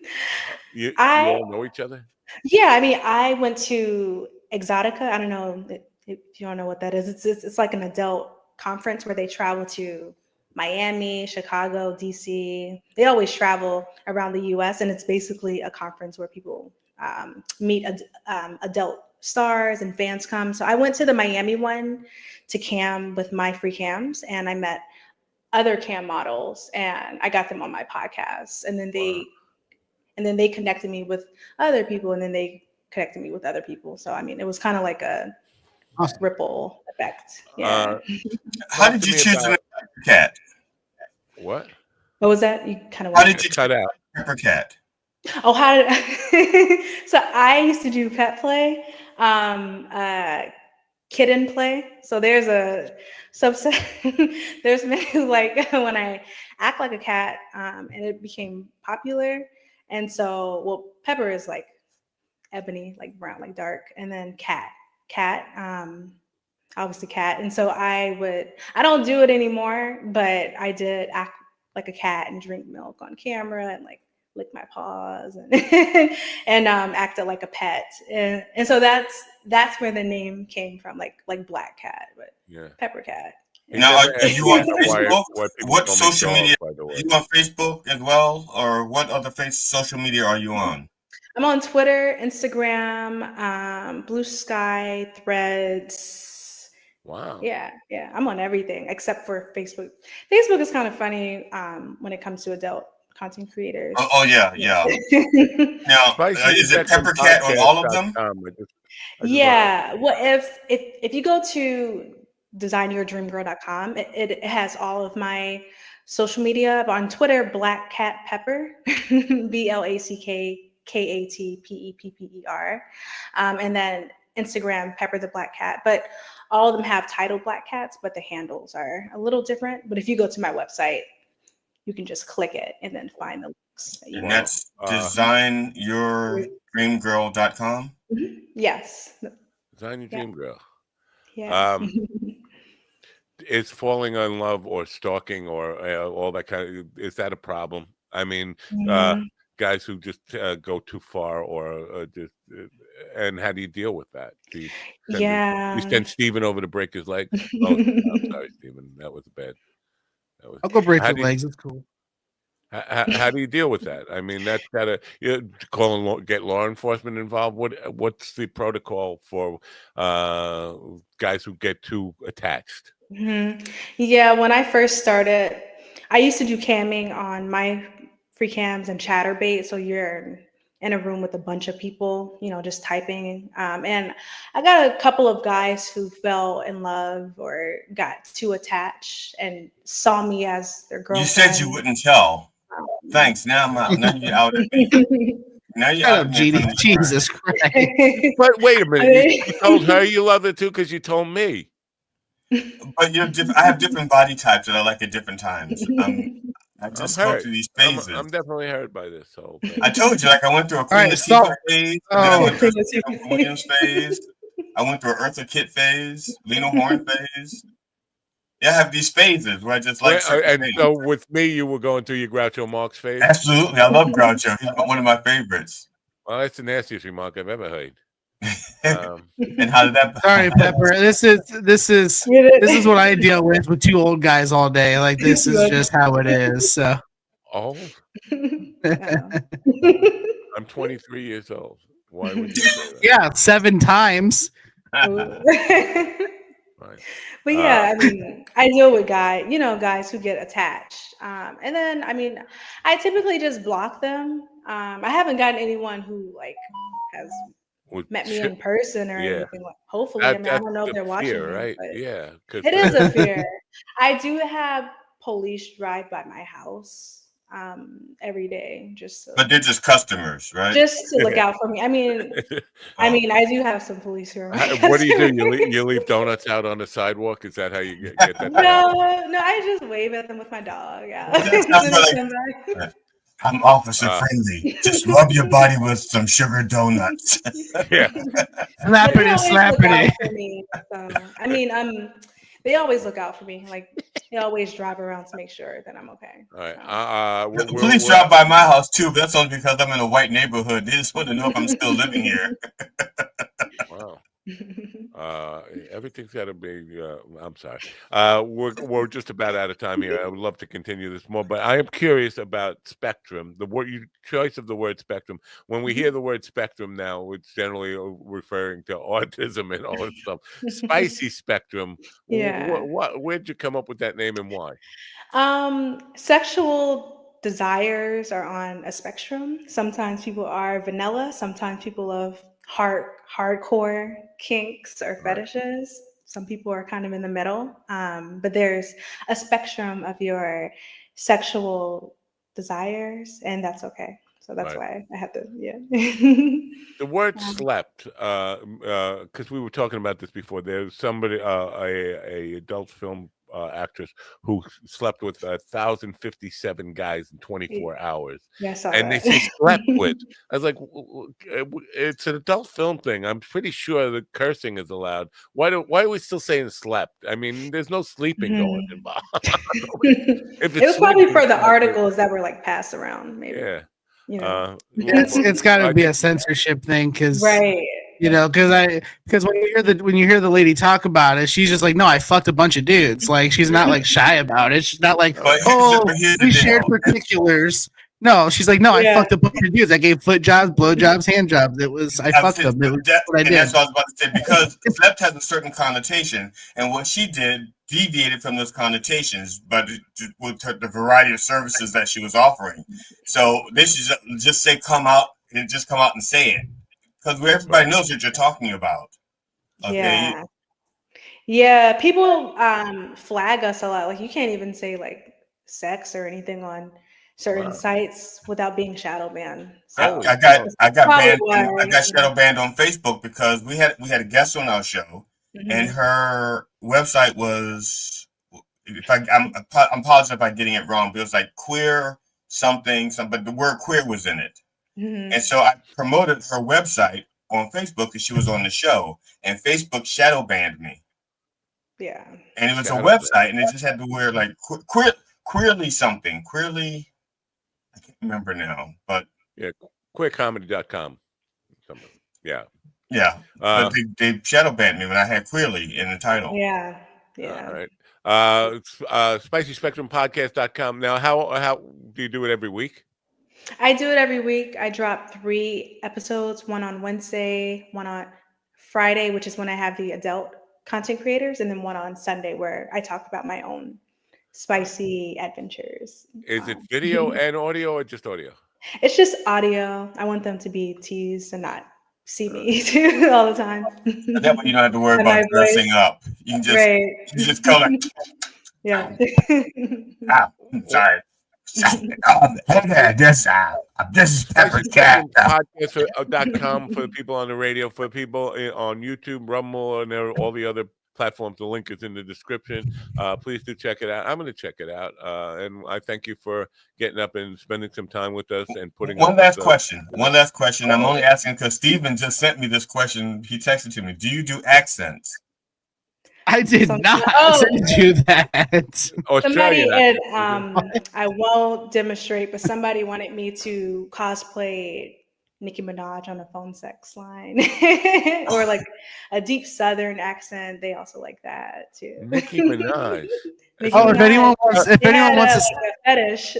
you all know each other? Yeah, I mean, I went to Exotica. I don't know if you don't know what that is. It's like an adult conference where they travel to Miami, Chicago, DC. They always travel around the US, and it's basically a conference where people meet adult stars and fans come. So I went to the Miami one to cam with my free cams, and I met other cam models, and I got them on my podcast. And then they connected me with other people, and then they connected me with other people. So I mean, it was kind of like a ripple effect. Yeah. How did you choose an Pepper Cat? What was that? You kind of how did you cut out Pepper Cat? Oh, how did so I used to do pet play, kitten play. So there's a subset. There's men who like when I act like a cat, and it became popular. And so, Pepper is like ebony, like brown, like dark, and then cat, obviously cat. And so I don't do it anymore, but I did act like a cat and drink milk on camera and like lick my paws and and acted like a pet. And so that's where the name came from, like Black Cat, but Pepper Cat. Now, are you on Facebook? What social media? Are you on Facebook as well, or what other social media are you on? I'm on Twitter, Instagram, Blue Sky, Threads. Wow. Yeah. I'm on everything except for Facebook. Facebook is kind of funny when it comes to adult content creators. Oh yeah. Now, is it Peppercat on all of them? Yeah. Well, if you go to designyourdreamgirl.com, it has all of my social media. But on Twitter, Black Cat Pepper, BLACKKATPEPPER, and then Instagram, Pepper the Black Cat. But all of them have title Black Cats, but the handles are a little different. But if you go to my website, you can just click it and then find the links. And that's designyourdreamgirl.com? Yes. Design Your Dream Girl. Yeah. Is falling in love or stalking or all that kind of, is that a problem? I mean, guys who just go too far or just, and how do you deal with that? Do you send Steven over to break his legs? Oh, I'm sorry, Steven. That was bad. I'll go break your legs. It's cool. How do you deal with that? I mean, that's gotta get law enforcement involved. What's the protocol for guys who get too attached? Yeah, when I first started, I used to do camming on my free cams and Chatterbait. So you're in a room with a bunch of people, just typing. And I got a couple of guys who fell in love or got too attached and saw me as their girlfriend. You said you wouldn't tell. Thanks. Now I'm out. Now you're out at me. Now you're out of me. Jesus Christ. But wait a minute. You told her you love it too because you told me. But I have different body types that I like at different times. I just go through these phases. I'm definitely hurt by this whole thing. I told you, I went through a Queen Latifah phase, and then I went through a Serena Williams phase. I went through an Eartha Kitt phase, Lena Horne phase. Yeah, I have these phases where I just like certain things. So with me, you were going through your Groucho Marx phase? Absolutely. I love Groucho. He's one of my favorites. Well, that's the nastiest remark I've ever heard. And how did that? Sorry, Pepper. This is what I deal with two old guys all day. Like this is just how it is. So. Oh. I'm 23 years old. Why would you say that? Yeah, 7 times. Right. But yeah, I mean, I deal with guys who get attached. And then, I mean, I typically just block them. I haven't gotten anyone who has met me in person or anything. Hopefully, I don't know if they're watching me, right? but Yeah, it is a fear. I do have police drive by my house every day, but they're just customers, right? Just to look out for me. I mean, I do have some police here. What do? You leave donuts out on the sidewalk? Is that how you get that? No, I just wave at them with my dog. Yeah. I'm officer friendly. Just rub your body with some sugar donuts. Yeah. Slappity. I mean, they always look out for me. Like they always drive around to make sure that I'm okay. All right. The police drive by my house too, but that's only because I'm in a white neighborhood. They just want to know if I'm still living here. Wow. Everything's got to be. I'm sorry. We're just about out of time here. I would love to continue this more, but I am curious about spectrum. Your choice of the word spectrum. When we hear the word spectrum now, it's generally referring to autism and all this stuff. Spicy spectrum. Yeah. Where'd you come up with that name and why? Sexual desires are on a spectrum. Sometimes people are vanilla. Sometimes people love hardcore kinks or fetishes. Some people are kind of in the middle, but there's a spectrum of your sexual desires, and that's okay. So that's why I have to, The word slept, because we were talking about this before. There's somebody, a adult film actress who slept with 1,057 guys in 24 hours. Yeah, I saw and that. they say slept with. I was like, it's an adult film thing. I'm pretty sure the cursing is allowed. Why are we still saying slept? I mean, there's no sleeping going involved. It was probably for the articles that were passed around, maybe. Yeah. It's got to be a censorship thing because You know, because when you hear the lady talk about it, she's just like, no, I fucked a bunch of dudes. Like she's not like shy about it. She's not like, we shared particulars. No, she's like, no, I fucked a bunch of dudes. I gave foot jobs, blow jobs, hand jobs. I fucked them. It was what I did. And that's what I was about to say, because theft has a certain connotation, and what she did deviated from those connotations, but with the variety of services that she was offering. So they should just say, come out and say it. Because everybody knows what you're talking about. Okay. Yeah, people flag us a lot. Like you can't even say like sex or anything on certain sites without being shadow banned. So I got banned. I got shadow banned on Facebook because we had a guest on our show, and her website was, I'm apologize if I'm getting it wrong, but it was like queer something, but the word queer was in it. And so I promoted her website on Facebook because she was on the show, and Facebook shadow banned me. Yeah. And it was a website, and it just had the word like queerly something. Queerly, I can't remember now, but queercomedy.com. Yeah. Yeah. But they shadow banned me when I had queerly in the title. Yeah. All right. SpicySpectrumPodcast.com. Now, how do you do it every week? I do it every week. I drop 3 episodes, one on Wednesday, one on Friday, which is when I have the adult content creators, and then one on Sunday where I talk about my own spicy adventures. Is it video and audio or just audio? It's just audio. I want them to be teased and not see me too all the time. That way you don't have to worry about dressing up. You can just go like, yeah. Sorry. Hey there, this is Pepper Cat. Podcast.com for the people on the radio, for people on YouTube, Rumble, and all the other platforms. The link is in the description. Please do check it out. I'm going to check it out. And I thank you for getting up and spending some time with us and putting One last question. I'm only asking because Steven just sent me this question. He texted to me. Do you do accents? I did not send you that. Somebody had, I won't demonstrate, but somebody wanted me to cosplay Nicki Minaj on a phone sex line or like a deep Southern accent. They also like that too. Nicki Minaj. If anyone wants to like a fetish.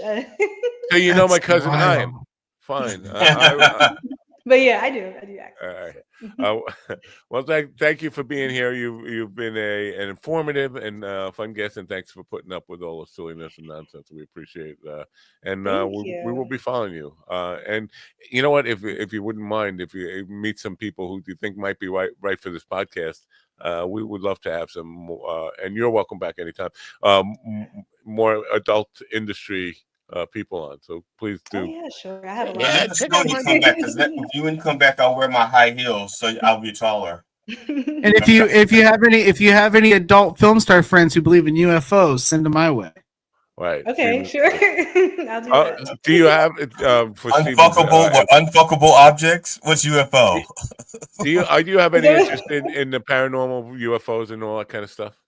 So you know my cousin Chaim. Fine. But yeah, I do accents. All right. Well, thank you for being here. You've been an informative and fun guest, and thanks for putting up with all the silliness and nonsense. We appreciate that, and we will be following you. And you know what? If you wouldn't mind, if you meet some people who you think might be right for this podcast, we would love to have some more, and you're welcome back anytime. More adult industry people on, so please do. Oh yeah, sure. I have a lot. If you wouldn't come back, I'll wear my high heels, so I'll be taller. And if you have any adult film star friends who believe in UFOs, send them my way. Right. Okay, sure. I'll do that. Do you have for unfuckable objects? What's UFO? Do you have any interest in the paranormal, UFOs, and all that kind of stuff?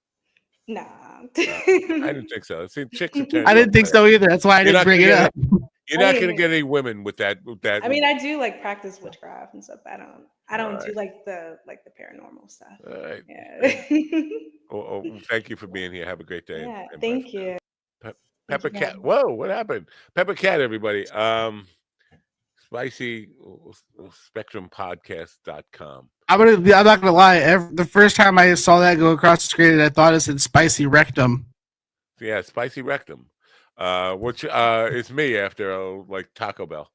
No. I didn't think so. See, chicks I didn't think so either. That's why I didn't bring it up. You're not going to get any women with that. I mean, I do like practice witchcraft and stuff. I don't do like the paranormal stuff. All right. Yeah. Well, thank you for being here. Have a great day. Yeah, thank you. Pepper Cat. Whoa, what happened? Pepper Cat, everybody. SpicySpectrumPodcast.com. I'm not gonna lie. The first time I saw that go across the screen, I thought it said "spicy rectum." Yeah, spicy rectum, which is me after like Taco Bell.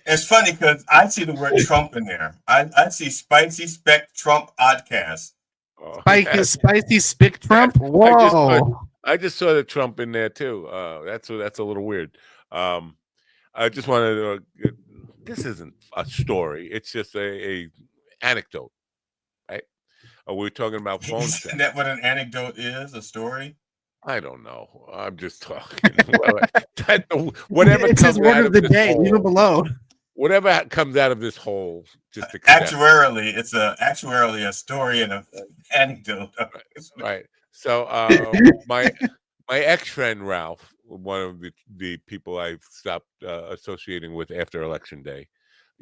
It's funny because I see the word Trump in there. I see Spicy Spec Trump Podcast. Spicy Spic Trump. Whoa! I just saw the Trump in there too. That's a little weird. I just wanted to. This isn't a story. It's just a anecdote, right? We're talking about phone sex. Isn't that what an anecdote is? A story? I don't know. I'm just talking. Whatever comes out of the day, leave them alone. Whatever comes out of this hole, just actuarially, it's a story and an anecdote. Right. So my ex-friend Ralph, one of the people I've stopped associating with after Election Day,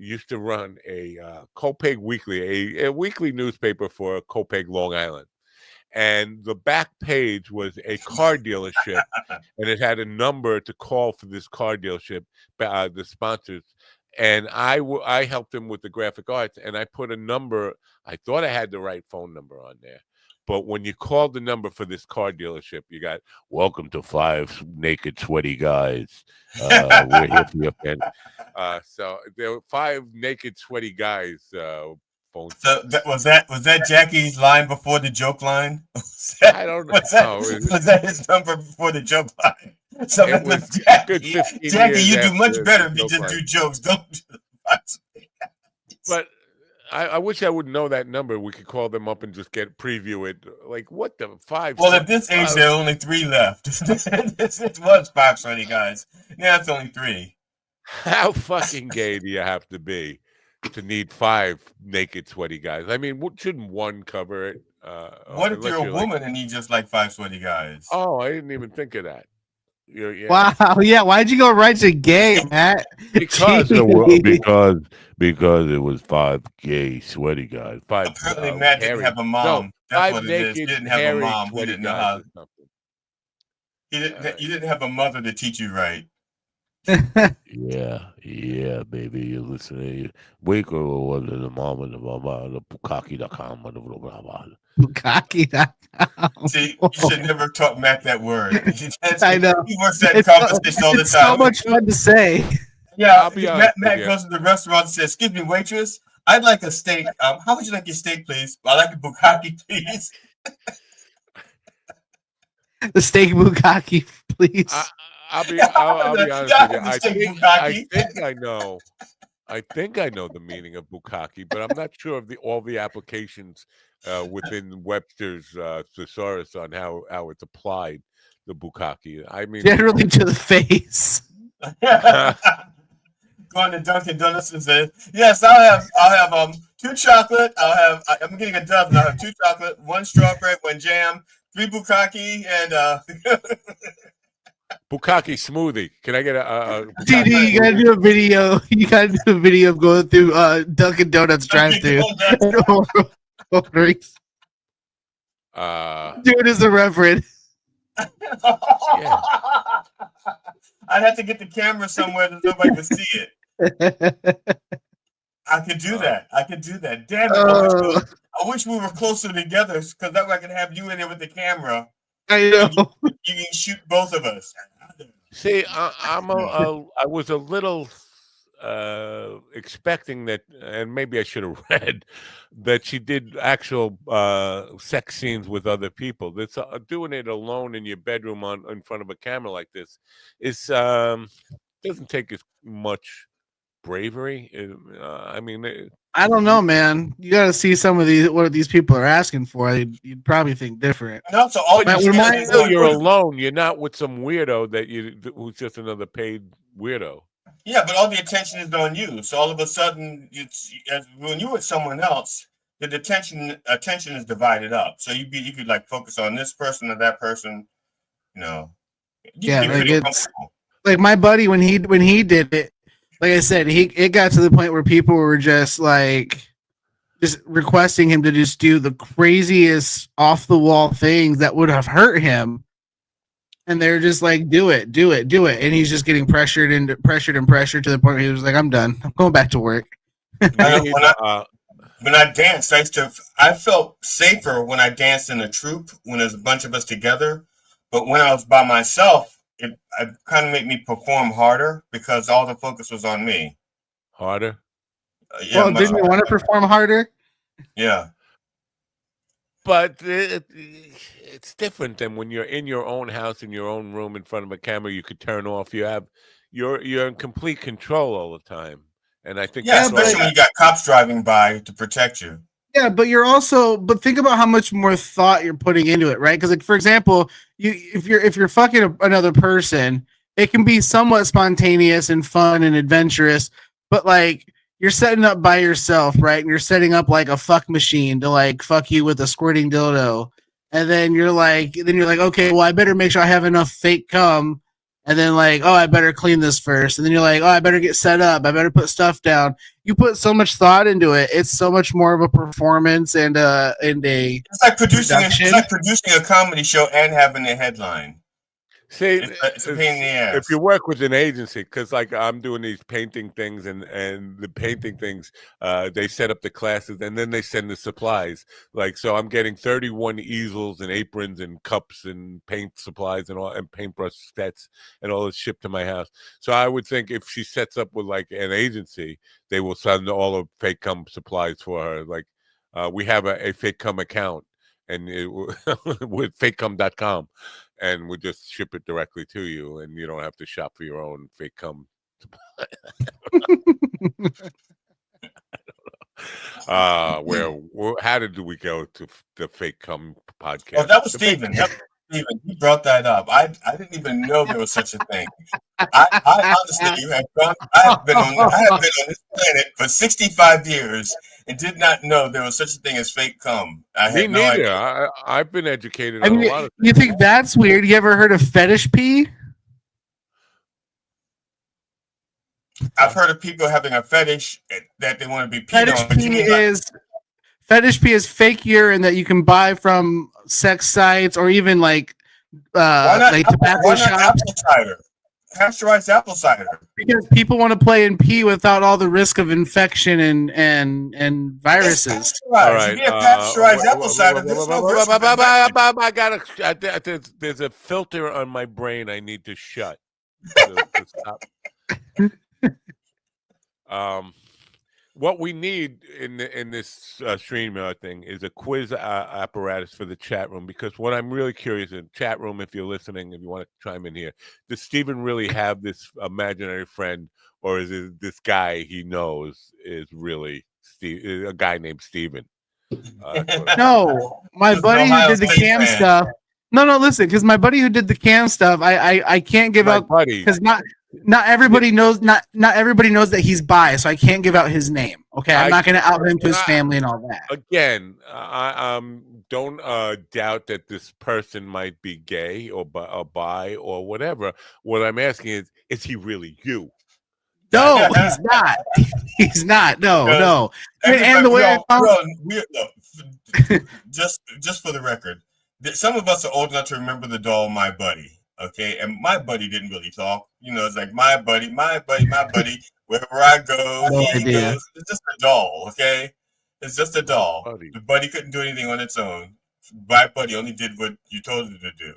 used to run a Copeg Weekly, a weekly newspaper for Copeg, Long Island. And the back page was a car dealership, and it had a number to call for this car dealership, the sponsors. And I helped him with the graphic arts, and I put a number. I thought I had the right phone number on there. But when you called the number for this car dealership, you got, welcome to 5 naked, sweaty guys. We're here for your fan. So there were 5 naked, sweaty guys. Phone. So was that Jackie's line before the joke line? I don't know. Was that his number before the joke line? So it was Jackie, you do much better if you just do jokes. Don't do But I wish I would know that number. We could call them up and just preview it. Like, what the 5? Well, at this age, there are only 3 left. It was 5 sweaty guys. Now it's only 3. How fucking gay do you have to be to need 5 naked, sweaty guys? I mean, shouldn't one cover it? What if you're a woman and you just like 5 sweaty guys? Oh, I didn't even think of that. Yeah. Wow, yeah. Why'd you go right to gay, Matt? Because it was 5 gay, sweady guys. 5. Apparently, Matt didn't have a mom. No, that's 5 what it naked, is. He didn't have a mom. He sweaty didn't know guys. how. You didn't have a mother to teach you right. Yeah, baby. You listening? Waco was the mom and the Bukaki.com. Bukaki.com. See, you should never taught Matt that word. I know. He works that conversation all the time. It's so much fun to say. Yeah, Matt goes to the restaurant and says, "Excuse me, waitress, I'd like a steak. How would you like your steak, please? I like a bukkake, please." The steak bukkake, please. I'll be honest with you. I think I know the meaning of bukkake, but I'm not sure of all the applications within Webster's thesaurus on how it's applied. The bukkake. I mean, generally to the face. Going to Dunkin' Donuts and says, "Yes, I'll have 2 chocolate. I'm getting a dozen. I'll have 2 chocolate, 1 strawberry, 1 jam, 3 bukkake, and bukkake smoothie. Can I get a TD, you gotta do a video. You gotta do a video of going through Dunkin' Donuts drive-thru. Do it as the Reverend. Yeah. I'd have to get the camera somewhere that nobody would see it. I could do that. Damn it. I wish we were closer together because that way I could have you in there with the camera. I know. You can shoot both of us. See, I was a little expecting that, and maybe I should have read that she did actual sex scenes with other people. That's doing it alone in your bedroom in front of a camera like this is doesn't take as much bravery. I mean, I don't know, man. You got to see some of what these people are asking for. You'd probably think different. No, so you're alone. You're not with some weirdo who's just another paid weirdo. Yeah, but all the attention is on you. So all of a sudden, when you're with someone else, the attention is divided up. So you could like focus on this person or that person. Yeah, like it's like my buddy when he did it. Like I said, it got to the point where people were just requesting him to just do the craziest off the wall things that would have hurt him. And they're just like, do it. And he's just getting pressured to the point where he was like, I'm done. I'm going back to work. When I danced, I felt safer when I danced in a troupe when there's a bunch of us together. But when I was by myself, it kind of made me perform harder because all the focus was on me. Harder? Yeah, well, didn't you want to perform harder? Yeah. But it's different than when you're in your own house, in your own room, in front of a camera. You could turn off. You're in complete control all the time, and I think especially when you got cops driving by to protect you. Yeah, but but think about how much more thought you're putting into it, right? Because, like, for example, if you're fucking another person, it can be somewhat spontaneous and fun and adventurous, but like you're setting up by yourself, right? And you're setting up like a fuck machine to like fuck you with a squirting dildo, and then you're like, okay, well, I better make sure I have enough fake cum and then like, oh, I better clean this first, and then you're like, oh, I better get set up, I better put stuff down. You put so much thought into it. It's so much more of a performance and a. It's like producing a comedy show and having a headline. See, it's a pain in the ass. If you work with an agency, because like I'm doing these painting things, and the painting things, they set up the classes and then they send the supplies. Like, so I'm getting 31 easels and aprons and cups and paint supplies and all, and paintbrush sets and all this shipped to my house. So I would think if she sets up with like an agency, they will send all of Fake Cum supplies for her. Like, we have a Fake Cum account, and with fakecum.com. And we'll just ship it directly to you, and you don't have to shop for your own Fake Cum. How did we go to the Fake Cum podcast? Oh, that was Steven. Steven, he brought that up. I didn't even know there was such a thing. I honestly I have been on this planet for 65 years and did not know there was such a thing as fake cum. Me neither. I've been educated on a lot of things. You think that's weird? You ever heard of fetish pee? I've heard of people having a fetish that they want to be peed on. Fetish pee is fake urine that you can buy from sex sites or even like tobacco shops. Apple cider? Pasteurized apple cider. Because people want to play in pee without all the risk of infection and viruses. All right. Pasteurized apple cider. There's a filter on my brain I need to shut. To stop. What we need in this stream thing is a quiz apparatus for the chat room, because what I'm really curious in chat room, if you're listening, if you want to chime in here, does Steven really have this imaginary friend, or is it this guy he knows is really a guy named Steven? No, my buddy who did the cam stuff. No, listen, because my buddy who did the cam stuff, I can't give out because not everybody knows not everybody knows that he's bi, so I can't give out his name. Okay, I'm not going to out him to his family and all that. Again, I don't doubt that this person might be gay or bi or whatever. What I'm asking is he really you? No, he's not. He's not. No. And the way just for the record, some of us are old enough to remember the doll My Buddy. Okay, and My Buddy didn't really talk. You know, it's like my buddy. Wherever I go, he goes. It's just a doll. Okay, it's just a doll. The buddy couldn't do anything on its own. My Buddy only did what you told it to do.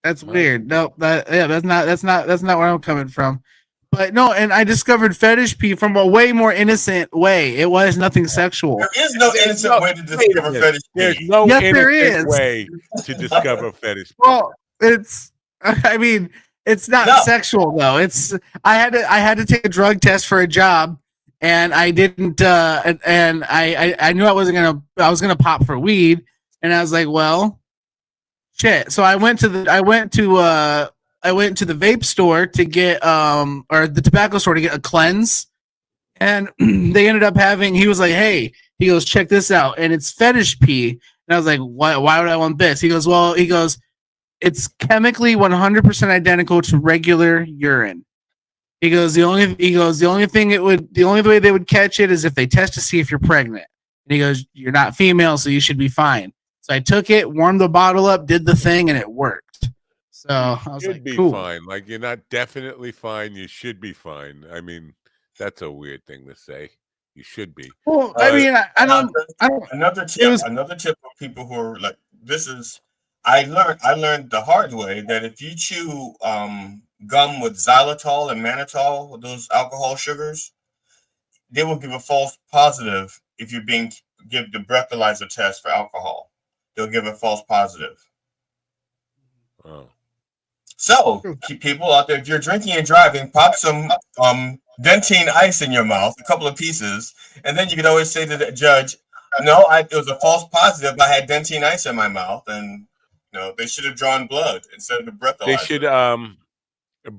That's weird. No, that's not where I'm coming from. But no, and I discovered fetish pee from a way more innocent way. It was nothing sexual. There is no innocent way to discover fetish pee. There's no innocent way to discover fetish pee. Well, it's not sexual though. I had to take a drug test for a job, and I didn't. And I knew I was gonna pop for weed, and I was like, well, shit. So I went to the vape store to get or the tobacco store to get a cleanse, and they ended up having. He was like, hey, he goes, check this out, and it's fetish pee, and I was like, why would I want this? He goes, it's chemically 100% identical to regular urine. He goes, the only way they would catch it is if they test to see if you're pregnant. And he goes, you're not female, so you should be fine. So I took it, warmed the bottle up, did the thing, and it worked. So I was like, cool. Fine. Like, you're not definitely fine. You should be fine. I mean, that's a weird thing to say. You should be. Well, I mean, I don't. Another tip for people who are like, this is. I learned the hard way that if you chew gum with xylitol and mannitol, those alcohol sugars, they will give a false positive if you're give the breathalyzer test for alcohol. They'll give a false positive. Oh. So, keep people out there, if you're drinking and driving, pop some Dentine ice in your mouth, a couple of pieces, and then you can always say to the judge, no, it was a false positive. I had Dentine ice in my mouth, and they should have drawn blood instead of the breathalyzer. They should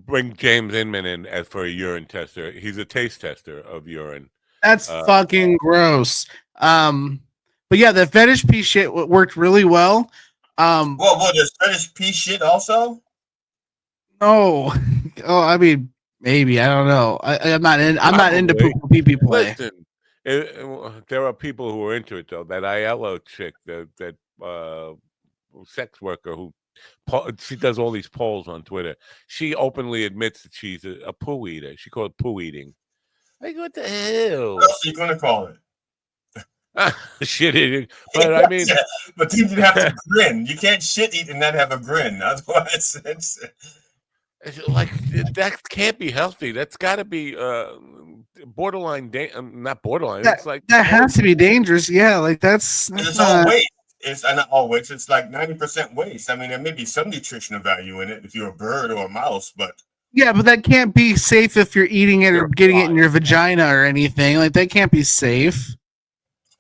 bring James Inman in as for a urine tester. He's a taste tester of urine. That's fucking gross. But yeah, the fetish pee shit worked really well. Well, there's fetish pee shit also? Oh, I mean, maybe I don't know. I'm not into poo pee pee play. Listen, there are people who are into it though. That Aiello chick, that sex worker who she does all these polls on Twitter. She openly admits that she's a poo eater. She called it poo eating. Like, what the hell? What else are you gonna call it? Shit eating. But I mean, but then you have to grin. You can't shit eat and not have a grin. Otherwise, it's like that can't be healthy. That's got to be borderline. Not borderline. It's like that has to be dangerous. Yeah, like that's it's all waste. It's not all waste. It's like 90% waste. I mean, there may be some nutritional value in it if you're a bird or a mouse, but yeah, but that can't be safe if you're eating it or getting it in your vagina or anything. Like that can't be safe.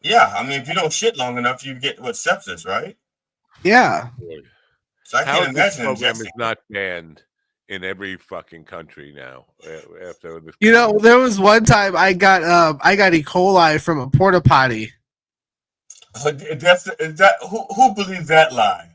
Yeah, I mean, if you don't shit long enough, you get what sepsis, right? Yeah. So I can't imagine this program is not banned in every fucking country now. After this, you know, there was one time I got E. coli from a porta potty. Who believes that lie?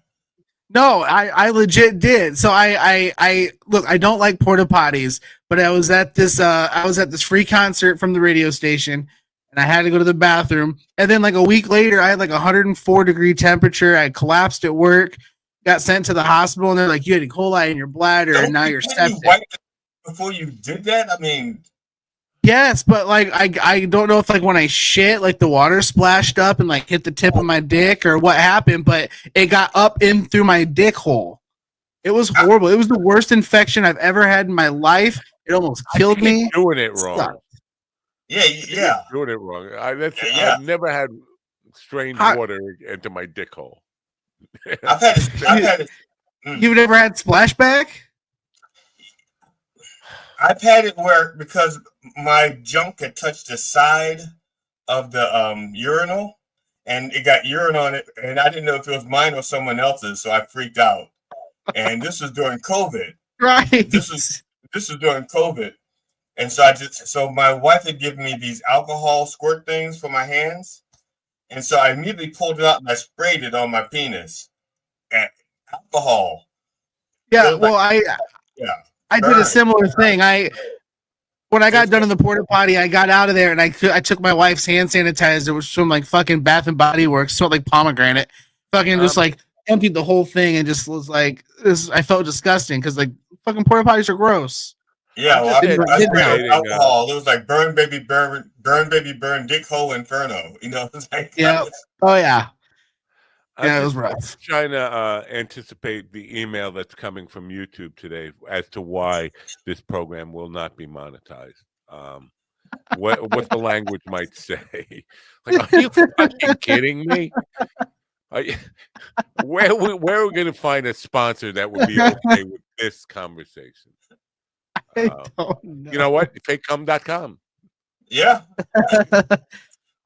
No, I legit did. So I look, I don't like porta potties, but I was at this free concert from the radio station, and I had to go to the bathroom. And then like a week later, I had like 104-degree temperature. I collapsed at work, got sent to the hospital, and they're like, you had E. coli in your bladder, and now you're septic. Before you did that, I mean, yes, but like I don't know if like when I shit, like the water splashed up and like hit the tip of my dick or what happened, but it got up in through my dick hole. It was horrible. It was the worst infection I've ever had in my life. It almost killed me. Doing it wrong. Yeah. Doing it wrong. I've never had strange water into my dick hole. I've had it. You've never had splashback? I've had it where because my junk had touched the side of the urinal, and it got urine on it, and I didn't know if it was mine or someone else's, so I freaked out. And this was during COVID. Right. This was during COVID, and so my wife had given me these alcohol squirt things for my hands, and so I immediately pulled it out and I sprayed it on my penis. And alcohol. Yeah. Well, I did a similar thing. When I got done in the porta potty, I got out of there and I took my wife's hand sanitizer, which was from like fucking Bath and Body Works, smelled like pomegranate. Fucking just like emptied the whole thing and just was like, I felt disgusting because like fucking porta potties are gross. Yeah, well, I sprayed alcohol. It was like burn baby burn dick hole inferno. You know, it's like yeah. Oh yeah. Yeah, it was rough. I'm trying to anticipate the email that's coming from YouTube today as to why this program will not be monetized. What the language might say. Like, are you fucking kidding me? Where are we going to find a sponsor that would be okay with this conversation? I don't know. You know what? Fakecom.com. Yeah.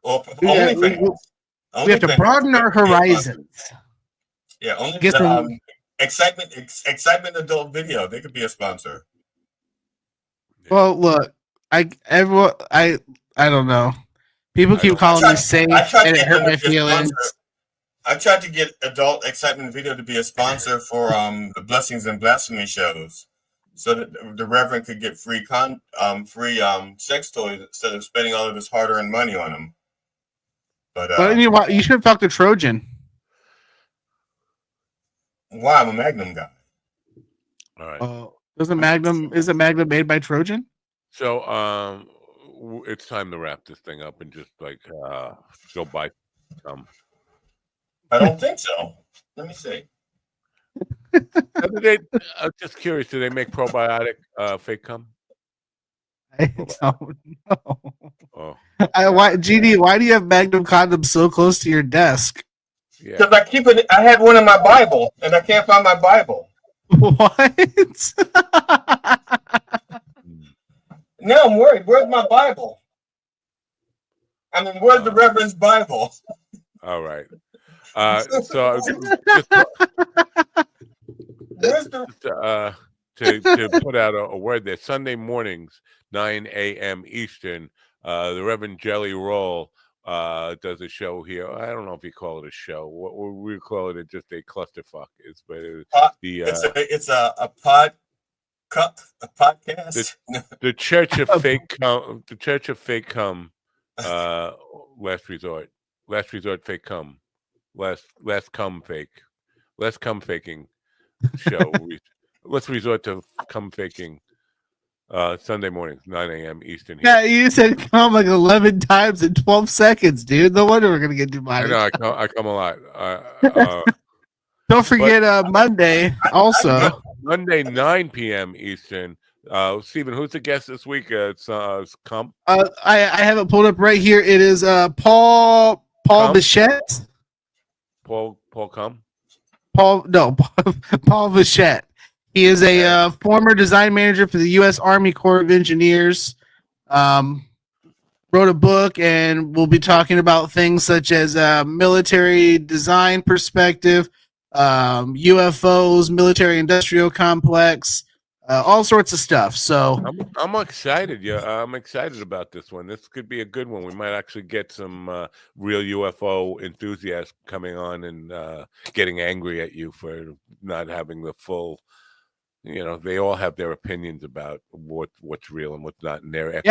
Well, we have to broaden our horizons. Yeah, only excitement adult video. They could be a sponsor. Well, look, I don't know. People keep calling me safe, and it hurt my feelings. I tried to get Adult Excitement Video to be a sponsor for the Blessings and Blasphemy shows, so that the Reverend could get free sex toys instead of spending all of his hard-earned money on them. But you should have talked to Trojan. Why? I'm a Magnum guy. All right. Isn't Magnum made by Trojan? So it's time to wrap this thing up and just like go buy some. I don't think so. Let me see. I'm just curious. Do they make probiotic fake cum? I don't know. Oh. GD, why do you have Magnum condoms so close to your desk? Because I had one in my Bible, and I can't find my Bible. What? Now I'm worried. Where's my Bible? I mean, where's the Reverend's Bible? All right. So to put out a word there, Sunday mornings, 9 a.m. Eastern, the Reverend Jelly Roll does a show here. I don't know if you call it a show. What we call it just a clusterfuck. It's a the podcast. The Church of Fake Come. The Church of Fake Come. Last resort. Last resort. Fake come. Last come fake. Less come faking show. Let's resort to come faking. Sunday mornings, 9 a.m. Eastern. Here. Yeah, you said come like 11 times in 12 seconds, dude. No wonder we're gonna get too money. I know. I come a lot. Don't forget Monday also. Monday, 9 p.m. Eastern. Stephen, who's the guest this week? It's Come. I have it pulled up right here. It is Paul Bichette. Paul Come. Paul Bichette. He is a former design manager for the U.S. Army Corps of Engineers. Wrote a book, and we'll be talking about things such as military design perspective, UFOs, military industrial complex, all sorts of stuff. So I'm excited. Yeah, I'm excited about this one. This could be a good one. We might actually get some real UFO enthusiasts coming on and getting angry at you for not having the full. You know, they all have their opinions about what's real and what's not in their expert.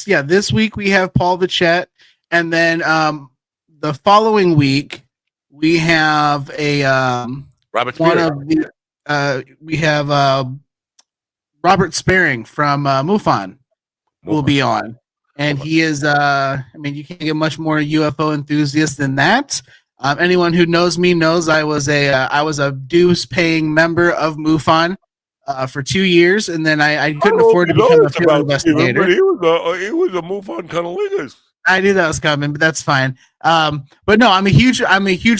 Yeah, this week we have Paul Bichette, and then the following week we have a Robert Sparing from MUFON will be on, and he is you can't get much more UFO enthusiast than that. Anyone who knows me knows I was a dues paying member of MUFON for 2 years, and then I couldn't afford to become a field investigator. But he was a MUFON cunnilingus. I knew that was coming, but that's fine. But no, I'm a huge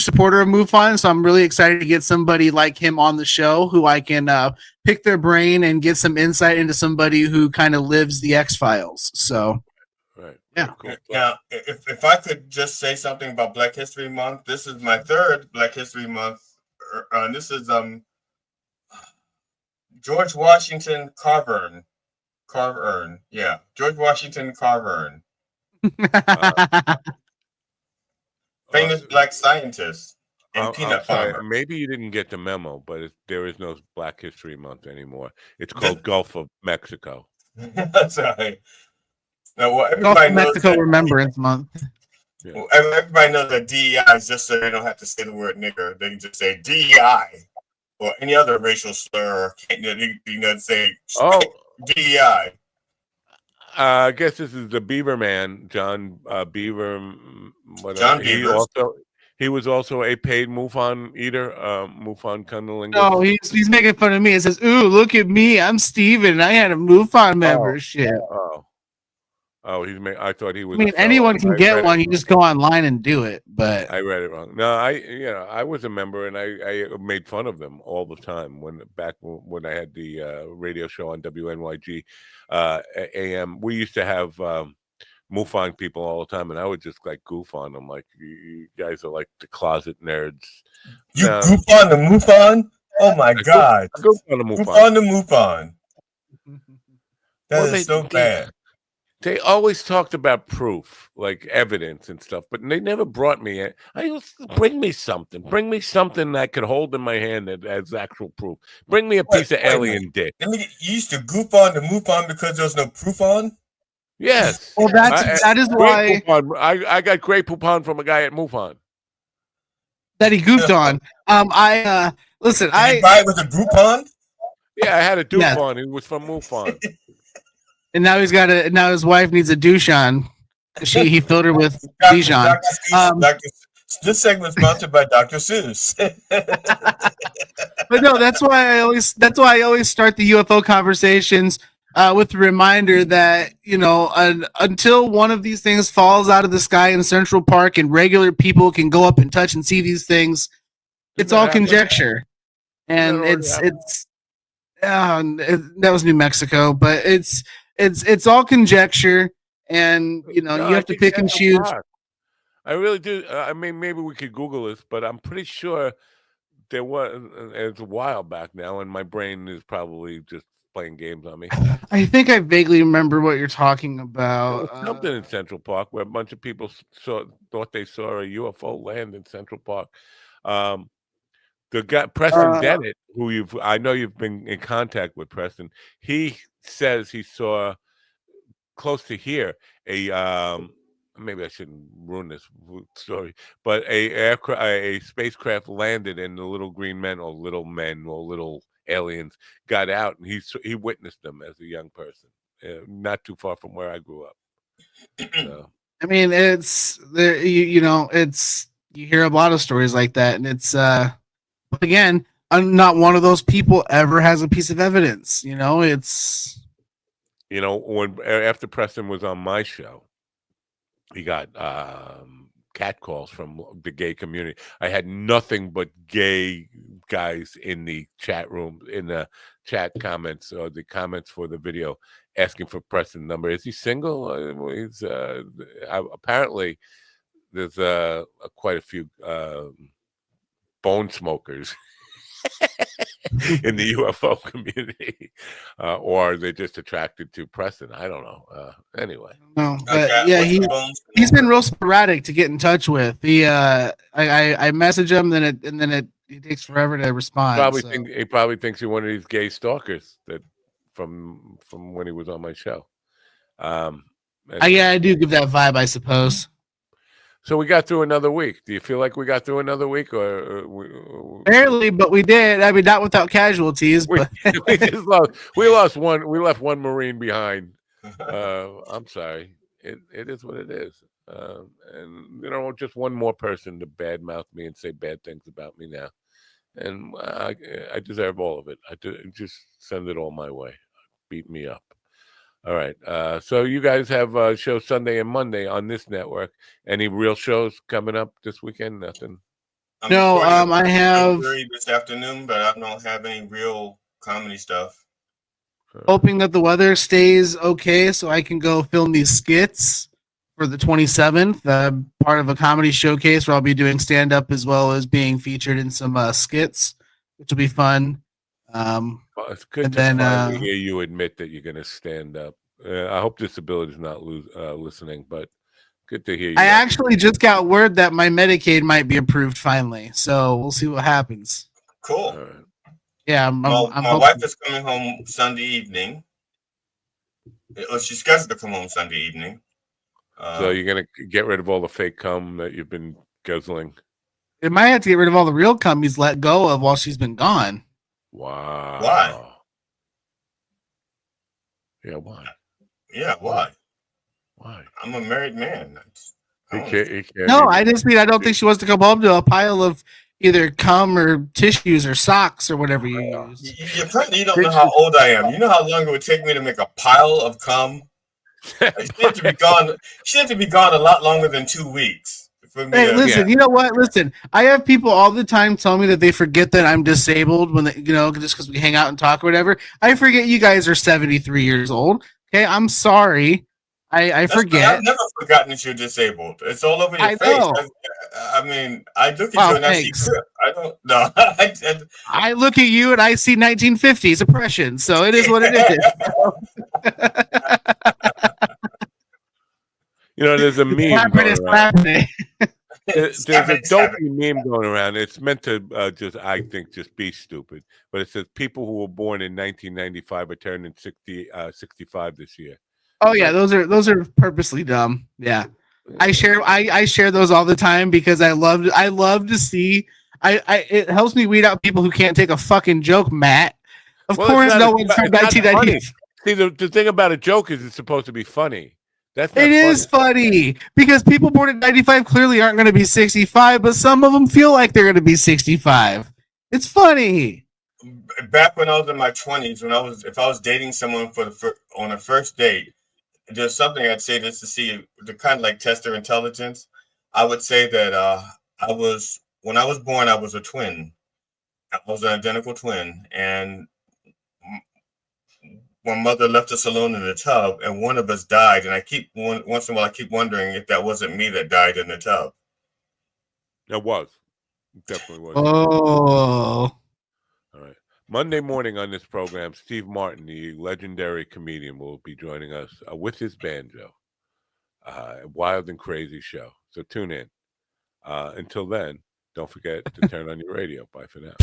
supporter of MUFON, so I'm really excited to get somebody like him on the show who I can pick their brain and get some insight into somebody who kind of lives the X-Files. So. Right. Yeah. Cool. Now, if I could just say something about Black History Month, this is my third Black History Month. This is George Washington Carverne. Yeah, George Washington Carverne. Famous black scientist and peanut farmer. Maybe you didn't get the memo, but there is no Black History Month anymore. It's called Gulf of Mexico. That's right. Now, well, everybody knows Mexico Remembrance Month. Yeah. Well, everybody knows that DEI is just so they don't have to say the word nigger. They can just say DEI or any other racial slur, or say DEI. I guess this is the Beaver Man, John Beaver. John Beaver. He was also a paid MUFON eater, MUFON cunnilingus. No, he's making fun of me. It says, "Ooh, look at me! I'm Steven. I had a MUFON membership." I thought he was. I mean, anyone can get one. You just go online and do it. But I read it wrong. No, I was a member, and I made fun of them all the time when I had the radio show on WNYG AM. We used to have MUFON people all the time, and I would just like goof on them. Like, you guys are like the closet nerds. You goof on the MUFON? Oh my God! Goof on the MUFON. Goof on the MUFON. That is so bad. They always talked about proof, like evidence and stuff, but they never brought me. Bring me something. Bring me something I could hold in my hand that has actual proof. Bring me a piece of alien dick. You used to goof on the MUFON because there was no proof on? Yes. Well, that is why I got great poupon from a guy at MUFON that he goofed on. Listen. Did you buy it with a Groupon? Yeah, I had a Dupont. It was from MUFON. And now now his wife needs a Dushan. He filled her with Dijon. This segment is sponsored by Dr. Seuss. But no, that's why I always start the UFO conversations with the reminder that, until one of these things falls out of the sky in Central Park and regular people can go up and touch and see these things, it's all conjecture. And that was New Mexico, but it's all conjecture, and you have to pick and choose. I really do. I mean, maybe we could Google this, but I'm pretty sure there was. It's a while back now, and my brain is probably just playing games on me. I think I vaguely remember what you're talking about. Something in Central Park where a bunch of people thought they saw a UFO land in Central Park. The guy Preston Dennett, who I know you've been in contact with, Preston. He says he saw close to here maybe I shouldn't ruin this story, but a spacecraft landed and the little green men or little aliens got out, and he witnessed them as a young person, not too far from where I grew up. So. I mean, it's it's you hear a lot of stories like that, and it's again, not one of those people ever has a piece of evidence. It's when after Preston was on my show, he got catcalls from the gay community. I had nothing but gay guys in the chat room, in the chat comments, or the comments for the video, asking for Preston's number. Is he single? He's apparently there's quite a few bone smokers in the UFO community, or they're just attracted to Preston. I don't know. Anyway, no, but yeah, he's been real sporadic to get in touch with. I message him, then it takes forever to respond. He probably thinks you're one of these gay stalkers that from when he was on my show. Yeah, I do give that vibe, I suppose. So we got through another week. Do you feel like we got through another week, or barely? But we did. I mean, not without casualties. But we lost one. We left one Marine behind. I'm sorry. It is what it is. And just one more person to badmouth me and say bad things about me now, and I deserve all of it. Just send it all my way. Beat me up. All right. So you guys have shows Sunday and Monday on this network. Any real shows coming up this weekend? Nothing. No. I have this afternoon, but I don't have any real comedy stuff. Hoping that the weather stays okay, so I can go film these skits for the 27th. Part of a comedy showcase where I'll be doing stand up as well as being featured in some skits, which will be fun. It's good to finally hear you admit that you're going to stand up. I hope Disability is not listening, but good to hear you. I actually just got word that my Medicaid might be approved finally, so we'll see what happens. Cool. Right. Yeah, my wife is coming home Sunday evening. She's scheduled to come home Sunday evening. So you're going to get rid of all the fake cum that you've been guzzling? It might have to get rid of all the real cum he's let go of while she's been gone. Wow. Why? Yeah, why? Yeah, why? Why? I'm a married man. He can't no, I just mean I don't think she wants to come home to a pile of either cum or tissues or socks or whatever you use. You don't know how old I am. You know how long it would take me to make a pile of cum? She had to be gone. She had to be gone a lot longer than 2 weeks. Hey, listen, you know what? Listen, I have people all the time tell me that they forget that I'm disabled when they, just because we hang out and talk or whatever. I forget you guys are 73 years old. Okay, I'm sorry. I forget. I've never forgotten that you're disabled. It's all over your face. Know. I mean, I look at you and thanks. I see. I don't know. I look at you and I see 1950s oppression. So it is what it is. There's a meme going around. There's a dopey meme going around. It's meant to just be stupid. But it says people who were born in 1995 are turning 65 this year. Oh yeah, those are purposely dumb. Yeah, I share those all the time because I love to see. It helps me weed out people who can't take a fucking joke, Matt. Of course, no one's from 1990. See, the thing about a joke is it's supposed to be funny. It is funny because people born in 95 clearly aren't going to be 65, but some of them feel like they're going to be 65. It's funny. Back when I was in my 20s, if I was dating someone on a first date, there's something I'd say just to see to kind of like test their intelligence. I would say that when I was born, I was a twin. I was an identical twin, and my mother left us alone in the tub, and one of us died. And once in a while, I keep wondering if that wasn't me that died in the tub. It was. It definitely was. Oh. All right. Monday morning on this program, Steve Martin, the legendary comedian, will be joining us with his banjo. Wild and crazy show. So tune in. Until then, Don't forget to turn on your radio. Bye for now.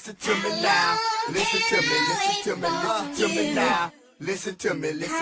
Listen to me now. Listen to me, listen to me, listen to me now. Listen to me, listen.